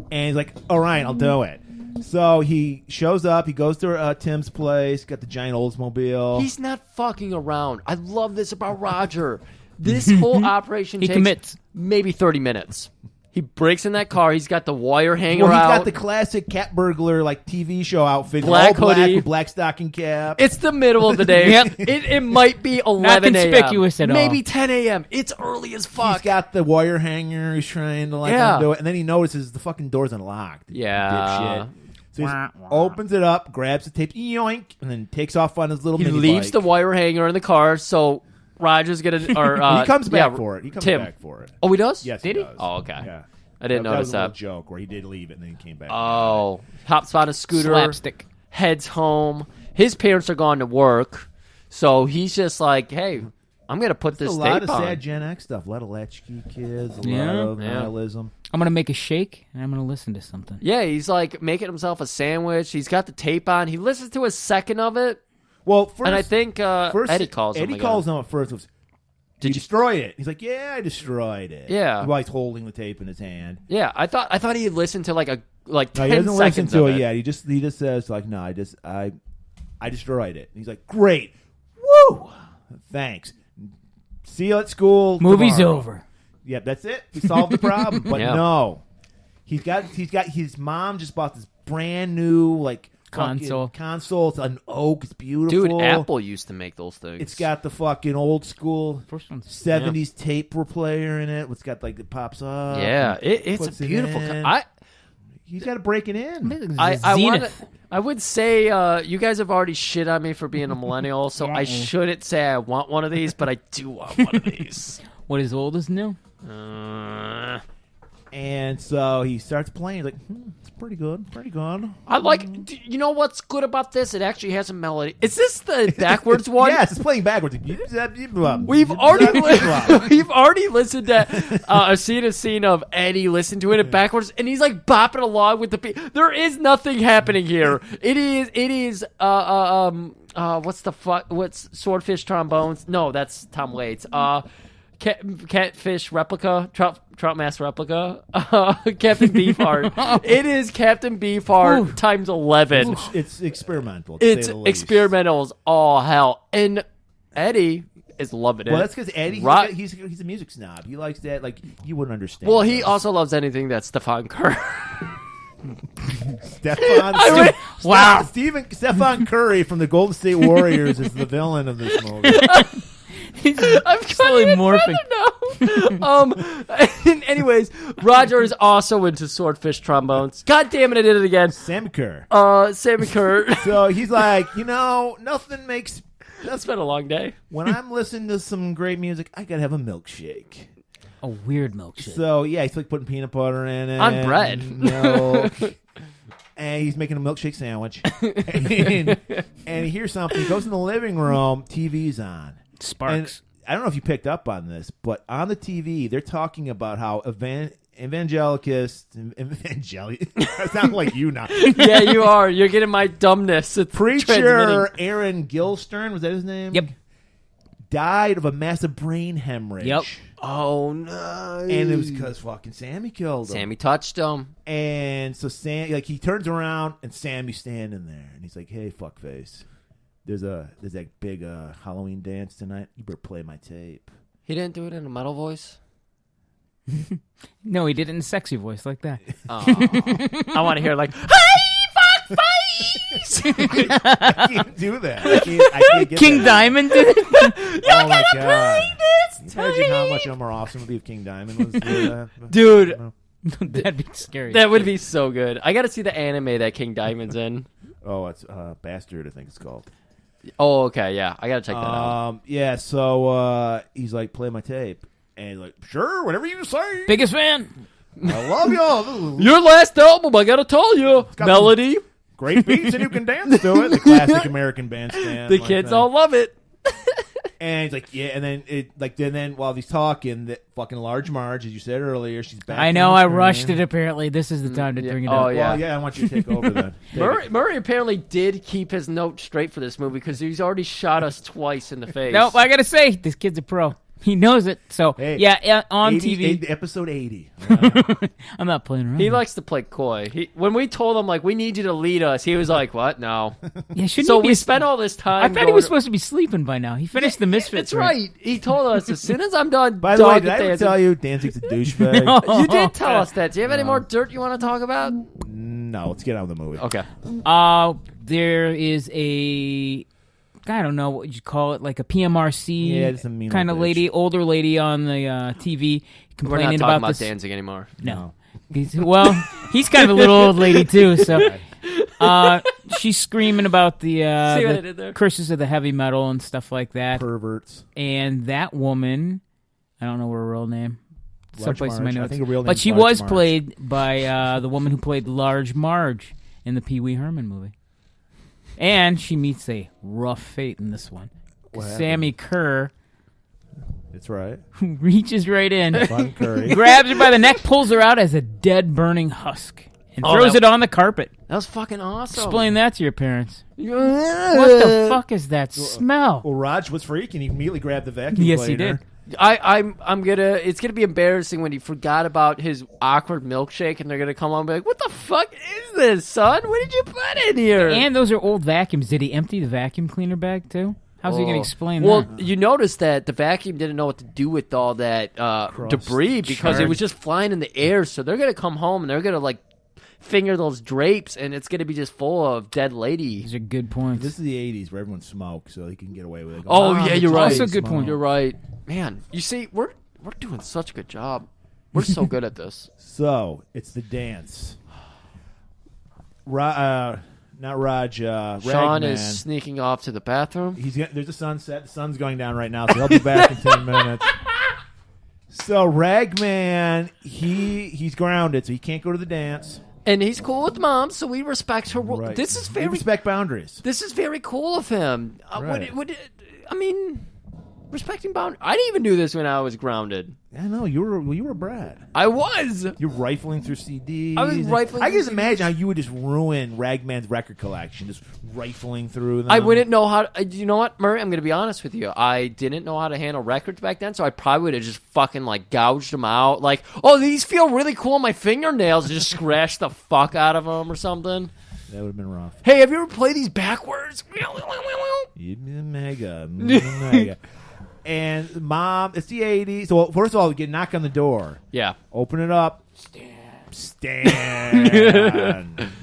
And he's like, all right, I'll do it. So he shows up. He goes to Tim's place. Got the giant Oldsmobile. He's not fucking around. I love this about Roger. This whole operation takes commits. maybe 30 minutes. He breaks in that car. He's got the wire hanger Well, he's out. got the classic cat burglar like TV show outfit, Black all black hoodie. with black stocking cap. It's the middle of the day. Yep. It might be 11 a.m. conspicuous at all. Maybe 10 a.m. It's early as fuck. He's got the wire hanger. He's trying to undo it, and then he notices the fucking door's unlocked. Yeah. Dipshit. So he opens it up, grabs the tape, yoink, and then takes off on his little He mini leaves bike. the wire hanger in the car, so Roger's gonna. Or he comes back for it. He comes Tim. back for it. Oh, he does? Yes, Did he? does. Oh, okay. Yeah. I didn't that notice was a little that. joke where he did leave it and then he came back. Oh, hops on a scooter, Slapstick. heads home. His parents are gone to work, so he's just like, "Hey, I'm gonna put this a lot tape of on." sad Gen X stuff. A lot of latchkey kids. A Yeah. lot of Yeah. nihilism. I'm going to make a shake, and I'm going to listen to something. Yeah, he's like making himself a sandwich. He's got the tape on. He listens to a second of it, Well, first, and I think first Eddie calls him. Eddie again. calls him up first. Was, Did you destroy it? He's like, yeah, I destroyed it. Yeah. While he's holding the tape in his hand. Yeah, I thought he had listened to like 10 No, he doesn't listen seconds to of it it. yet. He just says like, no, I destroyed it. And he's like, great, woo, thanks. See you at school. Movie's tomorrow. over. Yeah, that's it. We solved the problem. But Yeah. no, he's got his mom just bought this brand new like Console. Console. It's an oak. It's beautiful. Dude, Apple used to make those things. It's got the fucking old school First one's 70s tape player in it. It's got like it pops up. yeah, and it's puts a it beautiful. in. I He's got to break it in. I would say you guys have already shit on me for being a millennial, so I shouldn't say I want one of these, but I do want one of these. What is old is new? And so he starts playing. He's like, it's pretty good. Pretty good. I like. You know what's good about this? It actually has a melody. Is this the backwards one? Yes, it's playing backwards. We've already listened to a scene of Eddie listen to it backwards, and he's like bopping along with the beat. There is nothing happening here. It is what's the fuck? What's Swordfish Trombones? No, that's Tom Waits. Catfish replica, trout mask replica, Captain Beefheart. It is Captain Beefheart times 11. It's experimental. to It's say the least. experimental as all hell, and Eddie is loving it. Well, that's because Eddie, he's a music snob. He likes that. Like, you wouldn't understand. Well, he also loves anything that's Stefan Kerr. Stephen Curry from the Golden State Warriors is the villain of this movie. I'm slowly morphing. Anyways, Roger is also into swordfish trombones. God damn it, I did it again. Sammy Kerr. Sammy Kerr. So he's like, nothing makes. That's been a long day. When I'm listening to some great music, I gotta have a milkshake. A weird milkshake. So yeah, he's like putting peanut butter in it On bread. milk. And he's making a milkshake sandwich. and he hears something. He goes in the living room. TV's on. Sparks. And I don't know if you picked up on this, but on the TV, they're talking about how evangelicals. I sound like you now. Yeah, you are. You're getting my dumbness. It's Preacher transmitting. Aaron Gilstern, was that his name? Yep. Died of a massive brain hemorrhage. Yep. Oh, no. And it was because fucking Sammy killed him. Sammy touched him. And so he turns around and Sammy's standing there, and he's like, "Hey, fuckface, there's that big Halloween dance tonight. You better play my tape." He didn't do it in a metal voice? No, he did it in a sexy voice like that. I want to hear like, hey, fuck face! I can't do that. I can't get King that. Diamond did it? Oh my god! Imagine how much more awesome it would be if King Diamond was there. Dude. That'd be scary. That would be so good. I got to see the anime that King Diamond's in. Oh, it's Bastard, I think it's called. Oh, okay, yeah. I got to check that out. Yeah, so he's like, "Play my tape." And he's like, "Sure, whatever you say." Biggest fan. I love y'all. Your last album, I got to tell you. Melody. Great beats, and you can dance to it. The classic American bandstand. The kids all love it. And he's like, yeah, and then while he's talking, that fucking Large Marge, as you said earlier, she's back. I know, I rushed it apparently. This is the time to bring it up. yeah. Well, yeah, I want you to take over then. Murray apparently did keep his note straight for this movie because he's already shot us twice in the face. Nope, I gotta say, this kid's a pro. He knows it. So, Hey, on 80, TV. Episode 80. I'm not playing around. He likes to play coy. When we told him, like, we need you to lead us, he was like, what? No. Yeah, shouldn't So he be we spent all this time. I thought he was supposed to be sleeping by now. He finished the Misfits. That's right. He told us, as soon as I'm done, By the way, dog did I ever dancing- tell you Danzig's a douchebag? No. You did tell us that. Do you have any more dirt you want to talk about? No, let's get on with the movie. Okay. There is a, I don't know what you call it, like a PMRC Yeah, just a mean kind of bitch. lady, older lady on the TV We're not complaining talking about this. Danzig anymore. No. Well, he's kind of a little old lady too, so she's screaming about See what I did the there? curses of the heavy metal and stuff like that. Perverts. And that woman, I don't know her real name. Someplace in my Marge. I notes. think her real But name's she Large was Marge. played by the woman who played Large Marge in the Pee Wee Herman movie. And she meets a rough fate in this one. What happened? Sammy Kerr, That's right. who reaches right in, Fun Curry. grabs her by the neck, pulls her out as a dead, burning husk, and Oh, throws that- it on the carpet. That was fucking awesome. Explain that to your parents. What What the fuck is that smell? Well, Raj was freaking. He immediately grabbed the vacuum Yes, he cleaner. did. It's gonna be embarrassing when he forgot about his awkward milkshake, and they're gonna come on and be like, "What the fuck is this, son? What did you put in here?" And those are old vacuums. Did he empty the vacuum cleaner bag too? How's he going to explain well, that? you noticed that the vacuum didn't know what to do with all that debris because it was just flying in the air. So they're gonna come home and they're gonna like finger those drapes, and it's gonna be just full of dead ladies. These are good points. This is the 80s where everyone smoked, so they can get away with it. Oh yeah, you're right. Also good point. You're right, man. You see, we're doing such a good job. We're so good at this. So it's the dance. Not Raj. Sean Ragman. is sneaking off to the bathroom. There's a sunset. The sun's going down right now, so he'll be back in 10 minutes. So Ragman, he's grounded, so he can't go to the dance. And he's cool with mom, so we respect her. Right. This is We very respect boundaries. This is very cool of him. Right. I mean, respecting boundaries. I didn't even do this when I was grounded. I know you were a brat. I was. You're rifling through CDs. I was rifling I can through just imagine how you would just ruin Ragman's record collection, just rifling through them. I wouldn't know how. You know what, Murray? I'm going to be honest with you. I didn't know how to handle records back then, so I probably would have just fucking like gouged them out. Like, oh, these feel really cool on my fingernails. Just scratch the fuck out of them or something. That would have been rough. Hey, have you ever played these backwards? Mega. And mom, it's the 80s. So first of all, we get a knock on the door. Yeah. Open it up. Stand.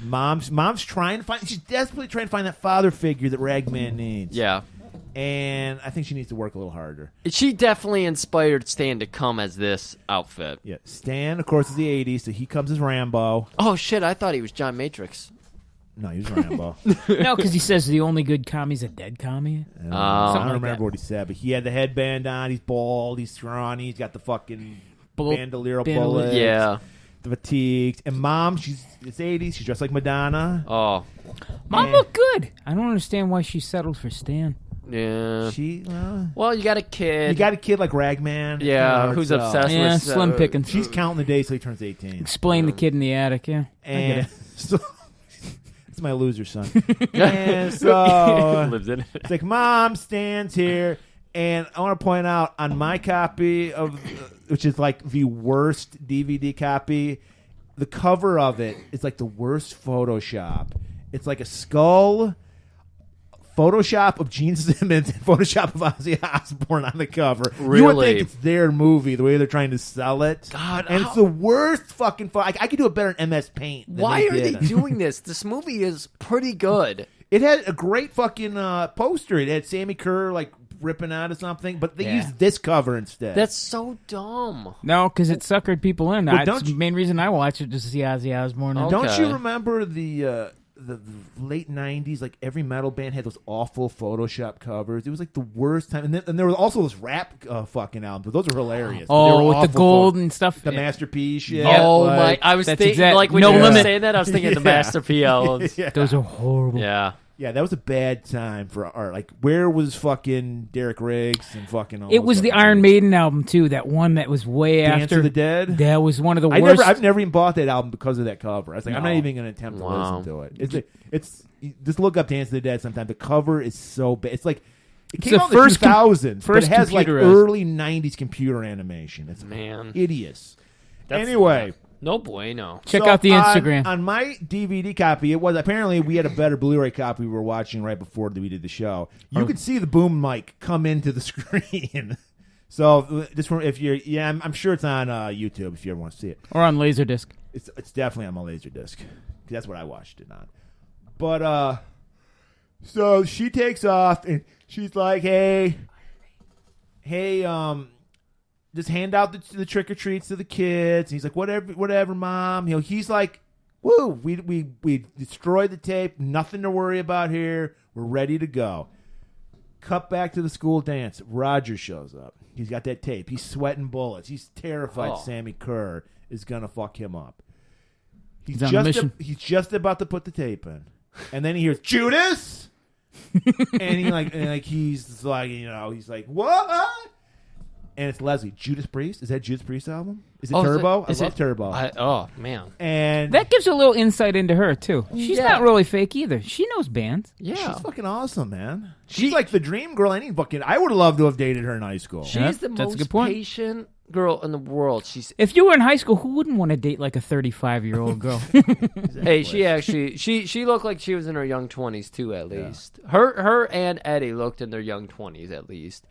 Mom's trying to find. She's desperately trying to find that father figure that Ragman needs. Yeah. And I think she needs to work a little harder. She definitely inspired Stan to come as this outfit. Yeah. Stan, of course, is the 80s, so he comes as Rambo. Oh shit! I thought he was John Matrix. No, he was Rambo. No, because he says the only good commie's a dead commie. I don't like remember that. what he said, but he had the headband on. He's bald. He's scrawny. He's got the fucking bandolier bullets. Yeah. The fatigues. And mom, it's 80s. She's dressed like Madonna. Oh. Mom looked good. I don't understand why she settled for Stan. Yeah. Well, you got a kid. You got a kid like Ragman. Yeah, who's obsessed Yeah, with slim pickings. She's counting the days till he turns 18. Explain the kid in the attic, yeah. I get And it. so it's my loser son. And so Lives in it. it's like mom stands here, and I want to point out on my copy of, which is like the worst DVD copy, the cover of it is like the worst Photoshop. It's like a skull, Photoshop of Gene Simmons, and Photoshop of Ozzy Osbourne on the cover. You would Really? think it's their movie, the way they're trying to sell it. God, and it's the worst fucking. I could do it better in MS Paint. than Why are they did. doing this? This movie is pretty good. It had a great fucking poster. It had Sammy Kerr like ripping out of something, but they used this cover instead. That's so dumb. No, because it suckered people in. Well, That's the main reason I watch it, just to see Ozzy Osbourne. Okay. Don't you remember the late 90s? Like every metal band had those awful Photoshop covers. It was like the worst time. And there was also those rap fucking albums, but those are hilarious. But they Oh, were with the awful gold and stuff. The Masterpiece shit. Oh like, my! I was that's thinking exact- like when No you were Limit. saying that, I was thinking the Yeah. Master P albums. Yeah. Those are horrible. Yeah. Yeah, that was a bad time for art. Like, where was fucking Derek Riggs and fucking all It those was the fucking Iron dudes? Maiden album, too. That one that was way Dance after. of the Dead? That was one of the worst. I've never even bought that album because of that cover. I was like, I'm not No. even going to attempt to Wow. listen to it. It's just look up Dance of the Dead sometime. The cover is so bad. It's like It came out in the 2000s, but it has like computerized. early 90s computer animation. It's hideous. Anyway. No bueno. Check out the Instagram. On my DVD copy, it was apparently we had a better Blu-ray copy we were watching right before we did the show. You could see the boom mic come into the screen. So just from, if you're, I'm sure it's on YouTube if you ever want to see it, or on Laserdisc. It's definitely on my Laserdisc because that's what I watched it on. But so she takes off and she's like, hey, just hand out the trick or treats to the kids. And he's like, whatever, Mom. You know, he's like, woo, we destroyed the tape. Nothing to worry about here. We're ready to go. Cut back to the school dance. Roger shows up. He's got that tape. He's sweating bullets. He's terrified Sammy Kerr is gonna fuck him up. He's on a mission. He's just about to put the tape in, and then he hears Judas, and he's like, what? And it's Leslie. Judas Priest? Is that Judas Priest album? Is it Turbo? I love Turbo. Oh, man. And that gives a little insight into her, too. She's not really fake either. She knows bands. Yeah. She's fucking awesome, man. She's like the dream girl. I would love to have dated her in high school. She's the most patient girl in the world. If you were in high school, who wouldn't want to date like a 35-year-old girl? Hey, she looked like she was in her young 20s, too, at least. Her and Eddie looked in their young 20s, at least.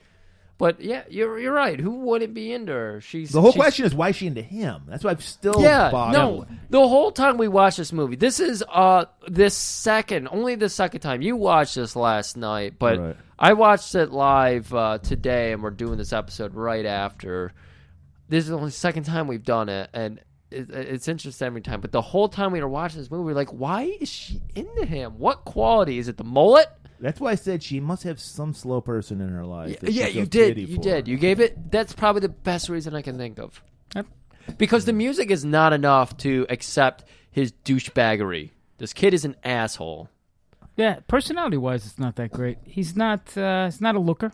But yeah, you're right. Who wouldn't be into her? The whole question is why is she into him? That's why I'm still bothered. The whole time we watched this movie, this is only the second time. You watched this last night, but right. I watched it live today, and we're doing this episode right after. This is the only second time we've done it, and it's interesting every time. But the whole time we were watching this movie, we're like, why is she into him? What quality? Is it the mullet? That's why I said she must have some slow person in her life. Yeah, you did. You did. You gave it. That's probably the best reason I can think of. Because the music is not enough to accept his douchebaggery. This kid is an asshole. Yeah, personality-wise, it's not that great. He's not a looker.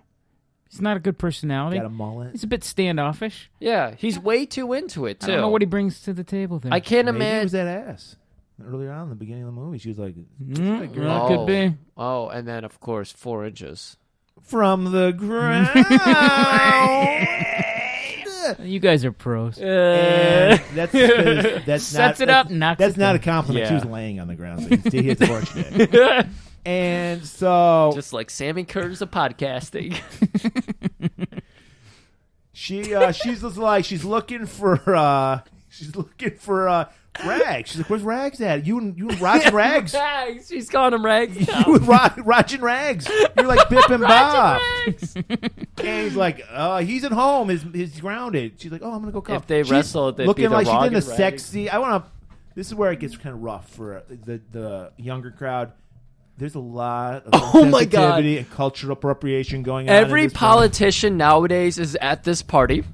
He's not a good personality. Got a mullet. He's a bit standoffish. Yeah, he's way too into it, too. I don't know what he brings to the table there. I can't imagine. Maybe it was that ass. Earlier on in the beginning of the movie, she was like, could be. Oh, and then, of course, 4 inches. From the ground. You guys are pros. That's Sets it up, knocks That's it not down. a compliment. Yeah. She was laying on the ground. So he hit the fortunate. And so... Just like Sammy Kerr's of podcasting. She's looking for... Rags. She's like, where's Rags at? You and Rog and Rags? Rags. She's calling him Rags. You and Rog and Rags. You're like Bip and Bob. And he's like, he's at home. He's grounded. She's like, I'm going to go call. If they wrestle, they'd looking be the like she's Rog in a and Rags. sexy... This is where it gets kind of rough for the younger crowd. There's a lot of sensitivity and cultural appropriation going on. Every politician nowadays is at this party.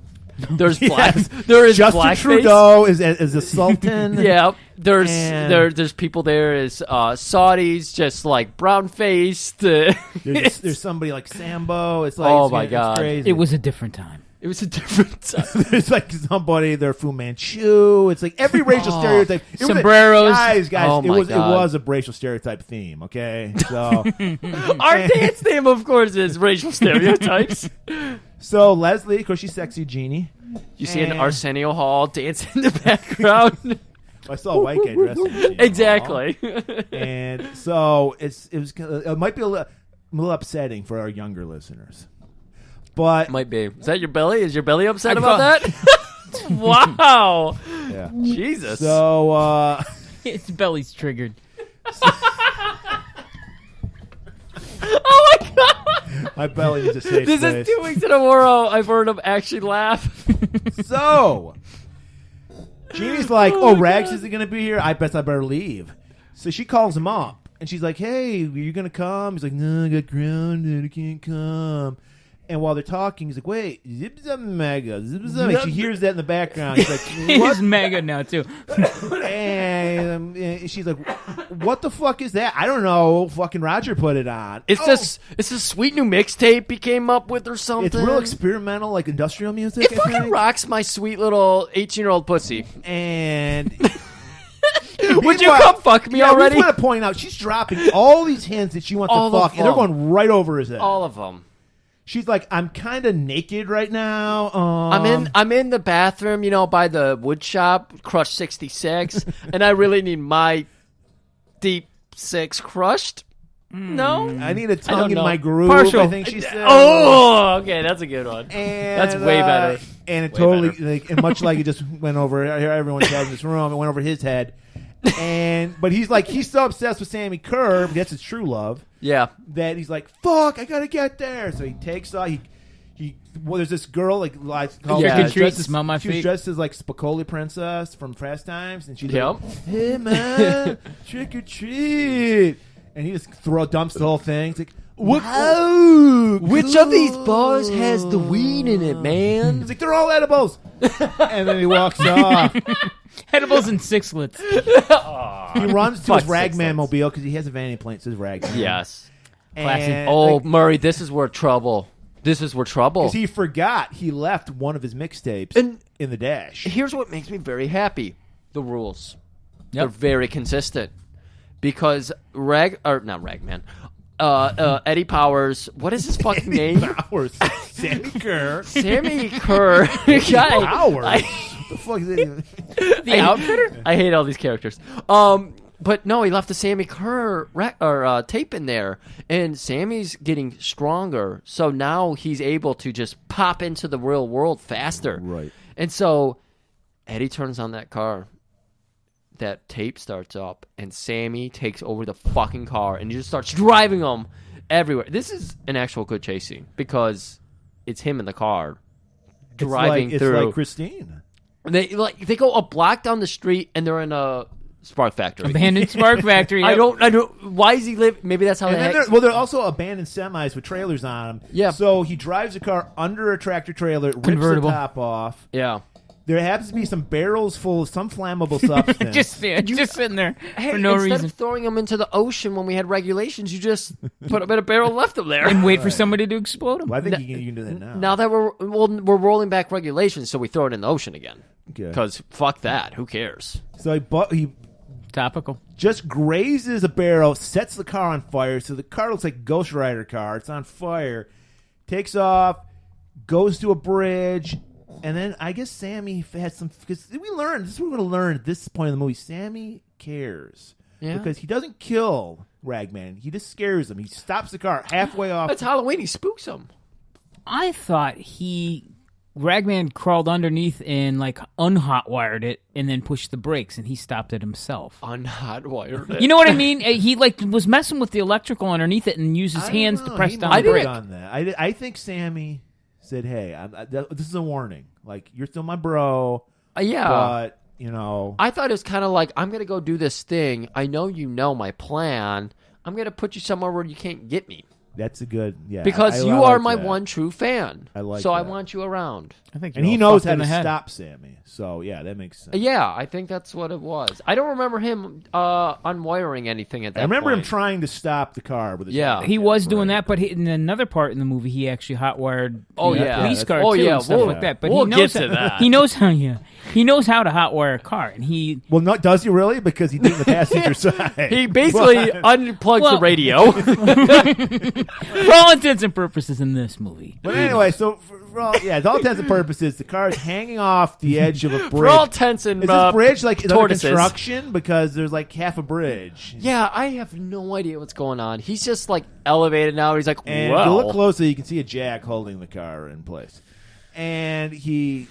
There's black. Yes. There is Justin blackface. Trudeau is a sultan. Yeah, there's people there as Saudis, just like brown faced. There's somebody like Sambo. It's like oh my god, it's crazy. It was a different time. It was a different time. There's like somebody there, Fu Manchu. It's like every racial stereotype. Sombreros. Guys, Oh it my was God. a racial stereotype theme. Okay, so Our dance theme, of course, is racial stereotypes. So Leslie, of course, she's sexy Jeannie. You see an Arsenio Hall dancing in the background. I saw a white guy dressed in Arsenio Exactly. Hall. And so it might be a little upsetting for our younger listeners. But might be. Is that your belly? Is your belly upset about that? Wow. Yeah. Jesus. So His belly's triggered. Oh my god. My belly needs a safe This place. is 2 weeks in a row I've heard him actually laugh. So Jeannie's like, Rags isn't going to be here. I bet I better leave. So she calls him up, and she's like, hey, are you going to come? He's like, no, I got grounded. I can't come. And while they're talking, he's like, wait, zip mega. And she hears that in the background. She's like, He's mega now, too. and she's like, what the fuck is that? I don't know. Fucking Roger put it on. It's this sweet new mixtape he came up with or something. It's real experimental, like industrial music. It fucking rocks my sweet little 18-year-old pussy. And... Would you come fuck me already? I just want to point out, she's dropping all these hints that she wants to fuck, and they're going right over his head. All of them. She's like, I'm kind of naked right now. I'm in the bathroom, by the wood shop, Crush 66, and I really need my deep six crushed. No, I need a tongue in my groove. Partial. I think she said. Oh, okay, that's a good one. And, That's way better. And it Way totally, better. and much like it just went over everyone's head in this room, it went over his head. But he's so obsessed with Sammy Kerr, that's his true love. Yeah. That he's like, fuck, I gotta get there. So he takes off. There's this girl like called Trick or treat, smell my she was feet. dressed as like Spicoli Princess from Fast Times, and she's Yep. like, hey man, trick or treat. And he just dumps the whole thing. It's like, whoa, Which of these bars has the weed in it, man? He's like, they're all edibles. And then he walks off. Edibles and sixlets. He runs to his Fuck Ragman mobile because he has a vanity plane that says Ragman. Yes. And, Oh, Murray, this is where trouble. Because he forgot he left one of his mixtapes in the dash. Here's what makes me very happy. The rules. They're very consistent. Because not Ragman. Eddie Powers. What is his fucking name? Powers. Sammy Kerr. Sammy Kerr. Powers. What the fuck is it? The outfitter? I hate all these characters. But no, he left the Sammy Kerr tape in there, and Sammy's getting stronger. So now he's able to just pop into the real world faster. Right. And so Eddie turns on that car. That tape starts up, and Sammy takes over the fucking car, and he just starts driving them everywhere. This is an actual good chase scene because it's him in the car driving through. It's like Christine. They go a block down the street, and they're in a spark factory. Abandoned spark factory. I don't. Why is he live? Maybe that's how they. They're also abandoned semis with trailers on them. Yeah. So he drives a car under a tractor trailer, rips the top off. Yeah. There happens to be some barrels full of some flammable substance. just sitting there for no instead reason. of throwing them into the ocean when we had regulations, you just put them in a barrel and left them there. And wait for somebody to explode them. Well, I think you can do that now. Now that we're rolling back regulations, so we throw it in the ocean again. Because fuck that. Who cares? So he Topical. just grazes a barrel, sets the car on fire. So the car looks like a Ghost Rider car. It's on fire. Takes off, goes to a bridge. And then I guess Sammy has some, because we learned, this is what we're going to learn at this point in the movie. Sammy cares. Yeah. Because he doesn't kill Ragman. He just scares him. He stops the car halfway off. It's Halloween. He spooks him. I thought Ragman crawled underneath and unhotwired it and then pushed the brakes, and he stopped it himself. Unhotwired it. You know what I mean? He was messing with the electrical underneath it and used his hands to press down the brake. On that. I think Sammy said, "Hey, this is a warning. Like, you're still my bro. Yeah, but I thought it was kind of like, I'm gonna go do this thing. I know you know my plan. I'm gonna put you somewhere where you can't get me. That's a good, because I you like are my that. one true fan. I like so that. I want you around. I think, and he knows how to stop Sammy. So that makes sense. Yeah, I think that's what it was. I don't remember him unwiring anything at that. I remember him point. trying to stop the car with his hand. He was doing that, but in another part in the movie, he actually hotwired police car Oh, too yeah, and stuff like that. But we'll he knows get to that. He knows how. He knows how to hotwire a car, and he. Well, does he really? Because he did the passenger side. He basically unplugs the radio. For all intents and purposes in this movie. But anyway, so for all intents and purposes, the car is hanging off the edge of a bridge. For all intents and is this bridge like under tortoises. construction? Because there's like half a bridge. Yeah, I have no idea what's going on. He's just like elevated now. He's like, And if you look closely, you can see a jack holding the car in place. And he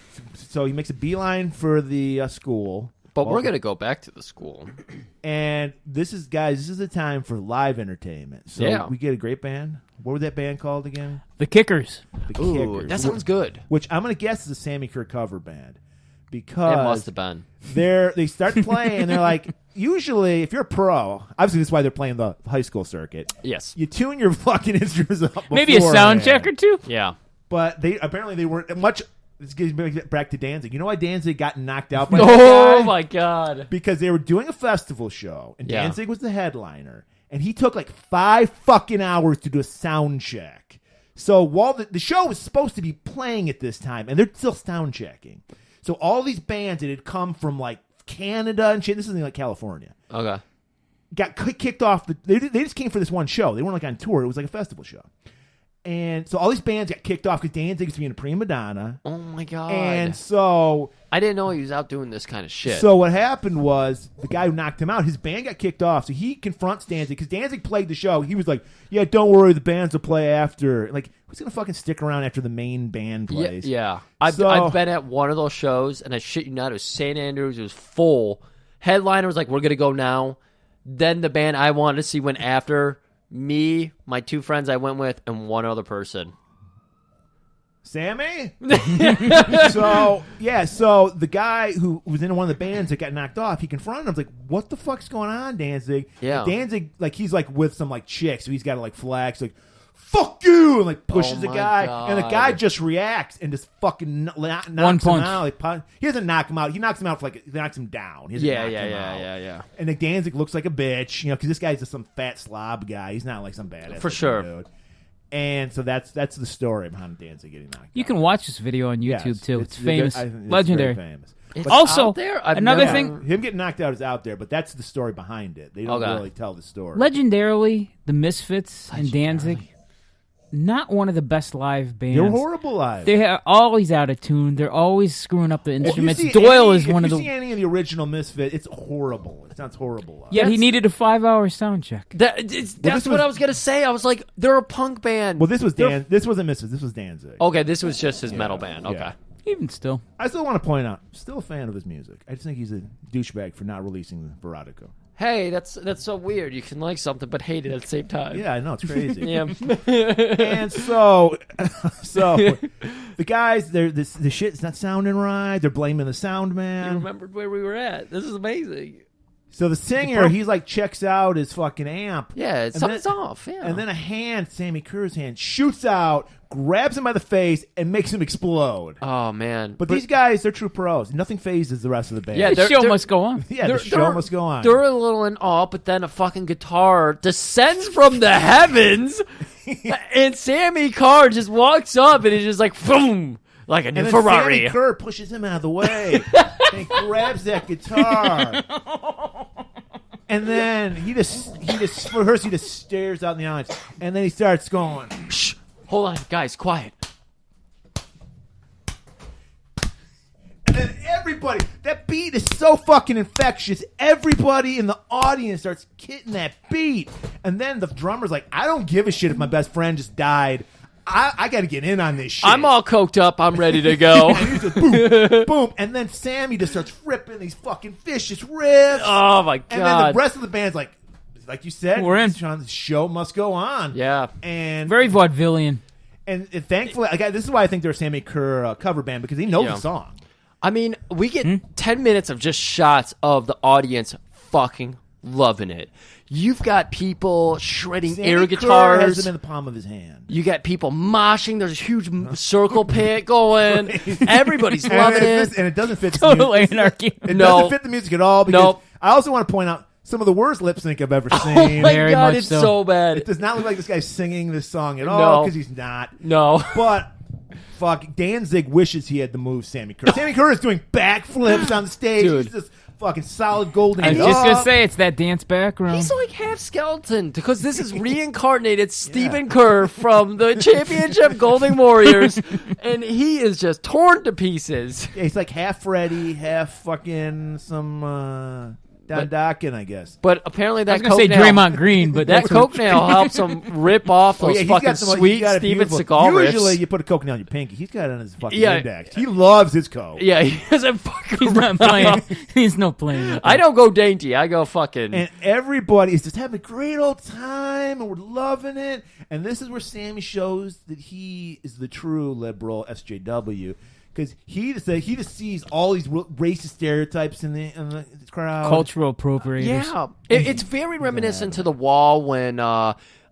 makes a beeline for the school. But we're going to go back to the school. And this is the time for live entertainment. So we get a great band. What was that band called again? The Kickers. The Ooh, Kickers. that sounds good. Which I'm going to guess is a Sammy Kerr cover band. Because it must have been. They start playing, and they're like, usually, if you're a pro, obviously this is why they're playing the high school circuit. Yes. You tune your fucking instruments up before. Maybe a sound check or two? Yeah. But they weren't much. This gives me back to Danzig. You know why Danzig got knocked out by my God. Because they were doing a festival show, and Danzig was the headliner, and he took like 5 fucking hours to do a sound check. So while the show was supposed to be playing at this time, and they're still sound checking. So all these bands that had come from like Canada and shit, this isn't like California. Okay. Got kicked off. They just came for this one show. They weren't like on tour. It was like a festival show. And so all these bands got kicked off because Danzig's being a prima donna. Oh my god! And so I didn't know he was out doing this kind of shit. So what happened was the guy who knocked him out, his band got kicked off. So he confronts Danzig because Danzig played the show. He was like, "Yeah, don't worry, the bands will play after." Like, who's gonna fucking stick around after the main band plays? Yeah. I've been at one of those shows, and I shit you not, it was St. Andrews. It was full. Headliner was like, "We're gonna go now." Then the band I wanted to see went after. Me, my 2 friends I went with, and one other person. Sammy? So the guy who was in one of the bands that got knocked off, he confronted him. I was like, what the fuck's going on, Danzig? Yeah. Danzig, like, he's like with some like chick, so he's got to like flex, like, fuck you, and like pushes the guy. God. And the guy just reacts and just fucking knocks One punch. him out. Like, he doesn't knock him out. He knocks him out for like, he knocks him down. He doesn't knock him out. Yeah. And like Danzig looks like a bitch, because this guy's just some fat slob guy. He's not like some badass. For sure. Dude. And so that's the story behind Danzig getting knocked out. You can watch this video on YouTube too. It's famous, I think it's legendary. very famous. It's Also, out there? I've another never- thing, Him getting knocked out is out there, but that's the story behind it. They don't Okay. really tell the story. legendarily, the Misfits and Danzig, not one of the best live bands. They're horrible live. They're always out of tune. They're always screwing up the If you instruments. see Doyle any- is one of If the. you see any of the original Misfit, it's horrible. It sounds horrible live. Yeah, he needed a 5-hour sound check. That's what I was gonna say. I was like, they're a punk band. Well, this wasn't Misfits. This was Danzig. Okay, this was just his metal band. Okay. Yeah. Even still. I still want to point out, still a fan of his music. I just think he's a douchebag for not releasing the verotica. Hey, that's so weird. You can like something but hate it at the same time. Yeah, I know, it's crazy. Yeah. And so the guys, the shit's not sounding right. They're blaming the sound man. You remembered where we were at. This is amazing. So the singer, he's like checks out his fucking amp. Yeah, And something's off. Yeah. And then a hand, Sammy Kerr's hand, shoots out, grabs him by the face, and makes him explode. Oh man! But these guys, they're true pros. Nothing phases the rest of the band. Yeah, The show must go on. Yeah, the show must go on. They're a little in awe, but then a fucking guitar descends from the heavens, and Sammy Kerr just walks up and he's just like, boom, like a new And then Ferrari. Sammy Kerr pushes him out of the way and he grabs that guitar. And then he just rehearses. He just stares out in the audience, and then he starts going. Shh, hold on, guys, quiet. And then everybody, that beat is so fucking infectious. Everybody in the audience starts hitting that beat, and then the drummer's like, "I don't give a shit if my best friend just died. I got to get in on this shit." I'm all coked up. I'm ready to go. And he just boom, boom, and then Sammy just starts ripping these fucking vicious riffs. Oh my god! And then the rest of the band's like you said, We're in. Sean, the show must go on. Yeah, and Very vaudevillian. and thankfully, this is why I think they're a Sammy Kerr cover band, because he knows the song. I mean, we get 10 minutes of just shots of the audience fucking loving it. You've got people shredding Sammy air Kerr guitars. has them in the palm of his hand. You got people moshing. There's a huge circle pit going. Everybody's loving it. And it doesn't fit the Total music. anarchy. It No. doesn't fit the music at all. Because Nope. I also want to point out some of the worst lip sync I've ever seen. Oh my Very god, much it's so. so bad. It does not look like this guy's singing this song at No. all, because he's not. No. But fuck, Danzig wishes he had the move Sammy Kerr. Sammy Kerr is doing backflips on the stage. Dude. He's just fucking solid golden. I was just going to say, it's that dance background. He's like half skeleton because this is reincarnated Stephen Kerr from the championship Golden Warriors, and he is just torn to pieces. Yeah, he's like half Freddy, half fucking some Don Dokken, I guess. But apparently I was that going to say coke nail, Draymond Green, but that that's coke nail helps him rip off those he's fucking got some- he's sweet got a Steven beautiful- Seagal Usually riffs. you put a coke nail on your pinky. He's got it on his fucking Yeah. index. He loves his coke. Yeah, he doesn't fucking. He's not playing. He's no playing. with I that. don't go dainty. I go fucking. And everybody is just having a great old time, and we're loving it. And this is where Sammy shows that he is the true liberal SJW, because he just sees all these racist stereotypes in the crowd. Cultural appropriators. Yeah, it's very reminiscent to The Wall when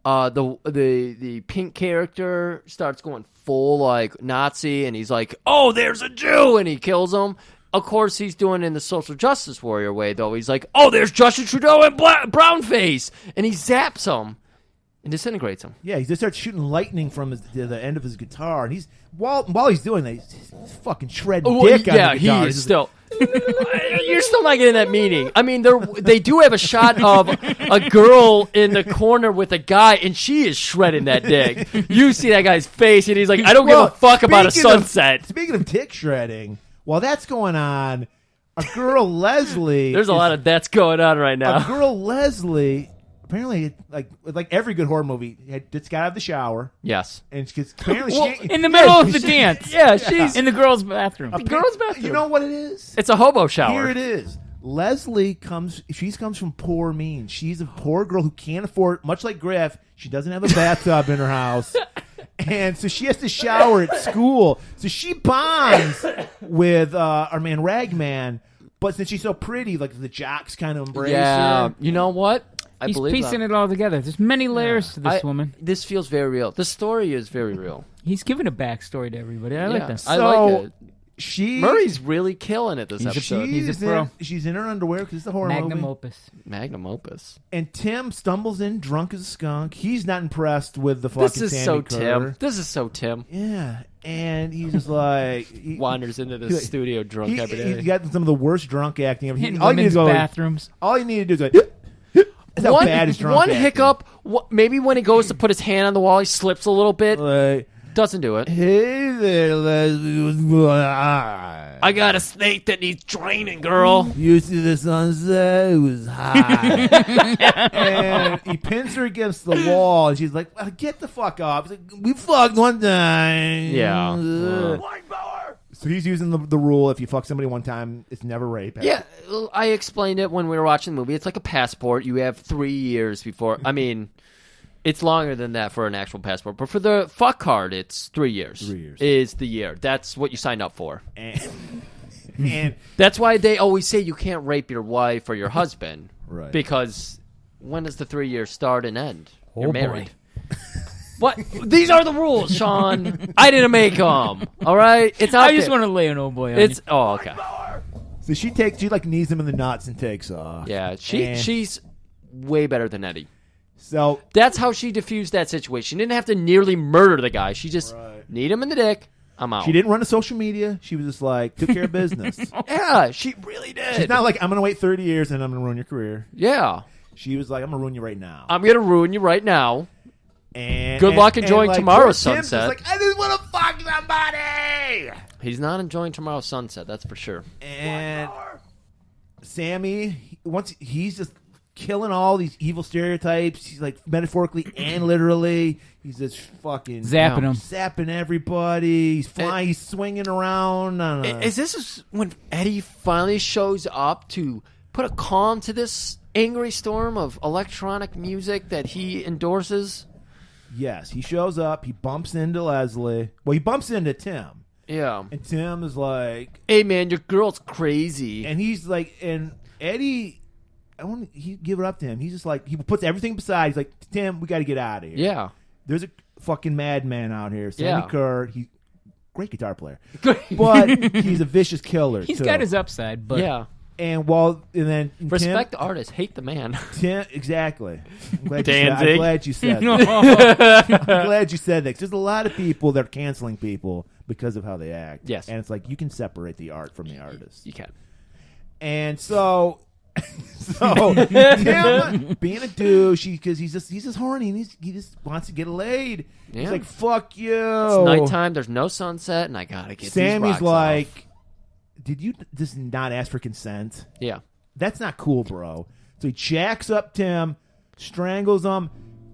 the pink character starts going full like Nazi, and he's like, "Oh, there's a Jew," and he kills him. Of course, he's doing it in the social justice warrior way, though. He's like, "Oh, there's Justin Trudeau and brownface," and he zaps him. and disintegrates him. Yeah, he just starts shooting lightning from the end of his guitar, and he's while he's doing that, he's fucking shredding dick on the guitar. Yeah, he is still. You're still not getting that meaning. I mean, they do have a shot of a girl in the corner with a guy, and she is shredding that dick. You see that guy's face, and he's like, I don't give a fuck about a sunset. Speaking of dick shredding, while that's going on, a girl, Leslie... There's a lot of that's going on right now. A girl, Leslie... Apparently, like every good horror movie, it's got out of the shower. Yes, and apparently in the middle of the dance. Yeah, she's in the girls' bathroom. The girls' bathroom. You know what it is? It's a hobo shower. Here it is. Leslie comes from poor means. She's a poor girl who can't afford, much like Griff. She doesn't have a bathtub in her house, and so she has to shower at school. So she bonds with our man Ragman, but since she's so pretty, like the jocks kind of embrace her. You know what? He's piecing it all together. There's many layers to this woman. This feels very real. The story is very real. He's giving a backstory to everybody. I like this. I like it. Murray's really killing it this episode. He's a pro. She's in her underwear because it's a horror Magnum movie. opus. Magnum opus. And Tim stumbles in drunk as a skunk. He's not impressed with the fucking This is Sammy so Kerr. Tim. This is so Tim. Yeah. And he's just like... He wanders into the studio drunk every day. He's got some of the worst drunk acting ever. In women's bathrooms. All you need to do is go... That's how bad his drunk acting. Hiccup, maybe when he goes to put his hand on the wall, he slips a little bit. Doesn't do it. Hey there, Leslie. I got a snake that needs draining, girl. You see the sunset? It was high. And he pins her against the wall, and she's like, get the fuck off. He's like, we fucked one time. Yeah. So he's using the rule, if you fuck somebody one time, it's never rape. Yeah, I explained it when we were watching the movie. It's like a passport. You have 3 years before. I mean, it's longer than that for an actual passport. But for the fuck card, it's 3 years. 3 years. Is the year. That's what you signed up for. And that's why they always say you can't rape your wife or your husband. Right. Because when does the 3 years start and end? Oh, You're married. What? These are the rules, Sean. I didn't make them. All right, it's out I just there. want to lay an old boy on you. Oh, okay. So she like knees him in the nuts and takes off. Yeah, she's way better than Eddie. So that's how she diffused that situation. She didn't have to nearly murder the guy. She just kneed him in the dick. I'm out. She didn't run to social media. She was just like, took care of business. Yeah, she really did. She's not like, I'm going to wait 30 years and I'm going to ruin your career. Yeah. She was like, I'm going to ruin you right now. I'm going to ruin you right now. And good luck enjoying like, tomorrow's Tim's sunset. Like, I just want to fuck somebody. He's not enjoying tomorrow's sunset, that's for sure. And Sammy, he's just killing all these evil stereotypes. He's like metaphorically and literally. He's just fucking zapping everybody. He's flying. He's swinging around. Is this when Eddie finally shows up to put a calm to this angry storm of electronic music that he endorses? Yes, he shows up. He bumps into Leslie. Well, he bumps into Tim. Yeah. And Tim is like, hey, man, your girl's crazy. And he's like, and Eddie, he give it up to him. He's just like, he puts everything beside. He's like, Tim, we got to get out of here. Yeah. There's a fucking madman out here. Sammy Yeah. Kerr. Great guitar player. But he's a vicious killer, He's too. got his upside, but... Yeah. And then respect the artist, hate the man. Tim, exactly. I'm glad you said No. that. I'm glad you said that. 'Cause there's a lot of people that are canceling people because of how they act. Yes. And it's like, you can separate the art from the artist. You can. And so Tim being a douche, because he's just horny and he just wants to get laid. Yeah. He's like, fuck you. It's nighttime, there's no sunset, and I gotta get Sammy's these rocks like, off. did you just not ask for consent? Yeah. That's not cool, bro. So he jacks up Tim, strangles him,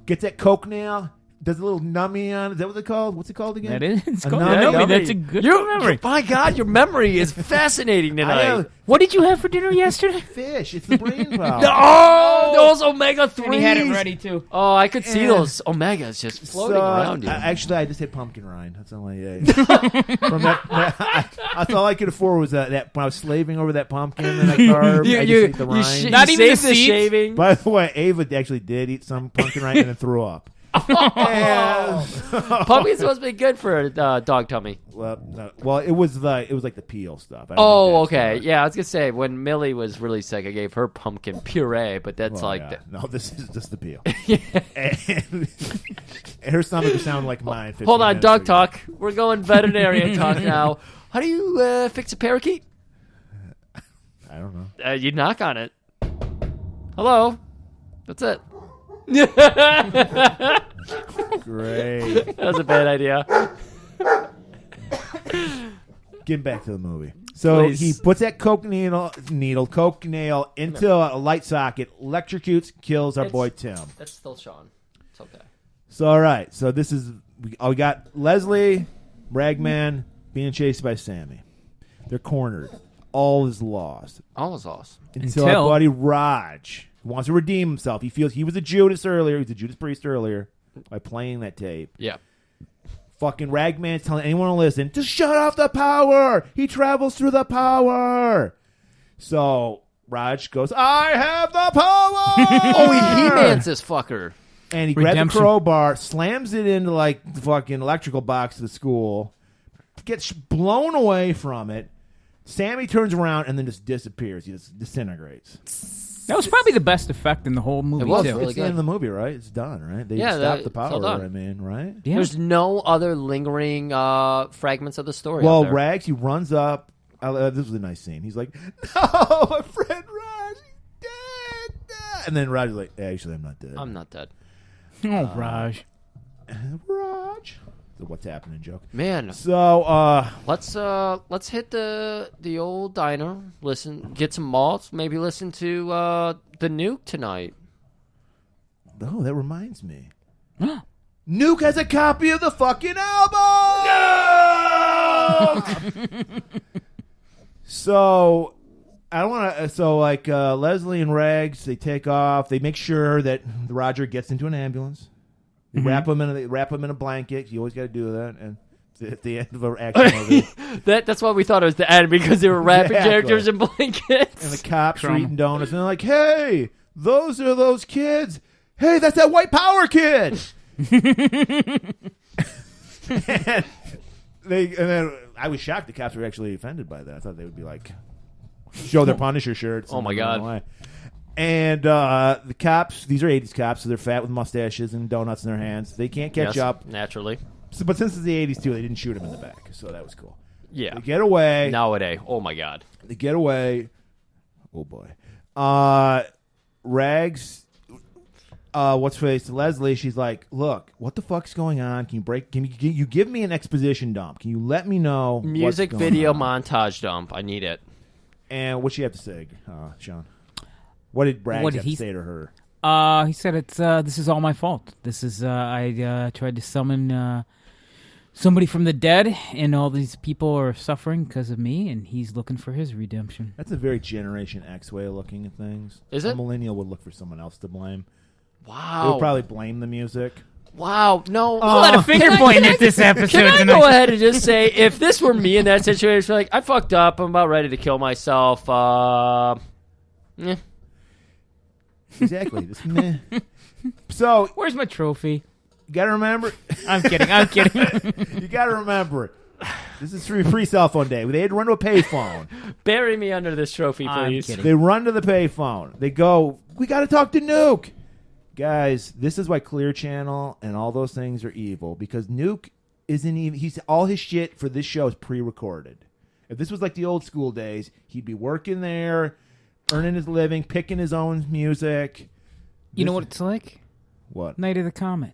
gets that coke nail, does a little nummy on. Is that what it's called? What's it called again? That is. It's A called nummy. nummy. That's a good memory. My God, your memory is fascinating tonight. What did you have for dinner yesterday? Fish. It's the brain power. Oh, those omega-3s. And he had it ready, too. Oh, I could see those omegas just floating around you. Actually, I just had pumpkin rind. That's all I ate. From that's all I could afford was that when I was slaving over that pumpkin and that carb. I just ate the rind. Not even the shaving. By the way, Ava actually did eat some pumpkin rind and then threw up. Pumpkin's supposed to be good for a dog tummy. Well, no, it was like the peel stuff. I don't Oh, think that's okay. right. Yeah, I was gonna say when Millie was really sick, I gave her pumpkin puree, but that's Well, like yeah. No, this is just the peel. Yeah. And her stomach was sounding like mine. 15 Hold on, minutes dog ago. talk. We're going veterinarian talk now. How do you fix a parakeet? I don't know. You knock on it. Hello. That's it. Great. That was a bad idea. Getting back to the movie. So Please. he puts that coke nail into a light socket, electrocutes, kills our boy Tim. That's still Sean. It's okay. So all right. So this is we got Leslie, Ragman being chased by Sammy. They're cornered. All is lost. All is lost. Until our buddy Raj wants to redeem himself. He feels he was a Judas earlier. He was a Judas priest earlier by playing that tape. Yeah. Fucking Ragman's telling anyone to listen, just shut off the power. He travels through the power. So Raj goes, I have the power. Oh, he mans this fucker. And he grabs a crowbar, slams it into like the fucking electrical box of the school, gets blown away from it. Sammy turns around and then just disappears. He just disintegrates. That was probably the best effect in the whole movie. It was too. really It's the end of the movie, right? It's done, right? They Yeah, stopped the it's all power, done. I mean, right? Yeah. There's no other lingering fragments of the story. Well, out there. Rags, he runs up. This was a nice scene. He's like, no, my friend Raj, he's dead. And then Raj is like, actually, I'm not dead. I'm not dead. Oh, Raj. Raj. The what's happening joke. Man. So, let's hit the old diner. Listen, get some malts. Maybe listen to the Nuke tonight. Oh, that reminds me. Nuke has a copy of the fucking album. No! So I don't want to. So like Leslie and Rags, they take off. They make sure that Roger gets into an ambulance. They wrap him in a blanket. You always got to do that. And at the end of an action movie, that's why we thought it was the end, because they were wrapping Exactly. characters in blankets. And the cops are eating donuts, and they're like, "Hey, those are those kids. Hey, that's that white power kid." and then I was shocked the cops were actually offended by that. I thought they would be like, show their Punisher shirts. Oh my God. And the cops, these are 80s cops, so they're fat with mustaches and donuts in their hands. They can't catch Yes, up. naturally. So, but since it's the 80s, too, they didn't shoot him in the back. So that was cool. Yeah. They get away. Nowadays, oh my God. They get away. Oh, boy. Rags, what's her face? Leslie, she's like, look, what the fuck's going on? Can you give me an exposition dump? Can you let me know Music what's going video on? montage dump. I need it. And what'd she have to say, Sean? What did Rags have to say to her? He said it's this is all my fault. This is I tried to summon somebody from the dead, and all these people are suffering because of me, and he's looking for his redemption. That's a very Generation X way of looking at things. Is A it? millennial would look for someone else to blame. Wow. They would probably blame the music. Wow, no. A lot of finger pointing at this episode Can I tonight. go ahead and just say, if this were me in that situation, like, I fucked up, I'm about ready to kill myself, Exactly. This meh. So, where's my trophy? You got to remember. I'm kidding. You got to remember. This is pre-cell phone day. They had to run to a payphone. Bury me under this trophy, please. They run to the payphone. They go, we got to talk to Nuke. Guys, this is why Clear Channel and all those things are evil, because Nuke isn't even, all his shit for this show is pre-recorded. If this was like the old school days, he'd be working there, earning his living, picking his own music. You know what it's like? What? Night of the Comet.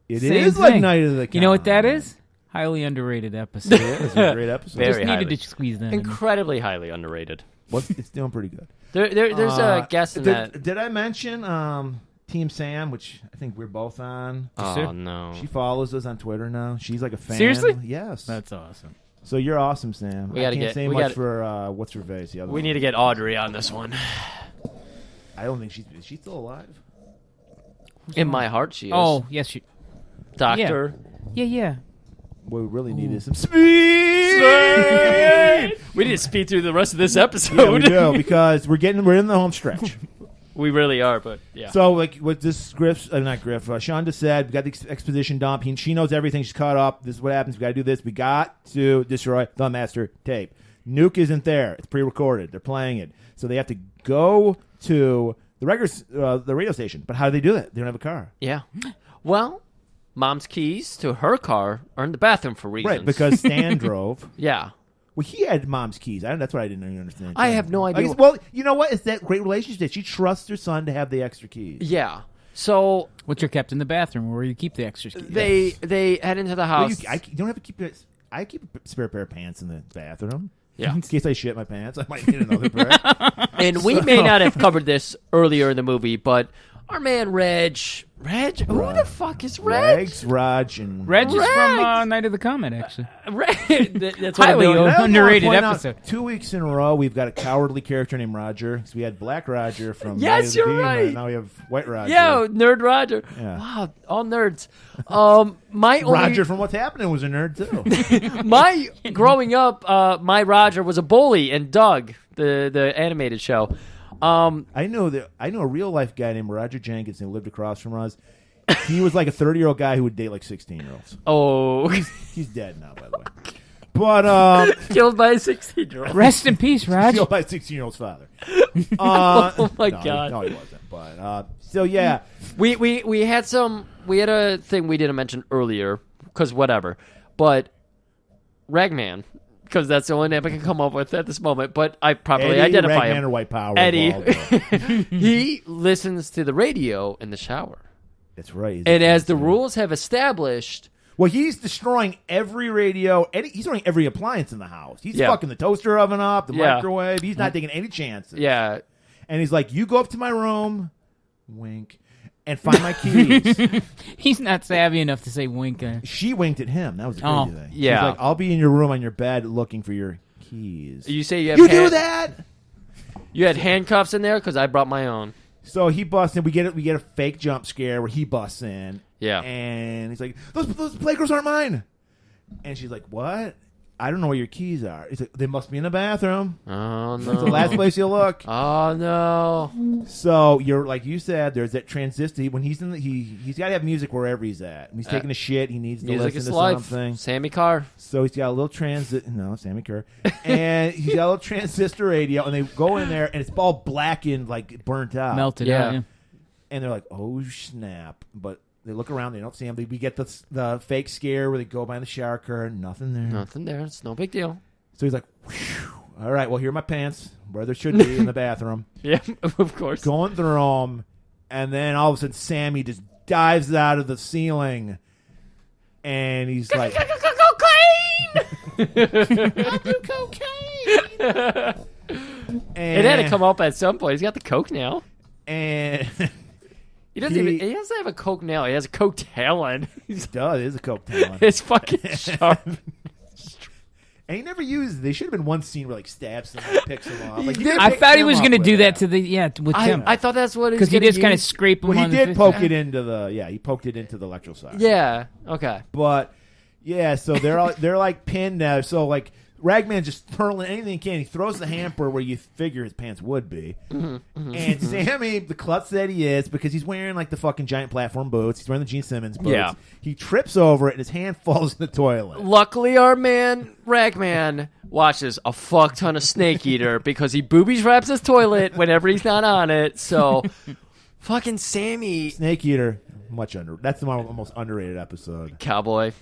It Same is like thing. Night of the Comet. You know what that is? Highly underrated episode. It is a great episode. Very Just needed highly. to squeeze that in. Incredibly highly underrated. It's doing pretty good. There's a guest in that. Did I mention Team Sam, which I think we're both on? Oh, no. She follows us on Twitter now. She's like a fan. Seriously? Yes. That's awesome. So you're awesome, Sam. We gotta I can't get- say we much gotta- for what's her face. The other We one. need to get Audrey on this one. I don't think is she still alive? In my heart, she is. Oh, yes, she. Doctor. Yeah. What we really need is some We need to speed through the rest of this episode. Yeah, we do because we're in the home stretch. We really are, but yeah. So, like, what this Shonda said, we got the exposition dump. She knows everything. She's caught up. This is what happens. We got to do this. We got to destroy the master tape. Nuke isn't there. It's pre-recorded. They're playing it. So they have to go to the radio station. But how do they do that? They don't have a car. Yeah. Well, Mom's keys to her car are in the bathroom for reasons. Right, because Stan drove. Yeah. Well, he had Mom's keys. That's what I didn't even understand. I have no idea. Well, you know what? It's that great relationship. She trusts her son to have the extra keys. Yeah. So, which are kept in the bathroom where you keep the extra keys. They head into the house. Well, you don't have to keep it. I keep a spare pair of pants in the bathroom. Yeah. In case I shit my pants, I might need another pair. And we may not have covered this earlier in the movie, but our man Reg, who the fuck is Reg? Raj, and Reg is from Night of the Comet, actually. That's what highly underrated episode. 2 weeks in a row, we've got a cowardly character named Roger. So we had Black Roger from Yes, you're right. Now we have White Roger. Yeah, Nerd Roger. Yeah. Wow, all nerds. Roger from What's Happening was a nerd too. Growing up, my Roger was a bully in Doug, the animated show. I know a real life guy named Roger Jenkins who lived across from us. He was like a 30-year-old guy who would date like 16-year-olds. Oh, he's dead now, by the way. But killed by a 16-year-old. Rest in peace, Roger. Killed by a 16-year-old's father. Oh my God! No, he wasn't. But so yeah, we had a thing we didn't mention earlier because whatever. But Ragman. Because that's the only name I can come up with at this moment. But I probably identify Ragman him. Or White Power. Eddie. He listens to the radio in the shower. That's right. And as the rules have established... Well, he's destroying every radio. He's destroying every appliance in the house. He's fucking the toaster oven up, the microwave. He's not taking any chances. Yeah. And he's like, you go up to my room, wink, and find my keys. He's not savvy enough to say wink. She winked at him. That was the crazy thing. Yeah. She's like, I'll be in your room on your bed looking for your keys. You say you have do that? You had handcuffs in there? Because I brought my own. So he busts in. We get a fake jump scare where he busts in. Yeah. And he's like, those Playgirls aren't mine. And she's like, what? I don't know where your keys are. He's like, they must be in the bathroom. Oh, no. It's the last place you'll look. Oh, no. So, you're like you said, there's that transistor. When he's in he's got to have music wherever he's at. When he's taking a shit, he needs to listen to something. Sammy Carr. So, he's got a little Sammy Kerr. And he's got a little transistor radio, and they go in there, and it's all blackened, like burnt out. Melted out, yeah. And they're like, oh, snap. But they look around, they don't see him. We get the fake scare where they go by the shower curtain. Nothing there. Nothing there. It's no big deal. So he's like, whew, all right, well, here are my pants, where there should be in the bathroom. Yeah, of course. Going through them, and then all of a sudden Sammy just dives out of the ceiling, and he's like, cocaine! I do cocaine! It had to come up at some point. He's got the coke now. And... He doesn't have a coke now. He has a coke talon. He does. It is a coke talon. It's fucking sharp. And he never used. They should have been one scene where like stabs him and picks him off. Like, I thought he was going to do that to with Tim. I thought that's what because he just kind of scraped him. Well, on he the did poke it into the. Yeah, he poked it into the electro side. Yeah. Okay. But yeah, so they're like pinned now. So like Ragman's just hurling anything he can. He throws the hamper where you figure his pants would be. And Sammy, the klutz that he is, because he's wearing like the fucking giant platform boots. He's wearing the Gene Simmons boots. Yeah. He trips over it and his hand falls in the toilet. Luckily, our man Ragman watches a fuck ton of Snake Eater because he boobies wraps his toilet whenever he's not on it. So, fucking Sammy. Snake Eater, much under. That's the most underrated episode. Cowboy.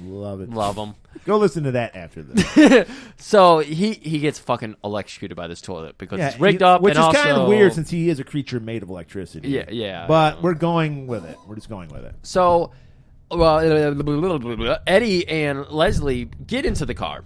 Love it. Love him. Go listen to that after this. So he gets fucking electrocuted by this toilet because it's rigged up, which and is kind also of weird since he is a creature made of electricity. Yeah. But we're going with it. We're just going with it. So, Eddie and Leslie get into the car,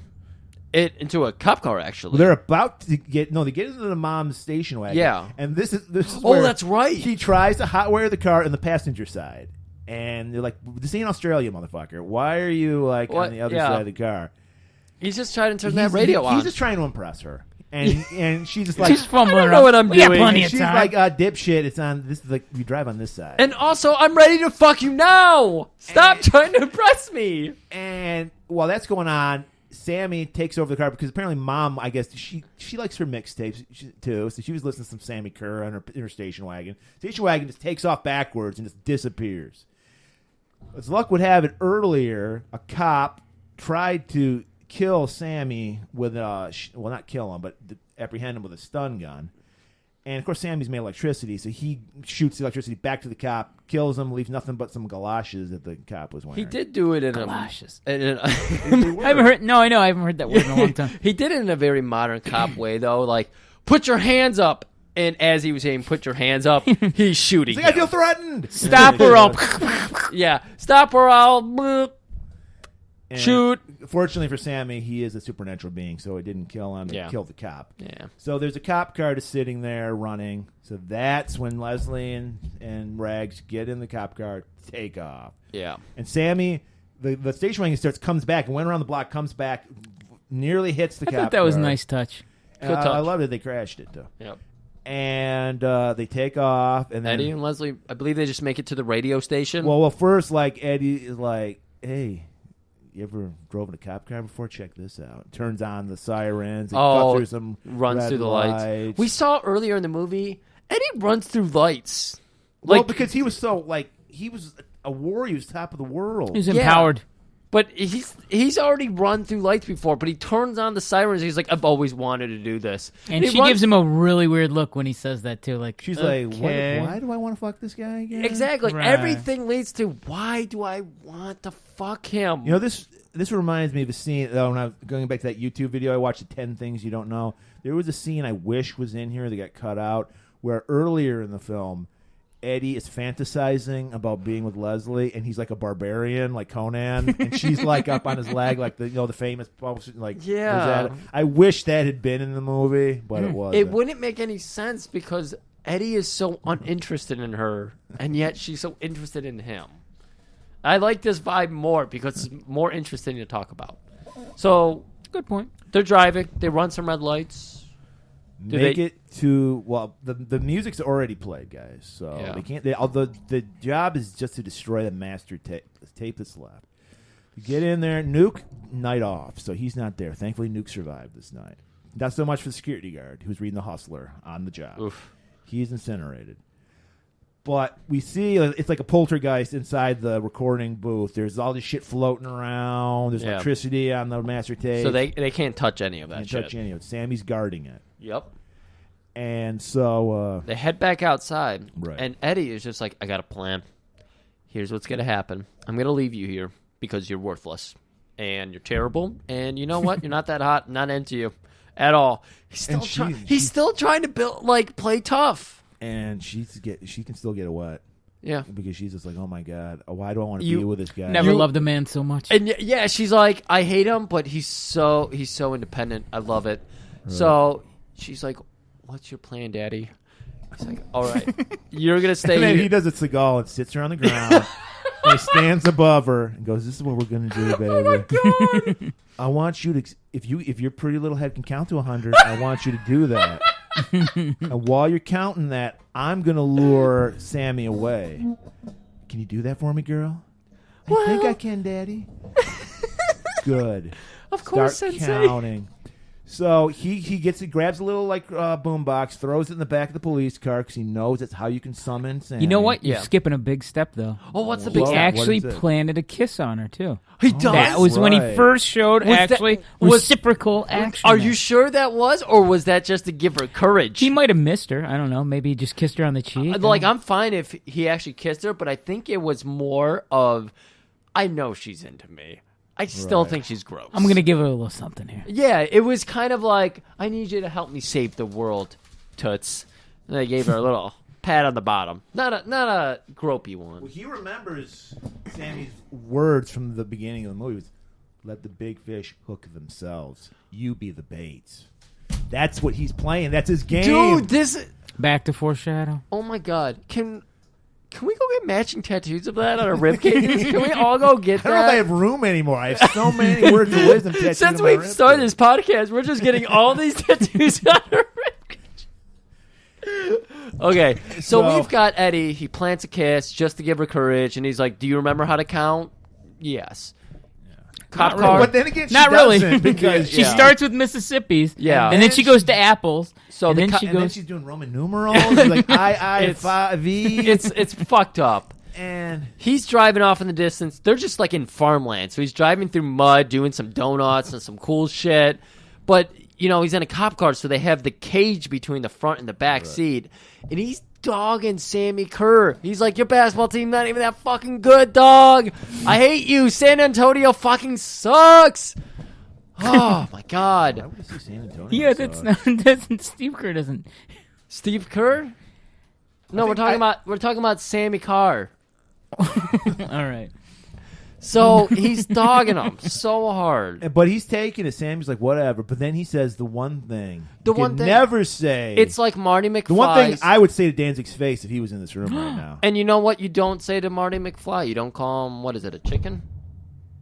into a cop car actually. They're about to get they get into the mom's station wagon. Yeah, and this is where that's right. He tries to hotwire the car in the passenger side. And they're like, this ain't Australia, motherfucker. Why are you like on the other side of the car? He's just trying to turn that radio on. He's just trying to impress her. And she's just like, she's fumbling I don't know what I'm doing. Plenty of she's time. like, dipshit, it's on this, like, you drive on this side. And also, I'm ready to fuck you now. Stop trying to impress me. And while that's going on, Sammy takes over the car because apparently Mom, I guess, she likes her mixtapes too. So she was listening to some Sammy Kerr on her station wagon. Station wagon just takes off backwards and just disappears. As luck would have it, earlier, a cop tried to kill Sammy with not kill him, but apprehend him with a stun gun. And, of course, Sammy's made electricity, so he shoots the electricity back to the cop, kills him, leaves nothing but some galoshes that the cop was wearing. He did do it in galoshes. I haven't heard. No, I know. I haven't heard that word in a long time. He did it in a very modern cop way, though. Like, put your hands up. And as he was saying, put your hands up, he's shooting. He's like, I feel threatened. Stop or I'll... Yeah, stop or I'll... shoot. Fortunately for Sammy, he is a supernatural being, so it didn't kill him. It killed the cop. Yeah. So there's a cop car just sitting there running. So that's when Leslie and Rags get in the cop car, take off. Yeah. And Sammy, the station wagon comes back, and went around the block, comes back, nearly hits the cop car. I thought that was a nice touch. Good touch. I loved it. They crashed it, though. Yep. And they take off. And then Eddie and Leslie, I believe they just make it to the radio station. Well, first, like, Eddie is like, hey... You ever drove in a cop car before? Check this out. Turns on the sirens. Runs through the lights. We saw earlier in the movie, Eddie runs through lights. Well, because he was so, he was a warrior. He was top of the world. He's empowered. But he's already run through lights before, but he turns on the sirens. He's like, I've always wanted to do this. And she gives him a really weird look when he says that, too. Like, she's like, why do I want to fuck this guy again? Exactly. Right. Everything leads to, why do I want to fuck him? You know, this reminds me of a scene, when I was going back to that YouTube video I watched, the 10 Things You Don't Know. There was a scene I wish was in here that got cut out, where earlier in the film, Eddie is fantasizing about being with Leslie, and he's like a barbarian, like Conan, and she's like up on his leg, like the famous, like, yeah. I wish that had been in the movie, but it wasn't. It wouldn't make any sense because Eddie is so uninterested in her, and yet she's so interested in him. I like this vibe more because it's more interesting to talk about. So, good point. They're driving. They run some red lights. The music's already played, guys. So they can't. The job is just to destroy the master tape that's left. To get in there, Nuke night off, so he's not there. Thankfully, Nuke survived this night. Not so much for the security guard who's reading The Hustler on the job. Oof. He's incinerated. But we see it's like a poltergeist inside the recording booth. There's all this shit floating around. There's electricity on the master tape. So they can't touch any of that shit. Can't touch any of it. Sammy's guarding it. Yep. And so... they head back outside. Right. And Eddie is just like, I got a plan. Here's what's going to happen. I'm going to leave you here because you're worthless. And you're terrible. And you know what? You're not that hot. Not into you at all. He's still trying to play tough. And she can still get a wet. Yeah. Because she's just like, oh my God, why do I want to be with this guy? Never loved a man so much. And yeah, she's like, I hate him, but he's so independent. I love it. Right. So she's like, what's your plan, Daddy? He's like, all right, you're going to stay and then here. he does a Seagal and sits her on the ground. And he stands above her and goes, this is what we're going to do, baby. Oh my God. I want you to, if your pretty little head can count to 100, I want you to do that. And while you're counting that, I'm going to lure Sammy away. Can you do that for me, girl? I think I can, Daddy. Good. Of course, Start Sensei. Counting. So he grabs a little boombox, throws it in the back of the police car because he knows that's how you can summon Sammy. You know what? You're skipping a big step, though. Oh, what's the big step? He actually planted a kiss on her, too. He does? That was when he first showed reciprocal action. Are you sure that was? Or was that just to give her courage? He might have missed her. I don't know. Maybe he just kissed her on the cheek. I'm fine if he actually kissed her, but I think it was more of, I know she's into me. I still think she's gross. I'm going to give her a little something here. Yeah, it was kind of like, I need you to help me save the world, Toots. And I gave her a little pat on the bottom. Not a gropey one. Well, he remembers Sammy's words from the beginning of the movie. Let the big fish hook themselves. You be the bait. That's what he's playing. That's his game. Dude, Back to foreshadow. Oh, my God. Can we go get matching tattoos of that on our rib cages? Can we all go get that? I don't know if I have room anymore. I have so many words of wisdom tattoos. Since we've started this podcast, we're just getting all these tattoos on our rib cage. Okay, so we've got Eddie. He plants a kiss just to give her courage, and he's like, do you remember how to count? Yes. cop Not car. But then again, she Not really, doesn't because she starts with Mississippi's. Yeah. and then she goes to apples. So and the then co- she and then goes. she's doing Roman numerals. She's like V. It's fucked up. And He's driving off in the distance. They're just like in farmland. So he's driving through mud, doing some donuts and some cool shit. But, he's in a cop car, so they have the cage between the front and the back seat. And he's dogging Sammy Kerr. He's like, your basketball team not even that fucking good, dog. I hate you. San Antonio fucking sucks. Oh, my God. why would I say San Antonio? Yeah, that's not. Doesn't Steve Kerr doesn't. Steve Kerr? No, we're talking about Sammy Carr. All right. So he's dogging him so hard. But he's taking it. Sammy's like, whatever. But then he says the one thing. The you one can thing- never say. It's like Marty McFly. the one thing I would say to Danzig's face if he was in this room right now. And you know what you don't say to Marty McFly? You don't call him, what is it, a chicken?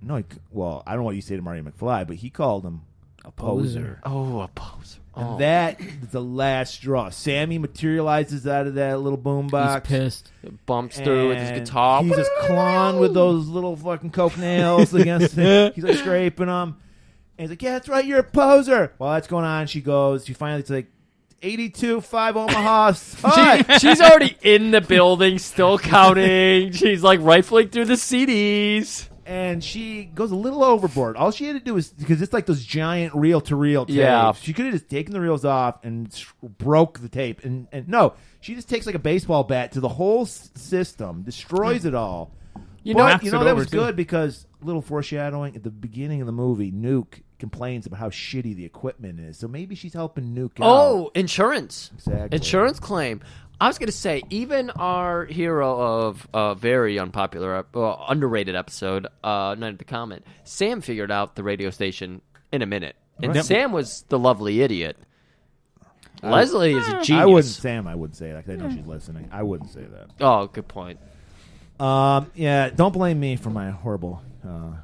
No, well, I don't know what you say to Marty McFly, but he called him a poser. Oh, a poser. Oh. And that is the last straw. Sammy materializes out of that little boombox. He's pissed. Bumps through with his and guitar. He's just clawing with those little fucking coke nails against it. He's like scraping them. And he's like, yeah, that's right, you're a poser. While that's going on, she finally, it's like, 82-5 Omaha. She's already in the building, still counting. She's like rifling through the CDs. And she goes a little overboard. All she had to do is, because it's like those giant reel-to-reel tapes. Yeah. She could have just taken the reels off and broke the tape. And no, she just takes like a baseball bat to the whole system, destroys it all. But that was good because, little foreshadowing, at the beginning of the movie, Nuke complains about how shitty the equipment is. So maybe she's helping Nuke out. Oh, insurance. Exactly. Insurance claim. I was going to say, even our hero of a very unpopular, underrated episode, Night at the Comet, Sam figured out the radio station in a minute. And Right. Sam was the lovely idiot. Leslie is a genius. I wouldn't say that because I know she's listening. I wouldn't say that. Oh, good point. Yeah, don't blame me for my horrible. You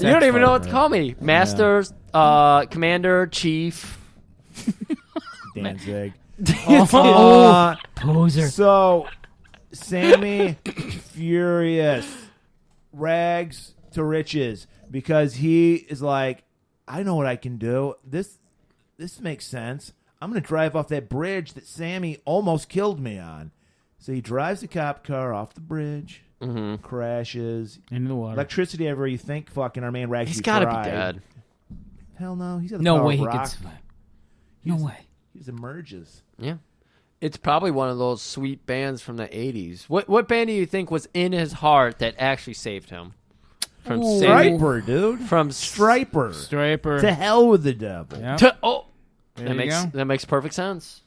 don't even know what to call me. Master, Commander, Chief. Danzig. Poser. So, Sammy, furious, rags to riches because he is like, I know what I can do. This makes sense. I'm going to drive off that bridge that Sammy almost killed me on. So he drives the cop car off the bridge, crashes into the water. Electricity everywhere. You think fucking our man Rags? He's got to be dead. Hell no, he's got the No power way of he rock. could survive. No way. He just emerges. Yeah. It's probably one of those sweet bands from the 80s. What band do you think was in his heart that actually saved him? From Striper, dude. From Striper. To hell with the devil. Yep. That makes perfect sense.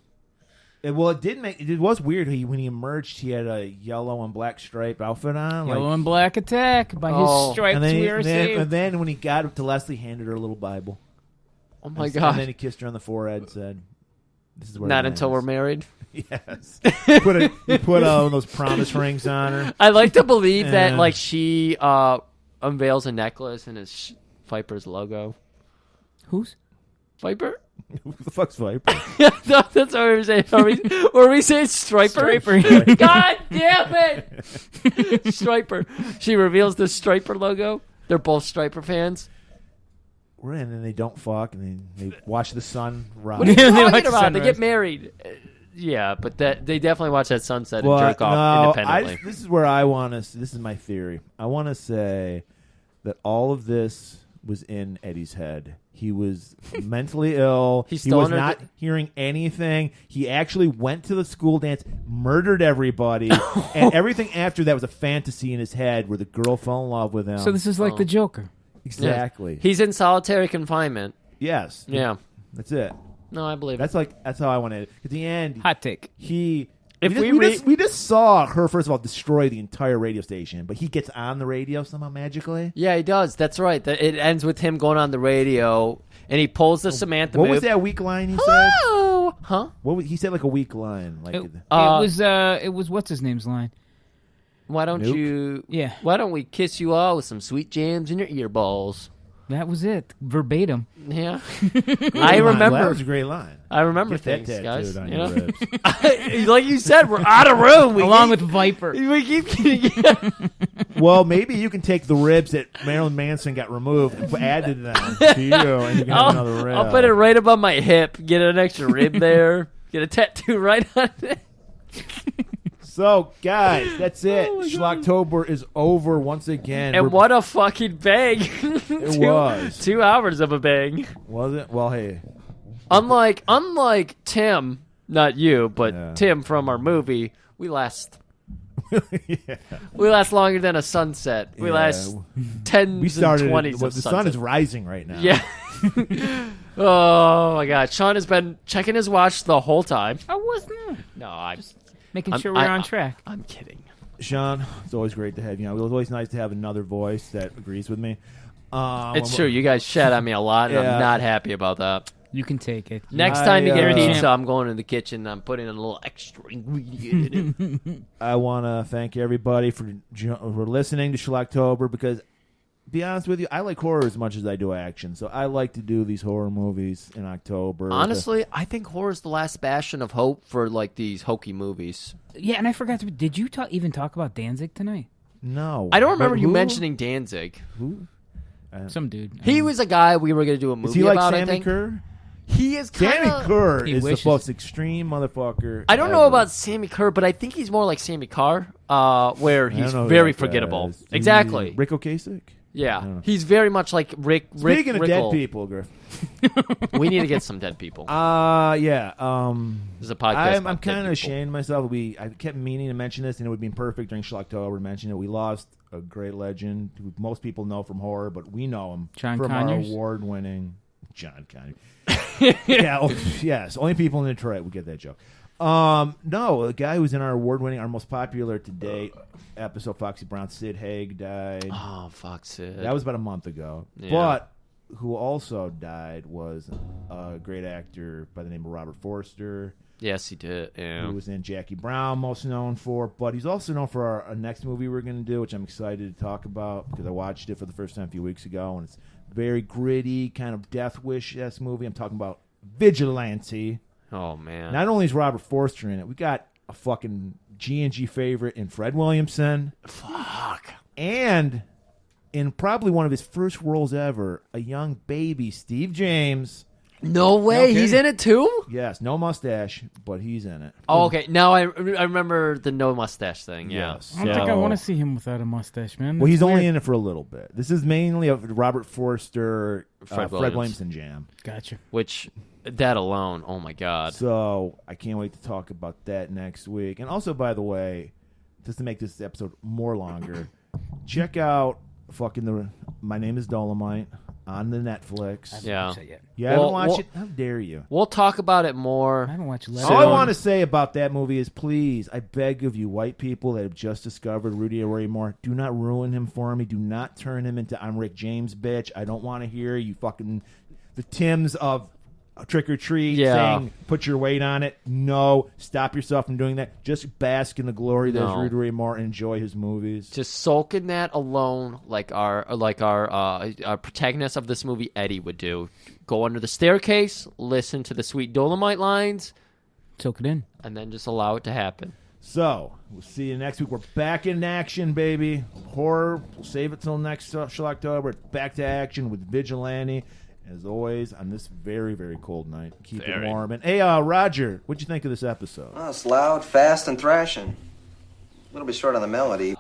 It was weird. When he emerged, he had a yellow and black stripe outfit on. Yellow and black attack. By his stripes we are saved. And then when he got up to Leslie, handed her a little Bible. Oh my God. And then he kissed her on the forehead and said, "This is where Not it until ends." we're married." Yes. He put those promise rings on her. I like to believe that like she unveils a necklace and it's Viper's logo. Who's? Viper? Who the fuck's Viper? That's what we were saying. Or we say Striper? God damn it! Striper. She reveals the Striper logo. They're both Striper fans. We're in and they don't fuck and they watch the sun rise. What are you talking about? They get married. Yeah, but they definitely watch that sunset and jerk off independently. This is where I want to. This is my theory. I want to say that all of this was in Eddie's head. He was mentally ill. He was not hearing anything. He actually went to the school dance, murdered everybody, and everything after that was a fantasy in his head where the girl fell in love with him. So this is like the Joker. Exactly. Yeah. He's in solitary confinement. Yes. Yeah. That's it. No, I believe that's how I want it. At the end, hot take. We just saw her first of all destroy the entire radio station, but he gets on the radio somehow magically. Yeah, he does. That's right. It ends with him going on the radio, and he pulls the Samantha. What move. was that weak line he Hello! said? Huh? He said like a weak line. Like it was what's his name's line. Why don't Nuke? you? Yeah. Why don't we kiss you all with some sweet jams in your ear balls? That was it, verbatim. Yeah, I remember. That was a great line. I remember Get things, that guys. tattooed on You your know? ribs. Like you said, we're out of room. Along with Viper. We keep. Well, maybe you can take the ribs that Marilyn Manson got removed and add to them to you, and you can have another rib. I'll put it right above my hip. Get an extra rib there. Get a tattoo right on it. So, guys, that's it. Schlocktober is over once again. And what a fucking bang. It was. 2 hours of a bang. Was it? Well, hey. Unlike Tim, not you, but Tim from our movie, we last... We last longer than a sunset. We last tens and 20s of the sunset. sun is rising right now. Yeah. Oh, my God. Sean has been checking his watch the whole time. I wasn't. No, I'm... Just making sure we're on track. I'm kidding. Sean, it's always great to have you. It was always nice to have another voice that agrees with me. It's true. You guys shat on me a lot, and I'm not happy about that. You can take it. Next time you get pizza, I'm going to the kitchen and I'm putting in a little extra ingredient in it. I want to thank everybody for listening to Schlocktober because, to be honest with you, I like horror as much as I do action. So I like to do these horror movies in October. Honestly, I think horror is the last bastion of hope for like these hokey movies. Yeah, and I forgot to. Did you even talk about Danzig tonight? No. I don't remember you mentioning Danzig. Who? Some dude. He was a guy we were going to do a movie is he like about, Sammy I think. Kerr? He is kind Sammy of... Kerr is the most extreme motherfucker. I don't know about Sammy Kerr, but I think he's more like Sammy Carr, where he's very forgettable. Exactly. Rick Ocasek? Yeah. He's very much like Rick. Speaking of Rickle. dead people, Griff. We need to get some dead people. Yeah. There's a podcast. I'm kind of ashamed of myself. I kept meaning to mention this, and it would have been perfect during Schlocktober to mention it. We lost a great legend who most people know from horror, but we know him John from Conyers? our award-winning John Conyers. Yes. Only people in Detroit would get that joke. No, the guy who was in our award-winning, our most popular to date episode, Foxy Brown, Sid Haig died. Oh, fuck Sid. That was about a month ago. Yeah. But who also died was a great actor by the name of Robert Forster. Yes, he did. Yeah. Who was in Jackie Brown, most known for. But he's also known for our next movie we're going to do, which I'm excited to talk about because I watched it for the first time a few weeks ago, and it's very gritty, kind of Death Wish-esque movie. I'm talking about Vigilante. Oh, man. Not only is Robert Forster in it, we got a fucking G&G favorite in Fred Williamson. Fuck. And in probably one of his first roles ever, a young baby, Steve James. No way. He's in it, too? Yes. No mustache, but he's in it. Oh, okay. Now I remember the no mustache thing. Yeah. Yes. I don't think I want to see him without a mustache, man. Well, he's That's only weird. in it for a little bit. This is mainly a Robert Forster, Fred Williamson jam. Gotcha. Which, that alone, oh my God. So I can't wait to talk about that next week. And also, by the way, just to make this episode more longer, check out My Name is Dolomite on the Netflix. Yeah. You haven't watched it? How dare you? We'll talk about it more. I haven't watched All I want to say about that movie is, please, I beg of you, white people that have just discovered Rudy Ray Moore, do not ruin him for me. Do not turn him into I'm Rick James, bitch. I don't want to hear you fucking the Tims of Trick or Treat saying put your weight on it. No, stop yourself from doing that. Just bask in the glory that is Rudy Ray Moore and enjoy his movies. Just soak in that alone, like our protagonist of this movie, Eddie, would do. Go under the staircase, listen to the sweet Dolomite lines, soak it in, and then just allow it to happen. So we'll see you next week. We're back in action, baby. Horror. We'll save it till next October. It's back to action with Vigilante. As always, on this very, very cold night. Keep it warm. And hey, Roger, what'd you think of this episode? Oh, it's loud, fast, and thrashing. A little bit short on the melody.